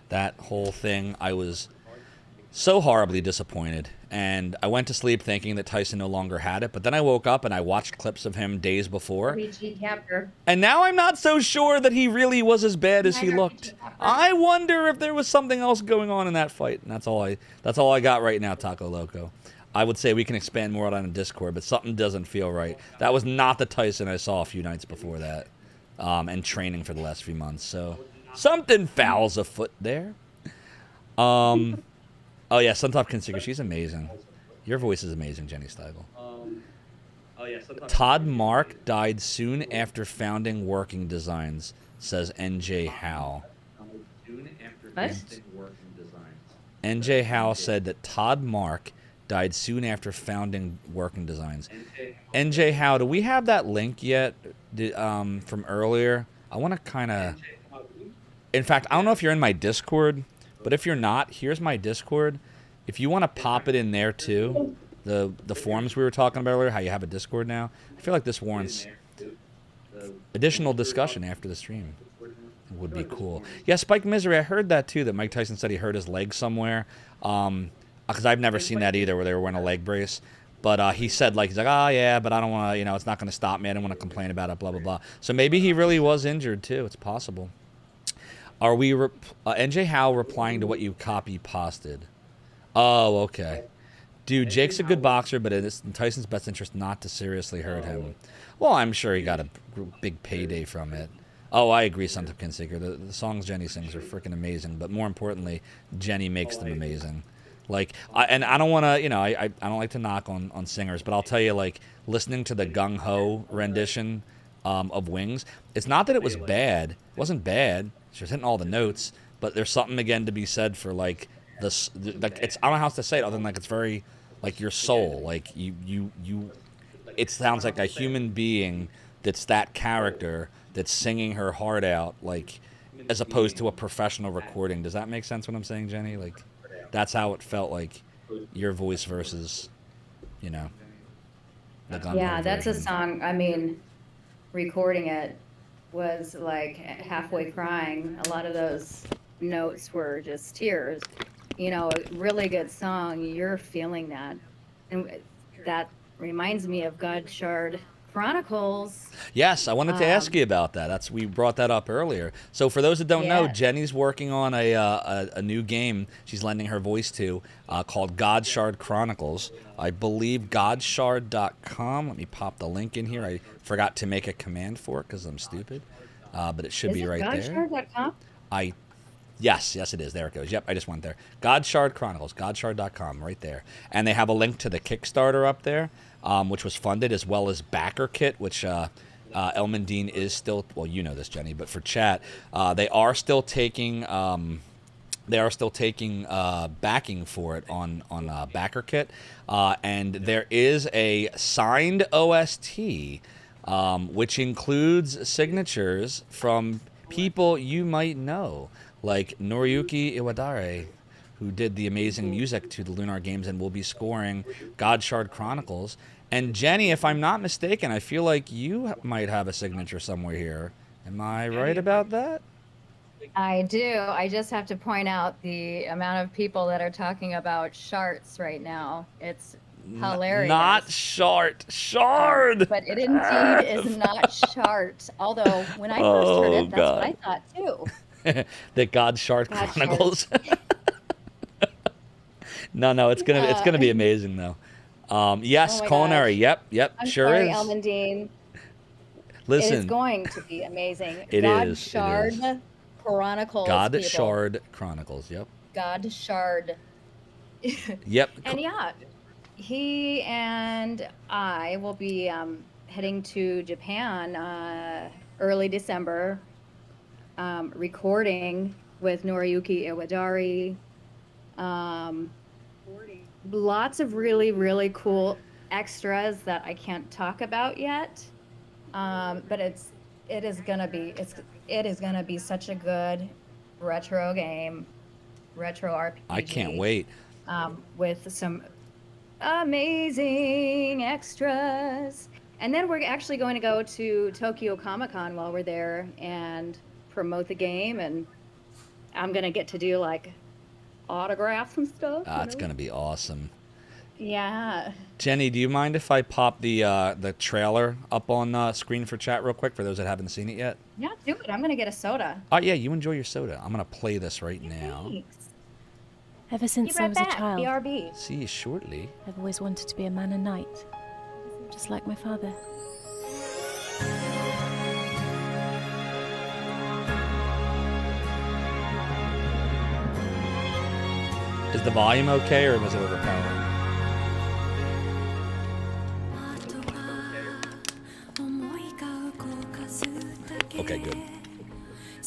that whole thing, I was so horribly disappointed. And I went to sleep thinking that Tyson no longer had it. But then I woke up and I watched clips of him days before. And now I'm not so sure that he really was as bad as he looked. I wonder if there was something else going on in that fight. And that's all I got right now, Taco Loco. I would say we can expand more on Discord, but something doesn't feel right. That was not the Tyson I saw a few nights before that. And training for the last few months. So something foul's afoot there. Oh, yeah, Suntop Kinsinger. She's amazing. Your voice is amazing, Jenny Stigile. Todd Mark died soon after founding Working Designs, says NJ Howe. NJ Howe said that Todd Mark died soon after founding Working Designs. NJ Howe, do we have that link yet from earlier? I want to kind of... In fact, I don't know if you're in my Discord, but if you're not, here's my Discord. If you want to pop it in there too, the forums we were talking about earlier, how you have a Discord now, I feel like this warrants additional discussion after the stream. It would be cool. Yeah, Spike Misery, I heard that too, that Mike Tyson said he hurt his leg somewhere. Because I've never seen that either, where they were wearing a leg brace. But he said, like, he's like, oh, yeah, but I don't want to, it's not going to stop me. I don't want to complain about it, blah, blah, blah. So maybe he really was injured too. It's possible. Are we, NJ Howe replying to what you copy pasted? Oh, okay. Dude, Jake's a good boxer, but it is in Tyson's best interest not to seriously hurt him. Well, I'm sure he got a big payday from it. Oh, I agree, Son of Kinseeker. The songs Jenny sings are freaking amazing, but more importantly, Jenny makes them amazing. Like, I don't want to, I don't like to knock on singers, but I'll tell you, like, listening to the Gung Ho rendition of Wings, it's not that it was bad. It wasn't bad. She was hitting all the notes, but there's something again to be said for like this. Like it's I don't know how else to say it other than like it's very like your soul. Like you. It sounds like a human being that's that character that's singing her heart out, like as opposed to a professional recording. Does that make sense? What I'm saying, Jenny? Like that's how it felt like your voice versus, the Gung Ho Yeah, that's a version. song. I mean, recording it was like halfway crying. A lot of those notes were just tears. A really good song. You're feeling that. And that reminds me of God Shard Chronicles. Yes, I wanted to ask you about that. We brought that up earlier. So for those that don't know, Jenny's working on a new game she's lending her voice to called God Shard Chronicles. I believe godshard.com. Let me pop the link in here. I forgot to make a command for it because I'm stupid, but it should be right there. Godshard.com? Yes, it is. There it goes. Yep, I just went there. God Shard Chronicles, godshard.com, right there. And they have a link to the Kickstarter up there, which was funded, as well as Backer Kit, which Elman Dean is still, well, you know this, Jenny, but for chat, they are still taking backing for it on Backer Kit, and there is a signed OST, which includes signatures from people you might know, like Noriyuki Iwadare, who did the amazing music to the Lunar games and will be scoring God Shard Chronicles. And Jenny, if I'm not mistaken, I feel like you might have a signature somewhere here. Am I right about that? I do. I just have to point out the amount of people that are talking about sharts right now. It's hilarious. Not shart. Shard! But it indeed is not shart. Although, when I first heard it, that's what I thought too. The God Shard Chronicles. No, it's gonna be amazing though. Yes, culinary. Gosh. Yep, I'm sure sorry, is. Elman Dean. Listen, It is going to be amazing. It God is. Shard Chronicles. God people. Shard Chronicles. Yep. God Shard. Yep. And yeah, he and I will be heading to Japan early December, recording with Noriyuki Iwadare. Lots of really, really cool extras that I can't talk about yet. But it is gonna be such a good retro game, retro RPG. I can't wait. With some amazing extras. And then we're actually going to go to Tokyo Comic-Con while we're there and promote the game, and I'm gonna get to do like autographs and stuff. It's gonna be awesome. Yeah. Jenny, do you mind if I pop the trailer up on screen for chat real quick for those that haven't seen it yet? Yeah, do it. I'm gonna get a soda. Oh yeah, you enjoy your soda. I'm gonna play this right now. Thanks. Ever since I was a child, BRB. See you shortly. I've always wanted to be a man and knight, just like my father. Is the volume okay, or was it overpowering? Okay, good.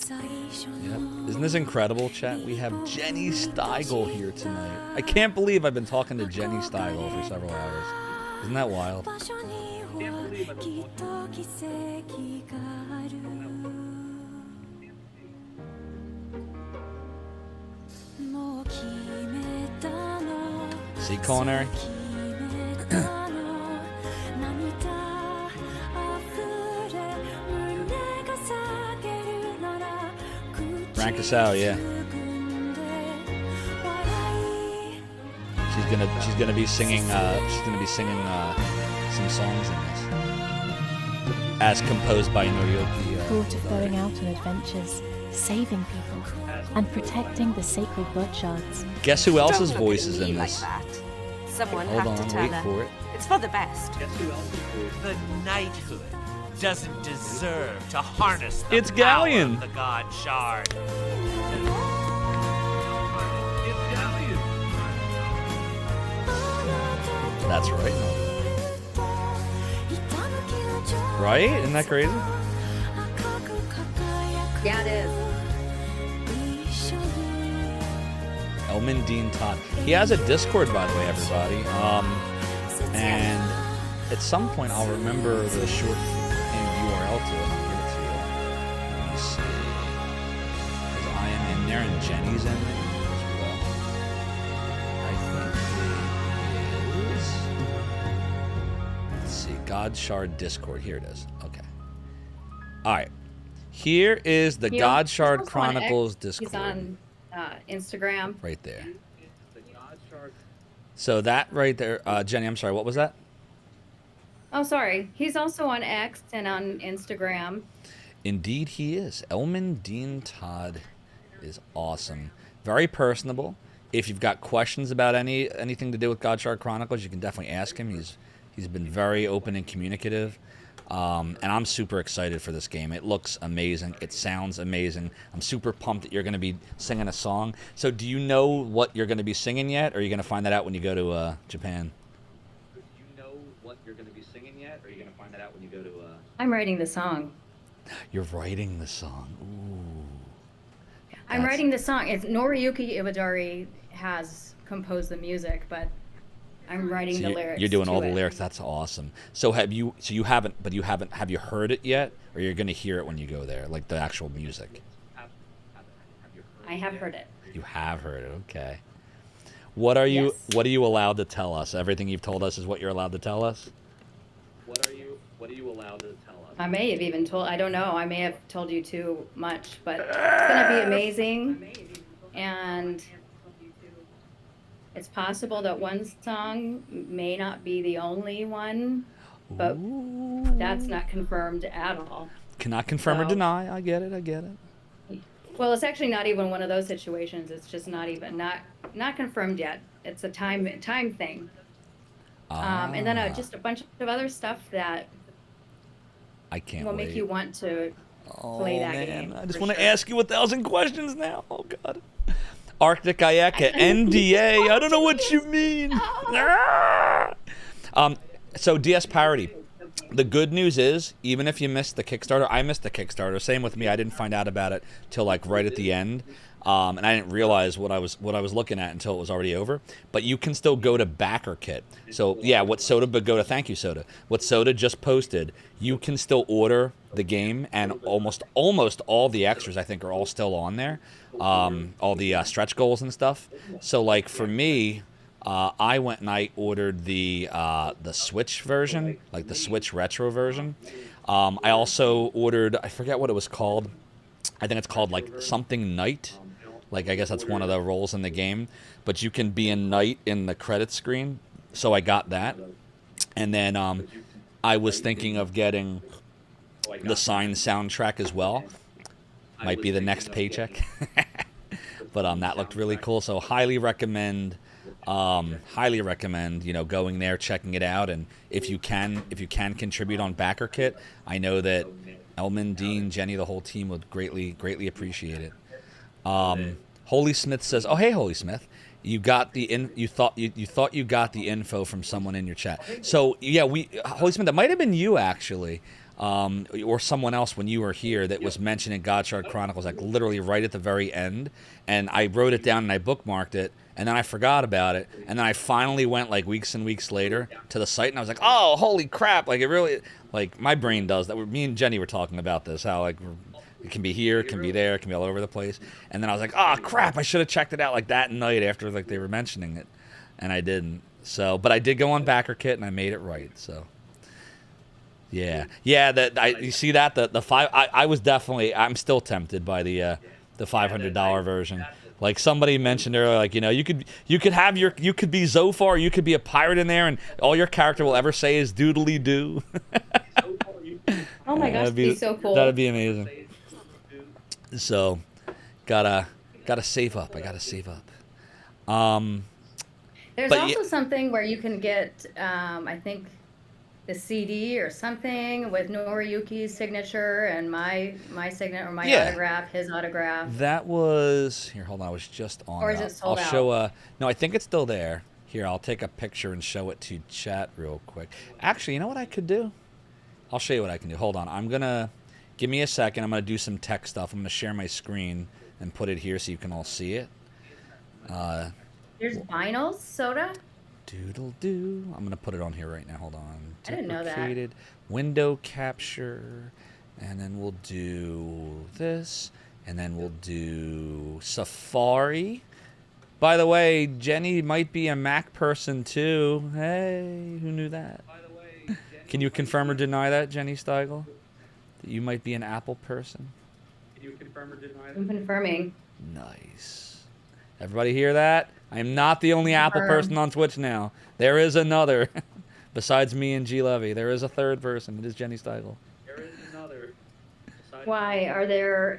Yep. Isn't this incredible, chat? We have Jenny Stigile here tonight. I can't believe I've been talking to Jenny Stigile for several hours. Isn't that wild? See, culinary? Rank us out, yeah. She's gonna be singing. Some songs in this, as composed by Noriyuki. Thought of going out on adventures, saving people, and protecting the sacred blood shards. Guess who else's voice is in this? Someone Hold have on, to turn wait her. for it. It's for the best. The knighthood doesn't deserve to harness the It's power Galleon. of the god shard. That's right. Right? Isn't that crazy? Yeah, it is. Elman Dean Todd. He has a Discord, by the way, everybody. And at some point, I'll remember the short URL to it. And I'll give it to you. Let me see. Because I am in there, and Jenny's in there as well. I think it is. Let's see. God Shard Discord. Here it is. Okay. All right. Here is the God Shard Chronicles Discord. He's on Instagram. Right there. So that right there, Jenny, I'm sorry, what was that? Oh, sorry. He's also on X and on Instagram. Indeed he is. Elman Dean Todd is awesome. Very personable. If you've got questions about anything to do with God Shard Chronicles, you can definitely ask him. He's been very open and communicative. And I'm super excited for this game. It looks amazing. It sounds amazing. I'm super pumped that you're going to be singing a song. So do you know what you're going to be singing yet, or are you going to find that out when you go to Japan? Do you know what you're going to be singing yet, or are you going to find that out when you go to... I'm writing the song. You're writing the song. Ooh. I'm writing the song. It's Noriyuki Iwadari has composed the music, but I'm writing the lyrics. You're doing all the it. lyrics. That's awesome. So have you heard it yet, or you're going to hear it when you go there, like the actual music? I have heard it. You have heard it. Okay. What are you allowed to tell us? Everything you've told us is what you're allowed to tell us? What are you allowed to tell us? I may have even told, I don't know, I may have told you too much, but it's going to be amazing. And it's possible that one song may not be the only one, but that's not confirmed at all. Cannot confirm or deny. I get it. Well, it's actually not even one of those situations. It's just not confirmed yet. It's a time thing. And then just a bunch of other stuff that I can't will wait. make you want to play that game. I just want to ask you 1,000 questions now. Oh God. Arctic Ayaka, NDA. I don't know what you mean. So DS Parody. The good news is, even if you missed the Kickstarter, I missed the Kickstarter. Same with me. I didn't find out about it till like right at the end. and I didn't realize what I was looking at until it was already over. But you can still go to backer kit. So yeah, what Soda Pagoda? Thank you, Soda. What Soda just posted, you can still order the game, and almost all the extras I think are all still on there. All the stretch goals and stuff. So like for me, I went and I ordered the Switch version, like the Switch Retro version. I also ordered, I forget what it was called. I think it's called like something Knight. Like I guess that's one of the roles in the game. But you can be a knight in the credit screen. So I got that. And then I was thinking of getting the signed soundtrack as well. Might be the next paycheck. But that looked really cool. So highly recommend, you know, going there, checking it out, and if you can contribute on backer kit, I know that Elman, Dean, Jenny, the whole team would greatly appreciate it. Holy Smith says, "Oh hey, Holy Smith, you got the you thought you got the info from someone in your chat." So yeah, Holy Smith, that might have been you actually. Or someone else when you were here that was mentioning Godshard Chronicles, like literally right at the very end, and I wrote it down and I bookmarked it, and then I forgot about it, and then I finally went like weeks and weeks later to the site, and I was like, oh, holy crap, like it really, like my brain does that. Me and Jenny were talking about this, how like it can be here, it can be there, it can be all over the place, and then I was like, oh crap, I should have checked it out like that night after like they were mentioning it, and I didn't. So, but I did go on backer kit and I made it right, so. Yeah. You see that the five. I was definitely. I'm still tempted by the $500 version. Like somebody mentioned earlier, like you know, you could be Zophar, you could be a pirate in there, and all your character will ever say is Doodaleedoo. Oh my gosh, that'd be so cool. That'd be amazing. So, gotta save up. I gotta save up. There's also something where you can get, I think, the CD or something with Noriyuki's signature and my signature or my autograph, his autograph. That was here. Hold on, I was just on. Or is it sold out? I'll show. No, I think it's still there. Here, I'll take a picture and show it to chat real quick. Actually, you know what I could do? I'll show you what I can do. Hold on, I'm gonna give me a second. I'm gonna do some tech stuff. I'm gonna share my screen and put it here so you can all see it. There's vinyls, Soda. Doodle-doo. I'm gonna put it on here right now. Hold on. I didn't know that. Window capture, and then we'll do this, and then we'll do Safari. By the way, Jenny might be a Mac person too. Hey, who knew that? Can you confirm or deny that, Jenny Stigile? That you might be an Apple person? Can you confirm or deny that? I'm confirming. Nice. Everybody hear that? I am not the only Apple person on Twitch now. There is another. Besides me and G Levy, there is a third person. It is Jenny Stigile. There is another. Why are there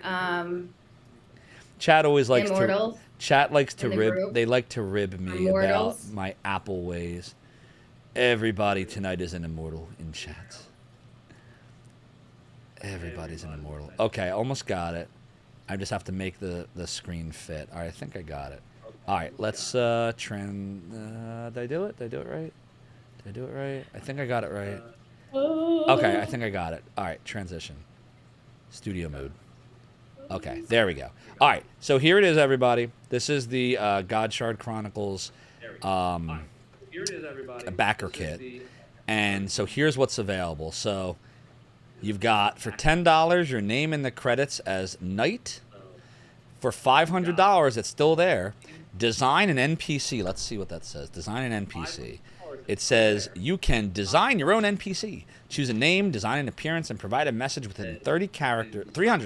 Chat always likes immortals to. Chat likes to in the rib. group? They like to rib me Immortals? about my Apple ways. Everybody tonight is an immortal in chat. Everybody's an immortal. Okay, almost got it. I just have to make the screen fit. All right, I think I got it. All right, let's did I do it? Did I do it right? Did I do it right? I think I got it right. Okay, I think I got it. All right, transition. Studio mode. Okay, there we go. All right, so here it is, everybody. This is the Godshard Chronicles Here it is, everybody. backer kit. And so here's what's available. So you've got, for $10, your name in the credits as Knight. For $500, it's still there. Design an NPC. Let's see what that says. Design an NPC. It says you can design your own NPC. Choose a name, design an appearance, and provide a message within 300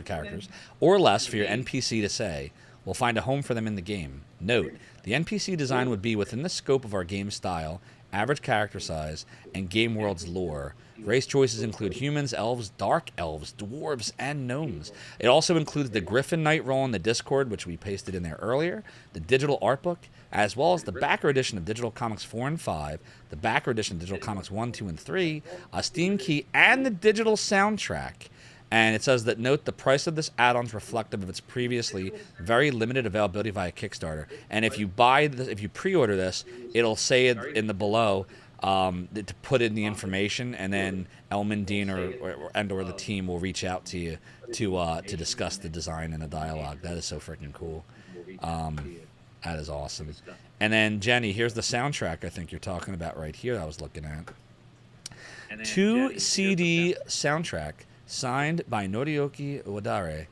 characters or less for your NPC to say. We'll find a home for them in the game. Note, the NPC design would be within the scope of our game style, average character size, and game world's lore. Race choices include humans, elves, dark elves, dwarves, and gnomes. It also includes the Griffin Knight role in the Discord, which we pasted in there earlier, the digital art book, as well as the backer edition of Digital Comics 4 and 5, the backer edition of Digital Comics 1, 2, and 3, a Steam key, and the digital soundtrack. And it says that, note, the price of this add-on is reflective of its previously very limited availability via Kickstarter. And if you buy this, if you pre-order this, it'll say it in the below to put in the information, and then Elman, Dean, or the team will reach out to you to discuss the design and the dialogue. That is so freaking cool. That is awesome. And then, Jenny, here's the soundtrack I think you're talking about right here I was looking at. 2 CD soundtrack signed by Noriyuki Wadare.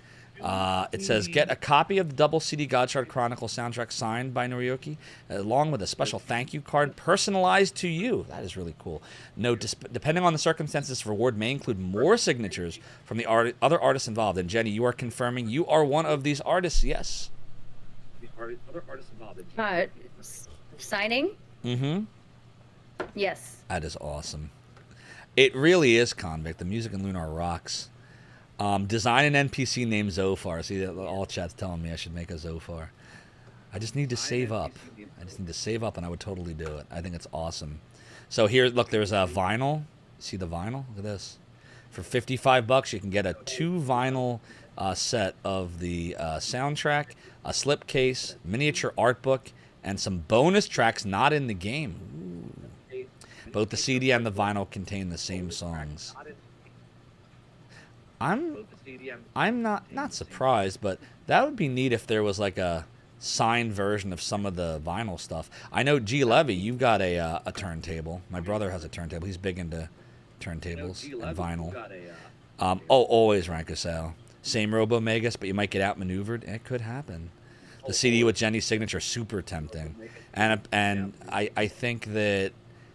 It says, get a copy of the double CD Godchild Chronicle soundtrack signed by Noriyuki, along with a special thank you card personalized to you. That is really cool. Note, depending on the circumstances, this reward may include more signatures from the other artists involved. And Jenny, you are confirming you are one of these artists, yes? Other artists involved. Signing? Mm-hmm. Yes. That is awesome. It really is Convict. The music in Lunar rocks. Design an NPC named Zophar. See, all chat's telling me I should make a Zophar. I just need to save up. And I would totally do it. I think it's awesome. So here, look, there's a vinyl. See the vinyl? Look at this. For $55, you can get a 2 vinyl set of the soundtrack, a slipcase, miniature art book, and some bonus tracks not in the game. Ooh. Both the CD and the vinyl contain the same songs. I'm not surprised, but that would be neat if there was like a signed version of some of the vinyl stuff. I know G. Levy, you've got a turntable. My brother has a turntable. He's big into turntables and vinyl. Always Rankosal. Same Robo-Magus, but you might get outmaneuvered. It could happen. The CD with Jenny's signature, super tempting. And I think that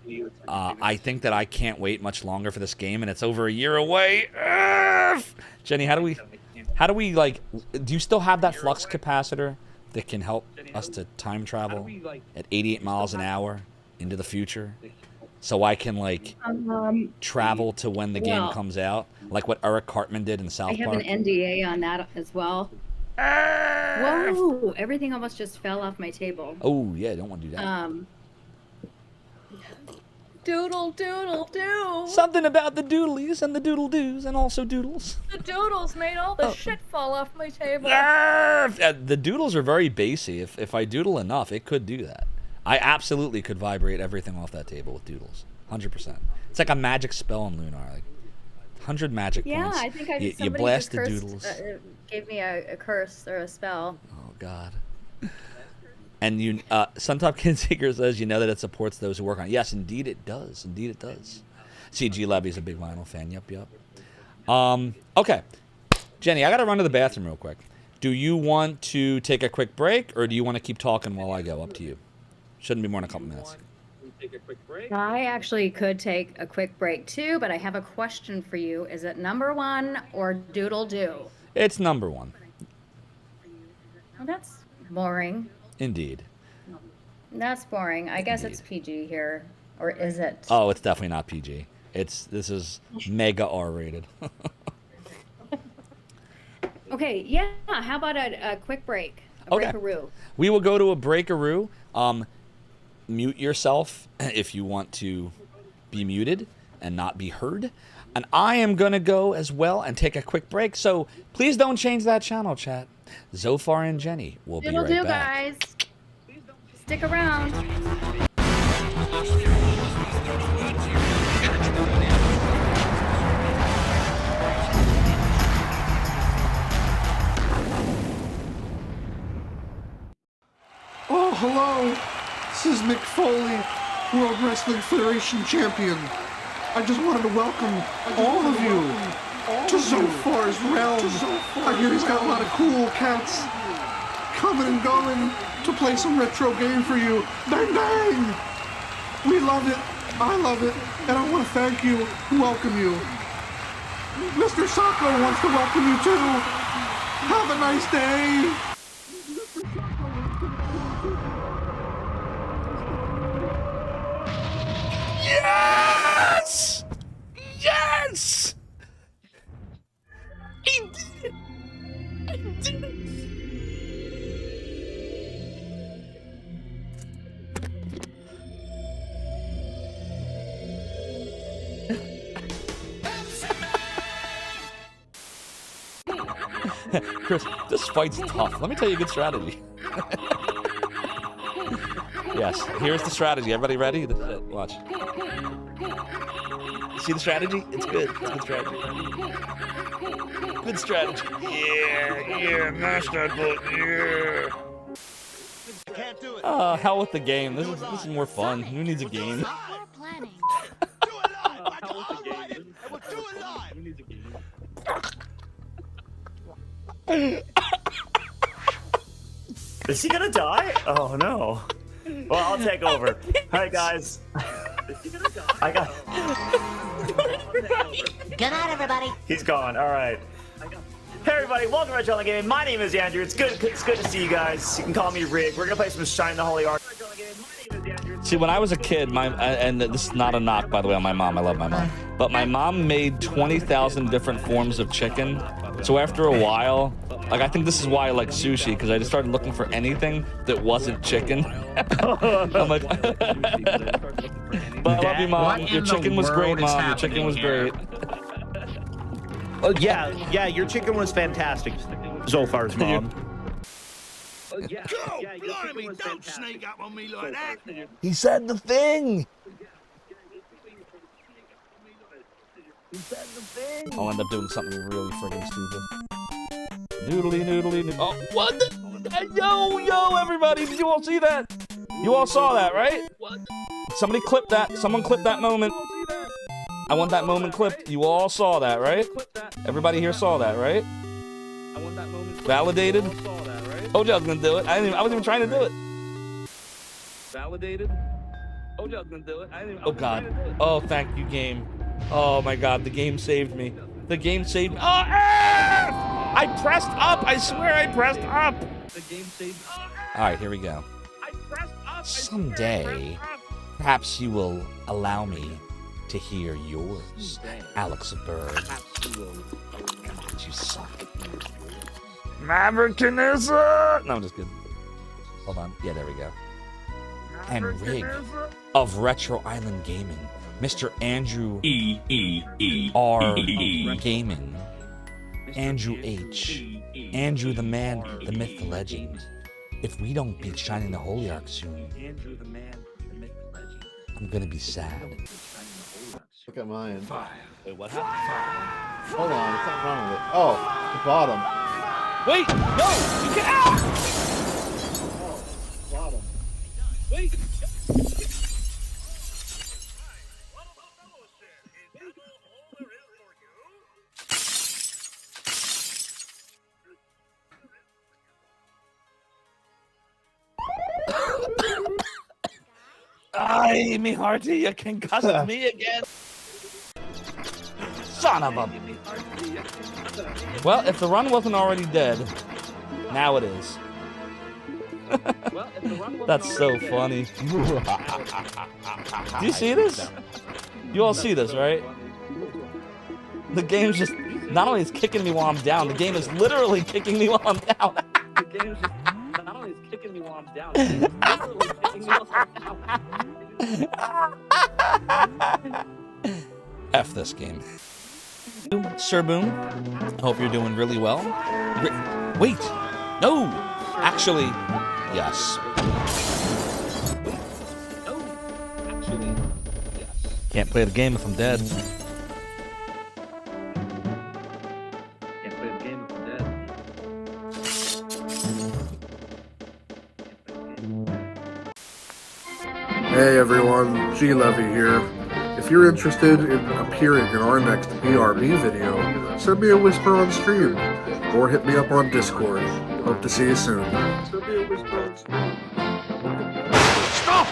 I can't wait much longer for this game, and it's over a year away. Jenny, how do we like? Do you still have that flux capacitor that can help us to time travel at 88 miles an hour into the future, so I can like travel to when the game comes out, like what Eric Cartman did in South Park? I have an NDA on that as well. Whoa! Everything almost just fell off my table. Oh yeah, don't want to do that. Doodle doodle doo. Something about the doodlies and the doodle doos and also doodles. The doodles made all the shit fall off my table. The doodles are very bassy. If I doodle enough, it could do that. I absolutely could vibrate everything off that table with doodles. 100%. It's like a magic spell in Lunar. Like 100 magic points. Yeah, I think I did. You blast the doodles. Gave me a curse or a spell. Oh God. And you, Suntop Kinseeker says, you know that it supports those who work on it. Yes, indeed it does. Indeed it does. CG Levy's a big vinyl fan. Yep. Okay. Jenny, I got to run to the bathroom real quick. Do you want to take a quick break, or do you want to keep talking while I go? Up to you. Shouldn't be more than a couple minutes. Take a quick break. I actually could take a quick break too, but I have a question for you. Is it number 1 or doodle doo? It's number 1. Oh, that's boring. Indeed. That's boring. I guess it's PG here. Or is it? Oh, it's definitely not PG. This is mega R-rated. Okay, yeah. How about a quick break? A breakaroo. We will go to a breakaroo. Mute yourself if you want to be muted and not be heard. And I am going to go as well and take a quick break. So please don't change that channel, chat. Zophar and Jenny will be right back. Guys. Stick around. Oh, hello. This is Mick Foley, World Wrestling Federation Champion. I just wanted to welcome all of you to Zophar's realm. I hear he's got a lot of cool cats coming and going to play some retro game for you. Bang, bang! We love it. I love it. And I want to thank you and welcome you. Mr. Sacco wants to welcome you too. Have a nice day. Yes! Yes! He did it! He did it! Chris, this fight's tough. Let me tell you a good strategy. Yes, here's the strategy. Everybody ready? Watch. See the strategy? It's good. It's good strategy. Good strategy. Yeah, mash that button, yeah. Hell with the game. This is more fun. Who needs a game? Is he gonna die? Oh no. Well, I'll take over. Alright, guys. I got. Good night, everybody. He's gone. Alright. Hey everybody, welcome to Red Channel Gaming. My name is Andrew. It's good to see you guys. You can call me Rig. We're gonna play some Shine the Holy Ark. See, when I was a kid, and this is not a knock, by the way, on my mom. I love my mom. But my mom made 20,000 different forms of chicken. So after a while, like, I think this is why I like sushi, because I just started looking for anything that wasn't chicken. I'm like, but I love you, Mom. Your chicken was great, Mom. Your chicken was great. Oh, yeah, your chicken was fantastic, Zophar's mom. Blimey, don't sneak up on me like that. He said the thing. I'll end up doing something really friggin' stupid. Doodaleedoo. Oh, what? Yo, everybody! Did you all see that? You all saw that, right? Somebody clip that. Someone clip that moment. I want that moment clipped. You all saw that, right? Everybody here saw that, right? Validated. Told you I was gonna do it. I wasn't even trying to do it. Validated. Told you I was gonna do it. Oh God. Oh, thank you, game. Oh my God, the game saved me. The game saved me. Oh, ah! I pressed up. I swear I pressed up. The game saved me. All right, here we go. Someday, perhaps you will allow me to hear yours, Alex Bird. You suck. Maverickinism! No, I'm just kidding. Hold on. Yeah, there we go. And Rig of Retro Island Gaming, Mr. Andrew R. Gaming, Andrew H. Andrew the man, the myth, the legend. If we don't beat Shining the Holy Ark soon, I'm gonna be sad. Look at mine. Wait, what happened? Hold on, what's wrong with it? Oh, the bottom. Wait, no! You can't! Ah! Bottom. Wait! Ay, me hearty, you concussed me again. Son of a... Well, if the run wasn't already dead, now it is. That's so funny. Do you see this? You all see this, right? The game's just... Not only is kicking me while I'm down, the game is literally kicking me while I'm down. The game's just... Not only is kicking me while I'm down, the game is literally kicking me while I'm down. F this game. Sir Boom, I hope you're doing really well. Wait, no, actually, yes. Can't play the game if I'm dead. Hey everyone, G-Levy here. If you're interested in appearing in our next BRB video, send me a whisper on stream, or hit me up on Discord. Hope to see you soon. Stop!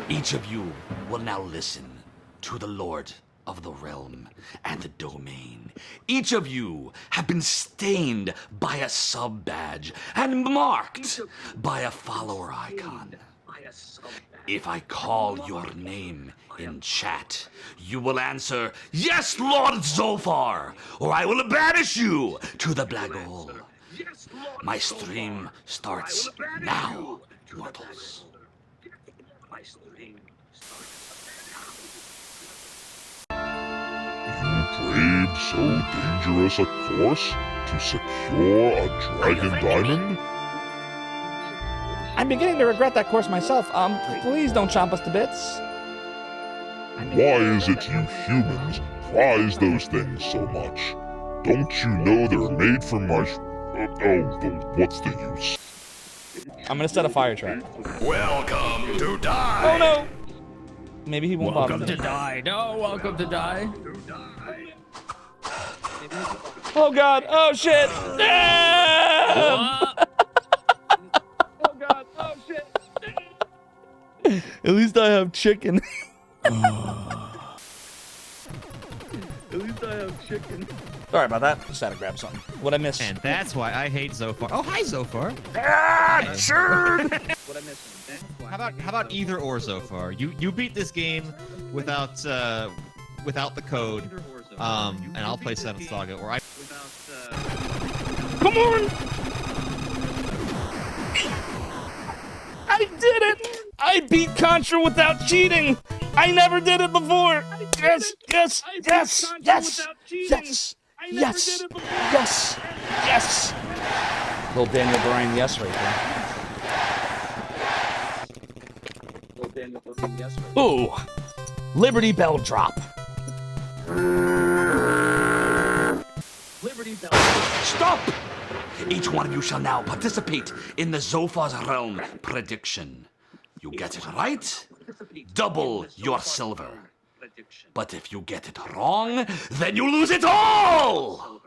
Each of you will now listen to the Lord of the Realm and the Domain. Each of you have been stained by a sub-badge and marked by a follower icon. If I call your name in chat, you will answer, "Yes, Lord Zophar," or I will banish you to the black hole. My stream starts now, mortals. You braved so dangerous a course to secure a dragon diamond? I'm beginning to regret that course myself. Please don't chomp us to bits. Why is it you humans prize those things so much? Don't you know they're made from my... what's the use? I'm gonna set a fire trap. Welcome to die. Oh no! Maybe he won't bother. Welcome to die. No, welcome to die. Oh god! Oh shit! Oh god! Oh shit! At least I have chicken. At least I have chicken. Sorry about that. Just had to grab something. What I missed? And that's why I hate Zophar. Oh, hi, Zophar. Ah, sure. How about either or, Zophar? You beat this game without the code, and I'll play Seven Saga, or I. Come on! I did it! I beat Contra without cheating! I never did it before! Yes! Yes! Yes! Yes! Yes! Yes! Yes! Yes! Little Daniel Bryan, yes, right there. Ooh! Liberty Bell drop. Liberty Bell. Stop! Each one of you shall now participate in the Zophar's Realm prediction. You get it right, double your silver. But if you get it wrong, then you lose it all!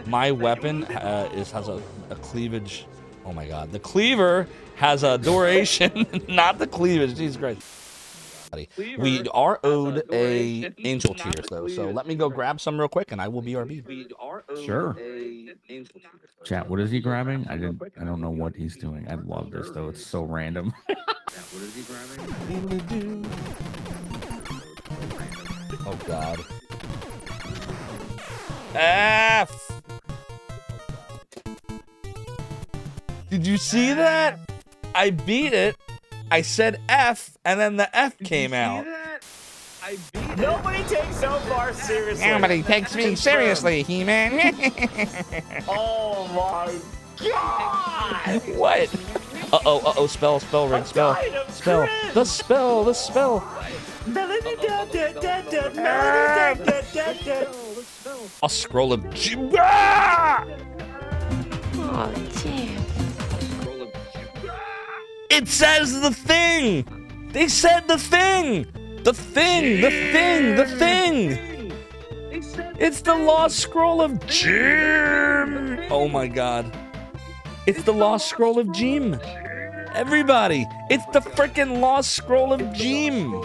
My weapon has a cleavage. Oh my god. The cleaver has a duration, not the cleavage. Jesus Christ. We are owed a angel tears though, so let me go grab some real quick and I will BRB. Sure. Chat, what is he grabbing? I don't know what he's doing. I love this though. It's so random. Oh god. F. Did you see that? I beat it. I said F, and then the F came out. Nobody takes Zophar seriously. Nobody takes me seriously, He-Man. Oh my god! What? Uh-oh, spell, ring, spell. Spell. The spell. A scroll of Oh, damn. It says the thing! They said the thing! The thing! It's the lost scroll of Jim! Oh my god. It's the lost scroll of Jim. Everybody, it's the freaking lost scroll of Jim.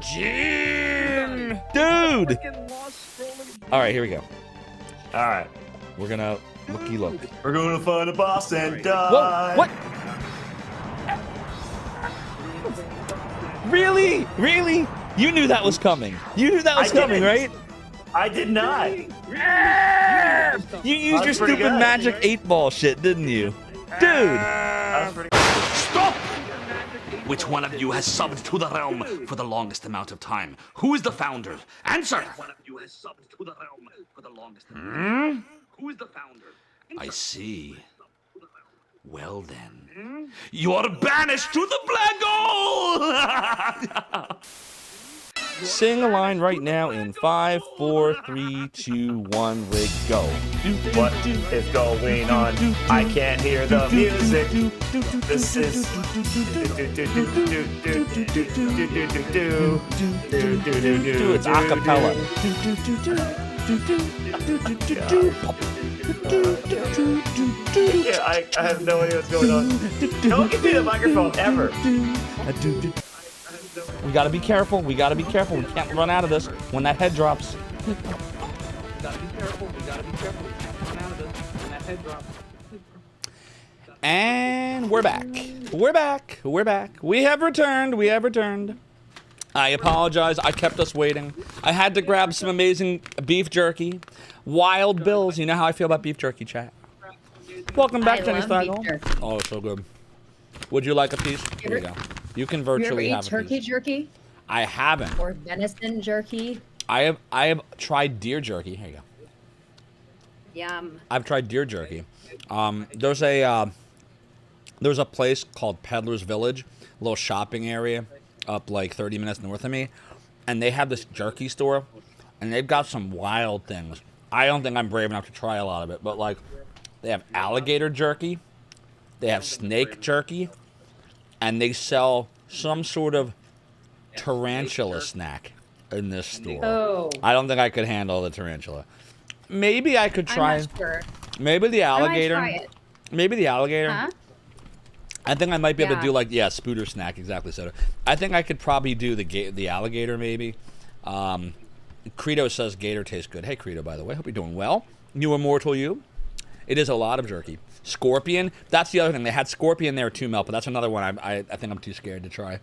Jim! Dude! Alright, here we go. Alright. We're gonna look. We're gonna find a boss and die. Whoa, what? Really? You knew that was coming. Right? I did not. You used your stupid magic 8-ball shit, didn't you? Dude! Stop! Which one of you has subbed to the realm for the longest amount of time? Who is the founder? Answer! Which one of you has subbed to the realm for the longest amount of time? Who is the founder? I see. Well then, you're banished to the black hole! Sing a line right now in 5, 4, 3, 2, 1, rig, go. What is going on? I can't hear the music. This is It's a cappella. Yeah, I have no idea what's going on. Don't give me the microphone ever. We gotta be careful. We can't run out of this when that head drops. And we're back. We have returned. I apologize. I kept us waiting. I had to grab some amazing beef jerky. Wild Bills. You know how I feel about beef jerky, chat. Welcome back, Jenny Stigile. Oh, so good. Would you like a piece? Here we go. You can virtually have a piece. You ever eat turkey jerky? I haven't. Or venison jerky? I have tried deer jerky. Here you go. Yum. I've tried deer jerky. There's a place called Peddler's Village, a little shopping area up like 30 minutes north of me, and they have this jerky store, and they've got some wild things. I don't think I'm brave enough to try a lot of it, but like they have alligator jerky, They have snake jerky, and they sell some sort of tarantula snack in this store. Oh. I don't think I could handle the tarantula. Maybe I could try. I'm not sure. Maybe the alligator. I might try it. Maybe the alligator. Huh? I think I might be able to Yeah. do like spooter snack exactly. So I think I could probably do the alligator maybe. Credo says gator tastes good. Hey Credo, by the way, hope you're doing well. New immortal you. It is a lot of jerky. Scorpion. That's the other thing. They had scorpion there too, Mel, but that's another one I think I'm too scared to try.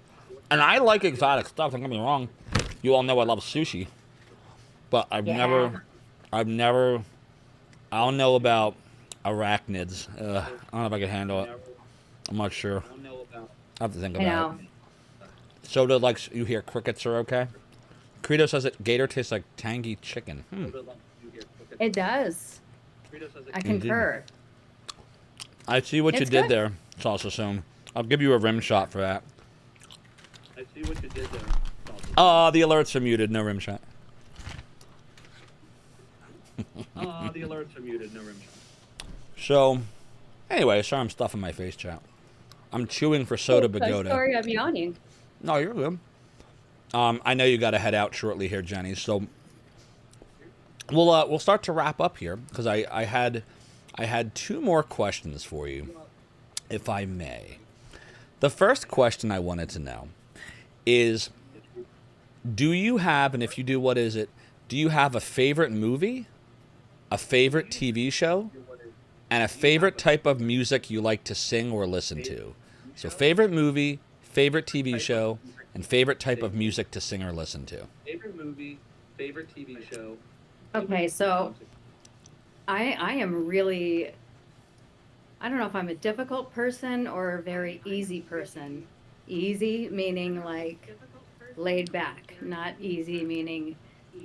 And I like exotic stuff. Don't get me wrong. You all know I love sushi, but I've never. I don't know about arachnids. I don't know if I can handle it. I'm not sure. I have to think about it. Soda likes, you hear crickets are okay? Credo says that gator tastes like tangy chicken. It does. I concur. I see what you It's did good. there, Salsa Soon. I'll give you a rim shot for that. I see what you did there. The alerts are muted. No rim shot. The alerts are muted. No rim shot. So, anyway, sorry I'm stuffing my face, chat. I'm chewing for soda Pagoda. Sorry, I'm yawning. No, you're good. I know you got to head out shortly here, Jenny. So we'll start to wrap up here because I had two more questions for you, if I may. The first question I wanted to know is, do you have, and if you do, what is it? Do you have a favorite movie, a favorite TV show, and a favorite type of music you like to sing or listen to? So favorite movie, favorite TV show, and favorite type of music to sing or listen to. Favorite movie, favorite TV show. Okay, so I am really, I don't know if I'm a difficult person or a very easy person. Easy meaning like laid back, not easy meaning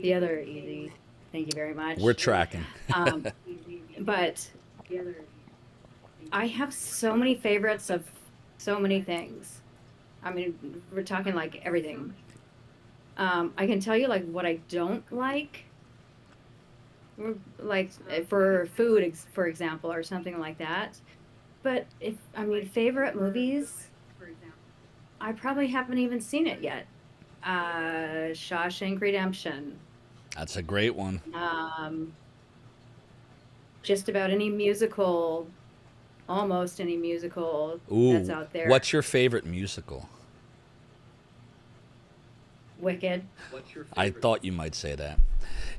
the other easy. Thank you very much. We're tracking. But I have so many favorites of so many things. I mean, we're talking like everything. I can tell you like what I don't like. Like for food, for example, or something like that. But favorite movies, I probably haven't even seen it yet. Shawshank Redemption. That's a great one. Just about any musical, almost any musical Ooh, that's out there. what's your favorite musical? Wicked. I thought you might say that.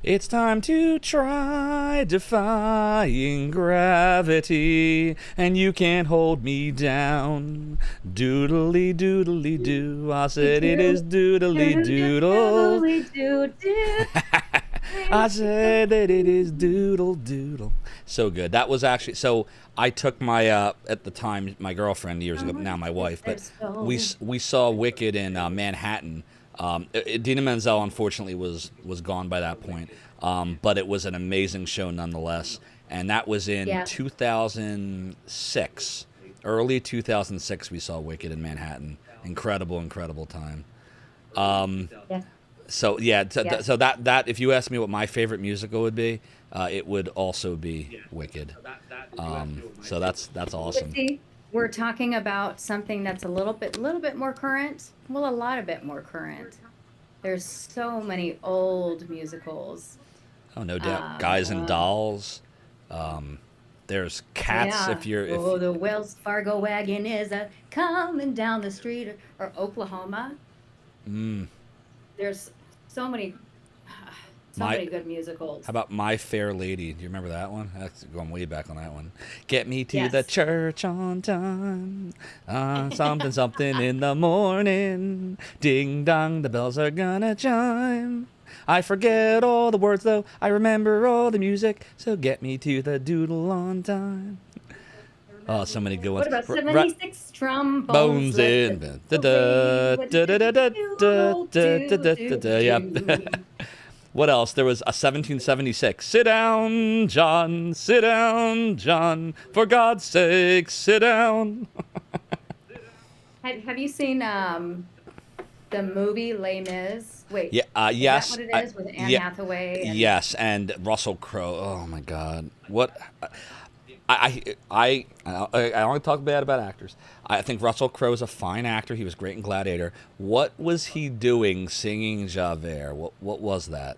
It's time to try defying gravity, and you can't hold me down. Doodly doodly doo. I said it is doodly doodle. I said that it is doodle doodle. So good. That was actually, so I took my at the time my girlfriend years ago, now my wife, but we saw Wicked in Manhattan. Dina Menzel unfortunately was gone by that point, but it was an amazing show nonetheless, and that was in 2006, early 2006. We saw Wicked in Manhattan. Incredible time. So yeah, so that if you ask me what my favorite musical would be, it would also be Wicked. So that's awesome. See, we're talking about something that's a little bit more current. Well, a lot of it more current. There's so many old musicals. Oh, no doubt. Guys and Dolls. There's Cats. Yeah. The Wells Fargo wagon is coming down the street, or Oklahoma. There's so many good musicals. How about My Fair Lady? Do you remember that one? That's going way back on that one. Get me to the church on time. Something in the morning. Ding dong, the bells are gonna chime. I forget all the words though. I remember all the music. So get me to the doodle on time. Oh, so many good ones. What about 76 trombones? Bones in. Yep. What else? There was a 1776. Sit down, John. Sit down, John. For God's sake, sit down. Have you seen the movie Les Mis? Wait. Yeah. Yes. Is that what it is with Anne Hathaway? Yes, and Russell Crowe. Oh my God. What? I only talk bad about actors. I think Russell Crowe's a fine actor. He was great in Gladiator. What was he doing singing Javert? What was that?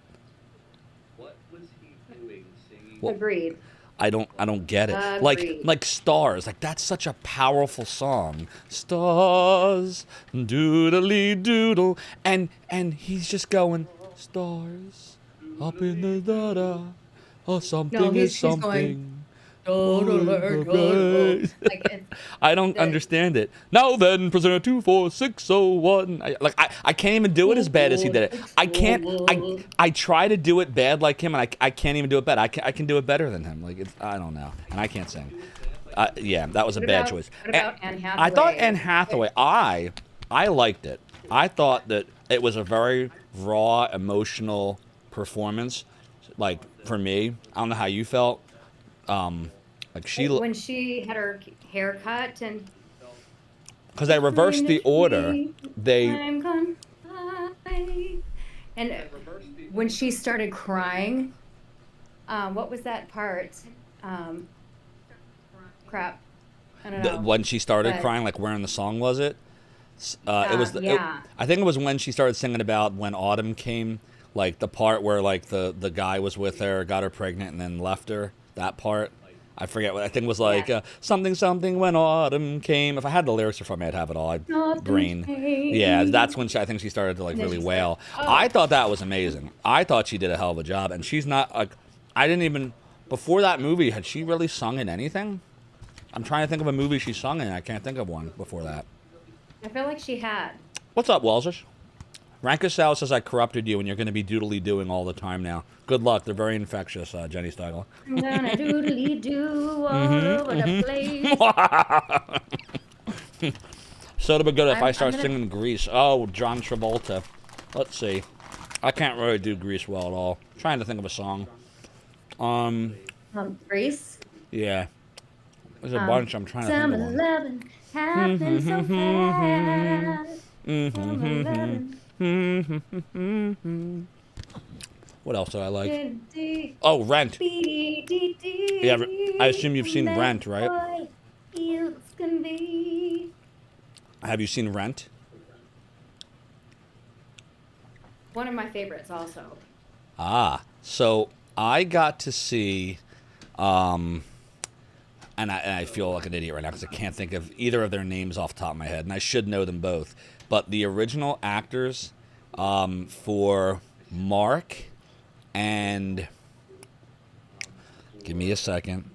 What was he doing singing? Agreed. I don't get it. Agreed. Like Stars, like that's such a powerful song. Stars, doodaleedoo, and he's just going stars up in the da-da. Oh, something is something. I don't understand it. Now then, prisoner 24601. I can't even do it as bad as he did it. I can't. I try to do it bad like him, and I can't even do it bad. I can do it better than him. Like I don't know, and I can't sing. Yeah, that was a bad choice. What about Anne Hathaway? I thought Anne Hathaway. I liked it. I thought that it was a very raw, emotional performance. Like for me, I don't know how you felt. Like when she had her hair cut and because they reversed the order, and when she started crying, what was that part? Crap, I don't know. When she started crying, like where in the song was it? It was. I think it was when she started singing about when autumn came, like the part where like the guy was with her, got her pregnant, and then left her. That part. I forget what I think it was like something when autumn came. If I had the lyrics in front of me, I'd have it all. Brain. Yeah, that's when I think she started to like really wail. I thought that was amazing. I thought she did a hell of a job, and she's not like I didn't even before that movie had she really sung in anything? I'm trying to think of a movie she sung in. I can't think of one before that. I feel like she had. What's up, Walsish? Rankus says I corrupted you, and you're going to be doodly-doing all the time now. Good luck. They're very infectious, Jenny Stigile. I'm gonna doodly-doo all over the place. So to be good if I start singing Grease. Oh, John Travolta. Let's see. I can't really do Grease well at all. I'm trying to think of a song. Grease? Yeah. There's a bunch I'm trying to think of one. 7-Eleven happens so fast. What else do I like? Oh, Rent. Yeah, I assume you've seen Rent, right? Have you seen Rent? One of my favorites also. So I got to see, and I feel like an idiot right now because I can't think of either of their names off the top of my head, and I should know them both. But the original actors for Mark and... Give me a second.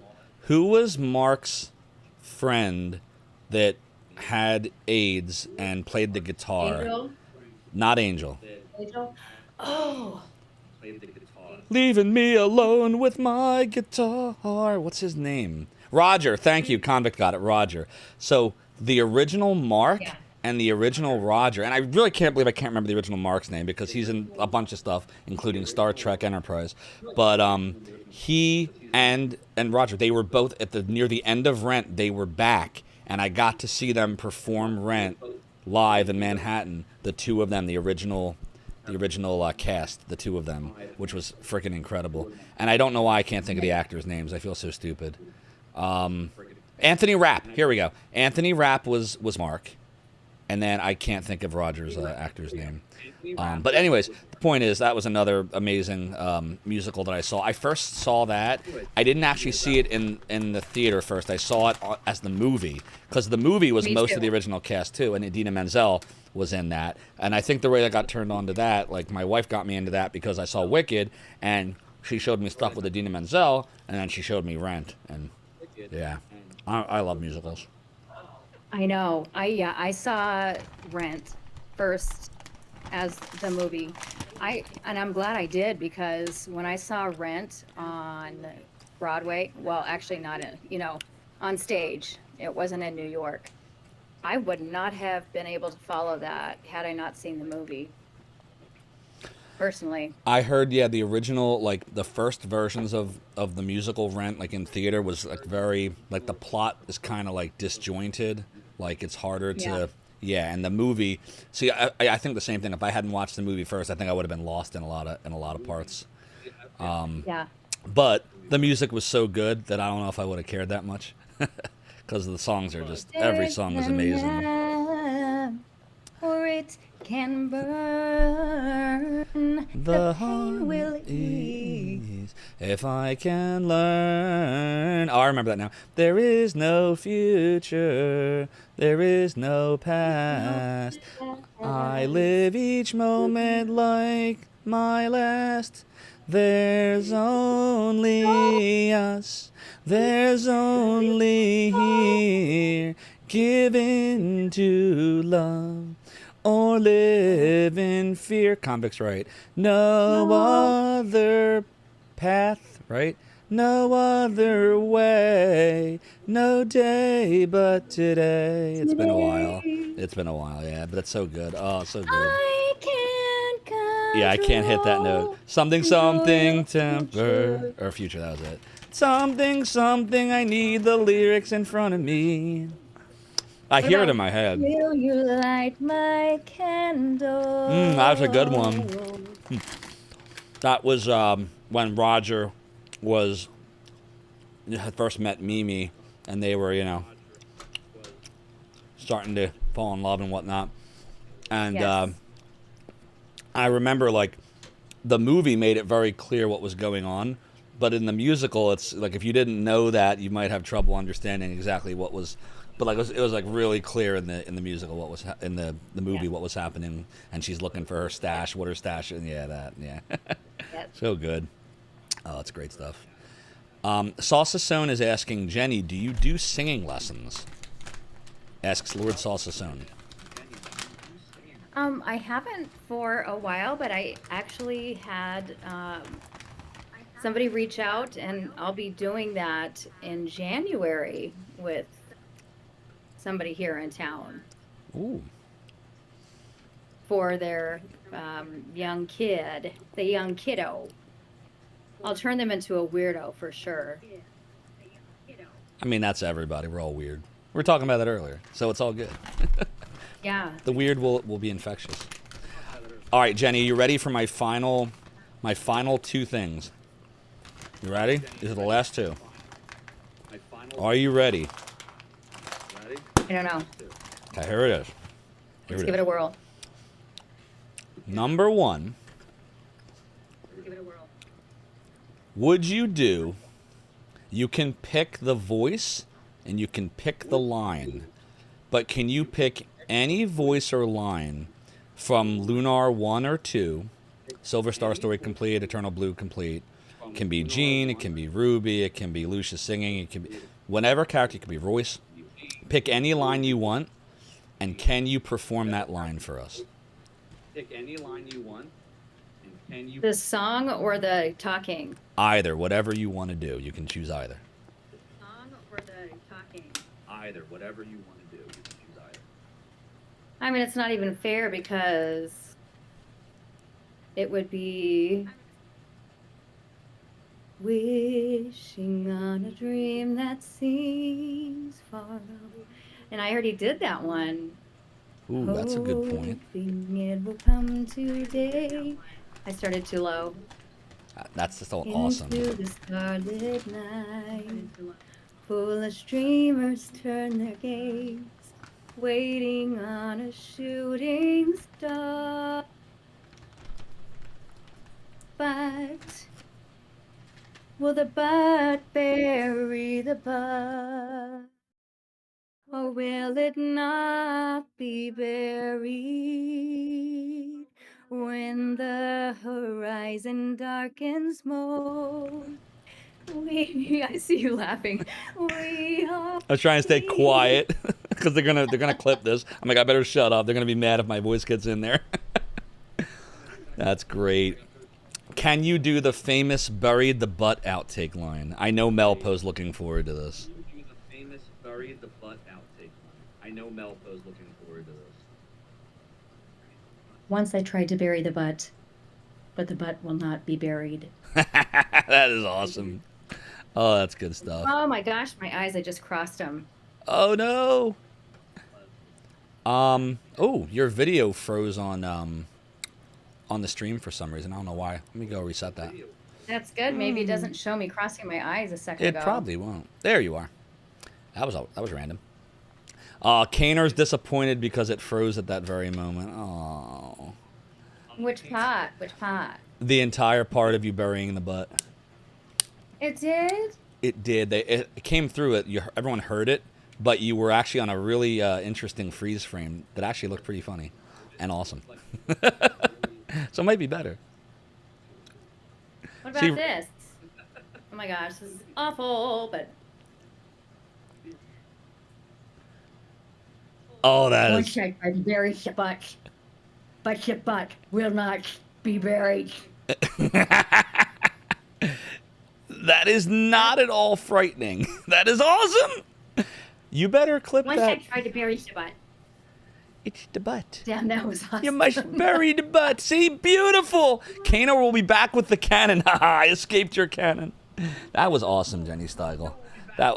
Who was Mark's friend that had AIDS and played the guitar? Angel? Not Angel. Angel? Oh! Played the guitar. Leaving me alone with my guitar. What's his name? Roger. Thank you. Convict got it. Roger. So the original Mark and the original Roger, and I really can't believe I can't remember the original Mark's name because he's in a bunch of stuff, including Star Trek Enterprise. But he and Roger, they were both at near the end of Rent. They were back, and I got to see them perform Rent live in Manhattan. The two of them, the original cast, the two of them, which was freaking incredible. And I don't know why I can't think of the actors' names. I feel so stupid. Anthony Rapp. Here we go. Anthony Rapp was Mark. And then I can't think of Roger's actor's name. But anyways, the point is that was another amazing musical that I saw. I first saw that. I didn't actually see it in the theater first. I saw it as the movie because the movie was most of the original cast too, and Idina Menzel was in that. And I think the way I got turned on to that, like my wife got me into that because I saw Wicked, and she showed me stuff with Idina Menzel, and then she showed me Rent, and yeah, I love musicals. I know. I saw Rent first as the movie. I'm glad I did because when I saw Rent on Broadway, well, actually not on stage. It wasn't in New York. I would not have been able to follow that had I not seen the movie. Personally. I heard, the original, like the first versions of the musical Rent, like in theater, was like very, like the plot is kind of like disjointed. Like it's harder to, and the movie. See, I think the same thing. If I hadn't watched the movie first, I think I would have been lost in a lot of parts. But the music was so good that I don't know if I would have cared that much. Because the songs are just, every song is amazing. Or it can burn. The pain will ease. If I can learn. Oh, I remember that now. There is no future. There is no past. I live each moment like my last. There's only us. There's only here. Given to love or live in fear. Convict's right. No other path, right? No other way. No day but today. It's been a while. It's been a while, yeah, but it's so good. Oh, so good. I can't Yeah, I can't hit that note. Something, something, temper. Or future, that was it. Something, something, I need the lyrics in front of me. I hear it in my head. Will you light my candle? That's a good one. That was when Roger had first met Mimi, and they were, you know, starting to fall in love and whatnot. And I remember, like, the movie made it very clear what was going on, but in the musical, it's like if you didn't know that, you might have trouble understanding exactly what was. But like it was like really clear in the musical what was in the movie what was happening, and she's looking for her stash. What her stash is? Yeah. So good. Oh, that's great stuff. Salsasone is asking Jenny, do you do singing lessons? Asks Lord Salsasone. I haven't for a while, but I actually had somebody reach out, and I'll be doing that in January with somebody here in town. Ooh. For their young kiddo. I'll turn them into a weirdo for sure. I mean, that's everybody. We're all weird. We were talking about that earlier, so it's all good. Yeah. The weird will be infectious. All right, Jenny, you ready for my final two things? You ready? These are the last two. Are you ready? I don't know. Okay, here it is. Let's give it a whirl. Number one. Would you do? You can pick the voice and you can pick the line, but can you pick any voice or line from Lunar 1 or 2, Silver Star Story Complete, Eternal Blue Complete? It can be Jean, it can be Ruby, it can be Lucia singing, it can be whatever character, it can be Royce. Pick any line you want, and can you perform that line for us? Pick any line you want, and can you... The song or the talking? Either, whatever you want to do. You can choose either. The song or the talking? Either, whatever you want to do, you can choose either. I mean, it's not even fair because it would be wishing on a dream that seems far away. And I already did that one. Ooh, that's a good point. Hoping it will come today. I started too low. That's just awesome. Into the starlit night, foolish dreamers turn their gaze, waiting on a shooting star. But will the bud bury the bud? Or will it not be buried when the horizon darkens more? I see you laughing. I was trying to stay quiet because they're gonna clip this. I'm like, I better shut up. They're gonna be mad if my voice gets in there. That's great. Can you do the famous "buried the butt" outtake line? I know Melpo's looking forward to this. Do the famous "buried the butt" outtake line. I know Melpo's looking forward to this. Once I tried to bury the butt, but the butt will not be buried. That is awesome. Oh, that's good stuff. Oh my gosh, my eyes, I just crossed them. Oh no. Oh, your video froze on the stream for some reason. I don't know why. Let me go reset that. That's good. Maybe it doesn't show me crossing my eyes a second It ago. probably won't. There you are. That was random. Kaner's disappointed because it froze at that very moment. Oh. Which part? Which part? The entire part of you burying the butt. It did? It did. It came through it. Everyone heard it, but you were actually on a really interesting freeze frame that actually looked pretty funny and awesome. So it might be better. What about this? Oh my gosh, this is awful, but... Oh, that One is... check by the bury your butt. But your butt will not be buried. That is not at all frightening. That is awesome. You better clip Once that. I tried to bury the butt. It's the butt. Damn, that was awesome. You must bury the butt. See, beautiful. Kano will be back with the cannon. I escaped your cannon. That was awesome, Jenny Stigile.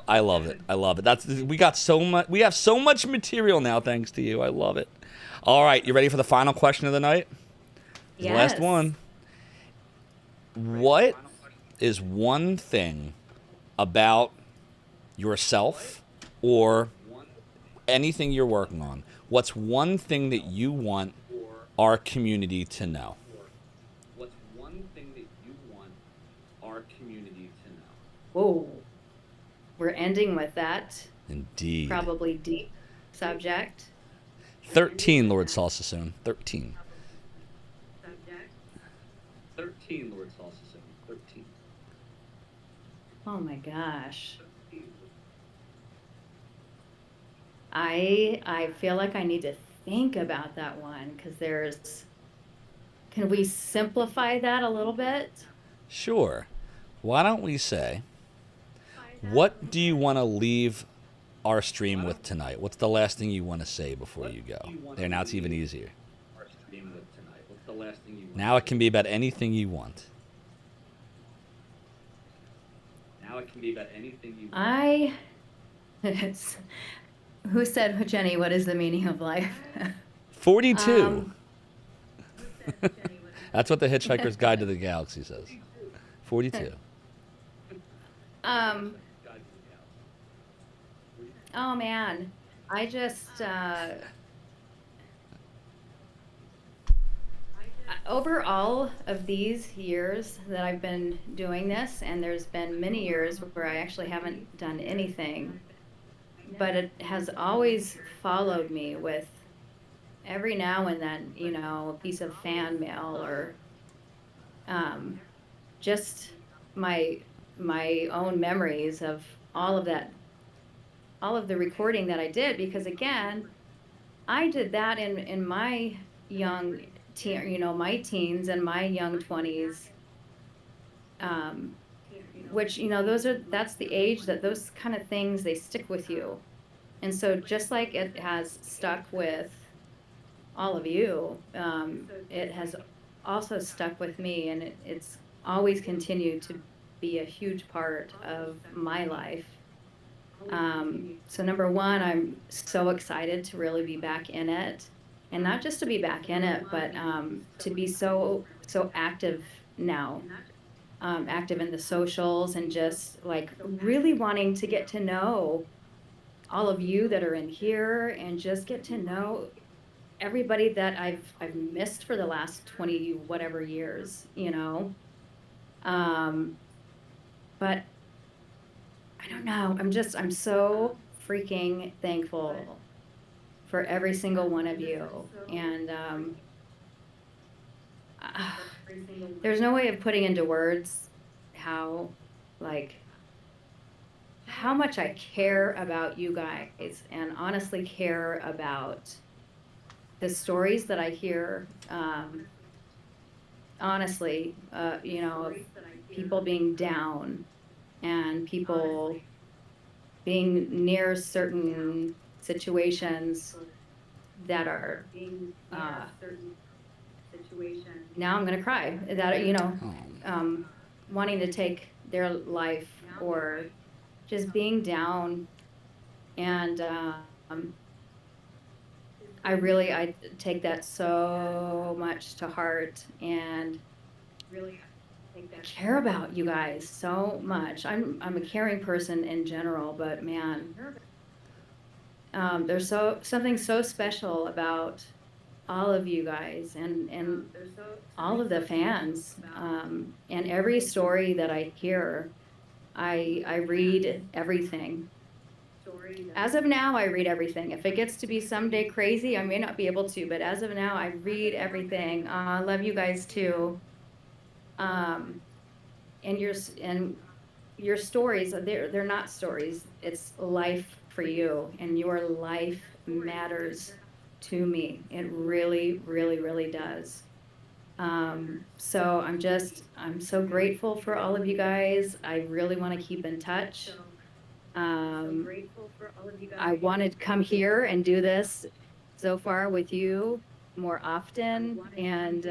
I love it. I love it. We got so much. We have so much material now, thanks to you. I love it. All right, you ready for the final question of the night? Yes. The last one. What is one thing about yourself or anything you're working on? What's one thing that you want our community to know? What's one thing that you want our community to know? Whoa. We're ending with that. Indeed. Probably deep subject. 13, Lord Salsasoon. 13. 13, Lord Salsasoon. 13. Oh my gosh. I feel like I need to think about that one because there's... Can we simplify that a little bit? Sure. Why don't we say, what do you want to leave our stream with tonight? What's the last thing you want to say before you go? There, now it's even easier. Our stream with tonight. What's the last thing you want? Now it can be about anything you want. Now it can be about anything you want. Who said, Jenny, what is the meaning of life? 42. That's what the Hitchhiker's Guide to the Galaxy says. 42. Oh man, I just over all of these years that I've been doing this, and there's been many years where I actually haven't done anything, but it has always followed me with every now and then, you know, a piece of fan mail or just my own memories of all of that, all of the recording that I did, because again, I did that in my young my teens and my young 20s, which, you know, that's the age that those kind of things, they stick with you. And so just like it has stuck with all of you, it has also stuck with me, and it's always continued to be a huge part of my life. So number one, I'm so excited to really be back in it, and not just to be back in it, but to be so active now, active in the socials, and just like really wanting to get to know all of you that are in here, and just get to know everybody that I've missed for the last 20 whatever years, you know. But I don't know. I'm so freaking thankful for every single one of you. And there's no way of putting into words how much I care about you guys, and honestly care about the stories that I hear. Honestly, you know, of people being down and people being near certain situations that are now I'm gonna cry, that, you know, wanting to take their life, or just being down. And I take that so much to heart, and care about you guys so much. I'm a caring person in general, but man, there's something so special about all of you guys and all of the fans. And every story that I hear, I read everything. As of now, I read everything. If it gets to be someday crazy, I may not be able to, but as of now, I read everything. I love you guys too. And your stories, they're not stories. It's life for you, and your life matters to me. It really, really, really does. So I'm so grateful for all of you guys. I really want to keep in touch. I wanted to come here and do this Zophar with you more often and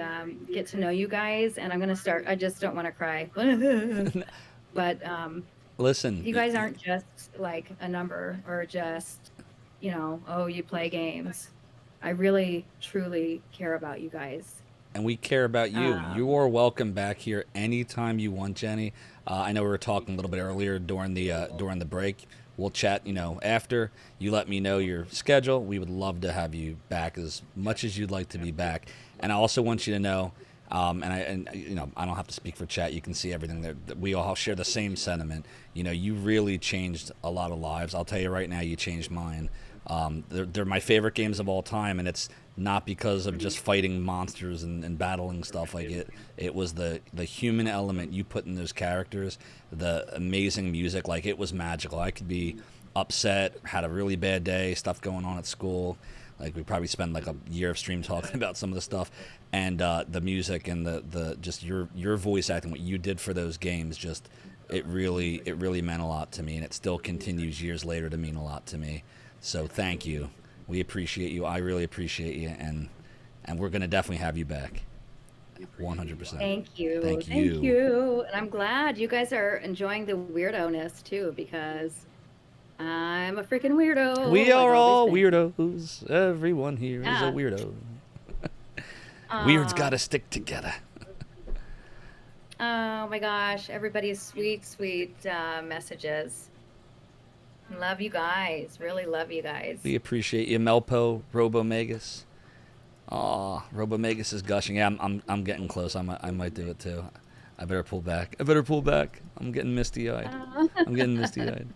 get to know you guys. And I'm going to start, I just don't want to cry. But Listen, you guys aren't just like a number or just, oh, you play games. I really, truly care about you guys. and we care about you. You are welcome back here anytime you want, Jenny. I know we were talking a little bit earlier during the break. We'll chat, after. You let me know your schedule. We would love to have you back as much as you'd like to be back. And I also want you to know, I don't have to speak for chat. You can see everything that we all share the same sentiment. You really changed a lot of lives. I'll tell you right now, you changed mine. They're my favorite games of all time, and it's not because of just fighting monsters and battling stuff like it. It was the human element you put in those characters, the amazing music. Like, it was magical. I could be upset, had a really bad day, stuff going on at school. Like, we probably spend like a year of stream talking about some of the stuff, and the music and the just your voice acting, what you did for those games, just it really meant a lot to me, and it still continues years later to mean a lot to me. So thank you. We appreciate you. I really appreciate you, and we're gonna definitely have you back. 100%. Thank you. Thank you. you. And I'm glad you guys are enjoying the weirdo-ness too, because I'm a freaking weirdo. We are I've all always been. weirdos. Everyone here is Yeah. a weirdo. Weirds gotta stick together. Oh my gosh, everybody's sweet, sweet messages. Love you guys. Really love you guys. We appreciate you, Melpo, Robomegas. Aw, Robomegas is gushing. Yeah, I'm getting close. I might do it too. I better pull back. I'm getting misty-eyed. I'm getting misty-eyed.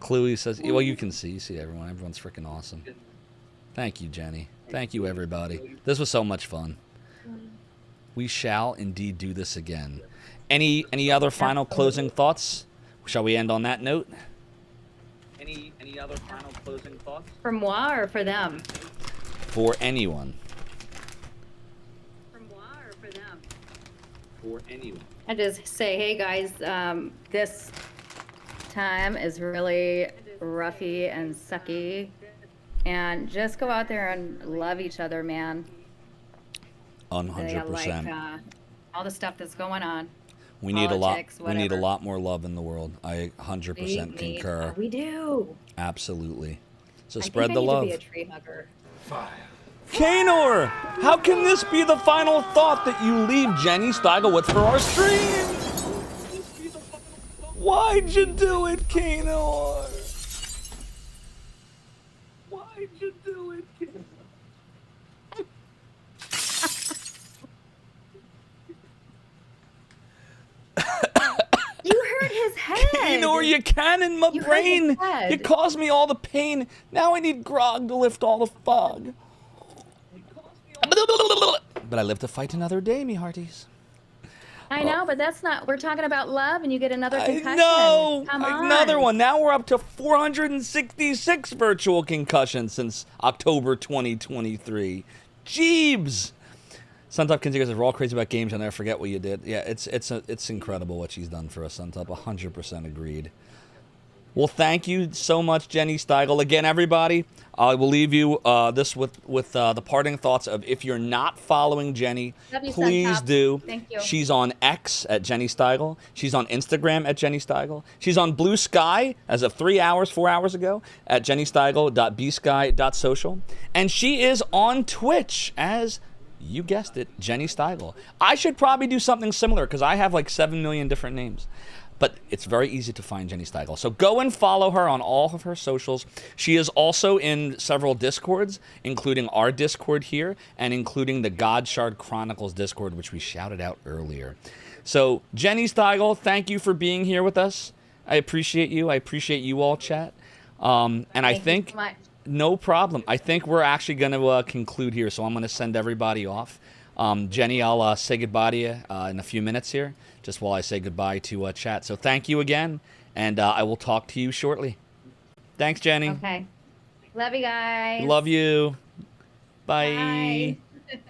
Chloe says, well, you can see everyone. Everyone's freaking awesome. Thank you, Jenny. Thank you, everybody. This was so much fun. We shall indeed do this again. Any other final closing thoughts? Shall we end on that note? Any other final closing thoughts? For moi or for them? For anyone. For moi or for them? For anyone. I just say, hey guys, this time is really roughy and sucky, and just go out there and love each other, man. 100%. Like all the stuff that's going on. We need Politics, a lot. We need a whatever. lot more love in the world. I 100% concur. We do. Absolutely. So I spread think the I need love. to be a tree hugger. Kanor, how can this be the final thought that you leave Jenny Stigile with for our stream? Why'd you do it, Kanor? Why'd you do it, Kanor? You hurt his head. Kanor, you can in my You hurt brain. his head. You caused me all the pain. Now I need grog to lift all the fog. But I live to fight another day, me hearties. I know, but that's not. We're talking about love, and you get another concussion. No, Come on. another one. Now we're up to 466 virtual concussions since October 2023. Jeebs. Suntop continues, we're all crazy about games. I'll never forget what you did. Yeah, it's incredible what she's done for us, Suntop. 100% agreed. Well, thank you so much, Jenny Stigile. Again, everybody, I will leave you this with the parting thoughts of, if you're not following Jenny, Love you, please Suntop. do. Thank you. She's on X at Jenny Stigile. She's on Instagram at Jenny Stigile. She's on Blue Sky as of 4 hours ago at jennystigile.bsky.social. And she is on Twitch as You guessed it, Jenny Stigile. I should probably do something similar because I have like 7 million different names. But it's very easy to find Jenny Stigile. So go and follow her on all of her socials. She is also in several Discords, including our Discord here, and including the Godshard Chronicles Discord, which we shouted out earlier. So, Jenny Stigile, thank you for being here with us. I appreciate you. I appreciate you all, chat. And I think... Thank you so much. No problem. I think we're actually going to conclude here, so I'm going to send everybody off. Jenny, I'll say goodbye to you in a few minutes here, just while I say goodbye to chat. So thank you again, and I will talk to you shortly. Thanks, Jenny. Okay. Love you guys. Love you. Bye. Bye.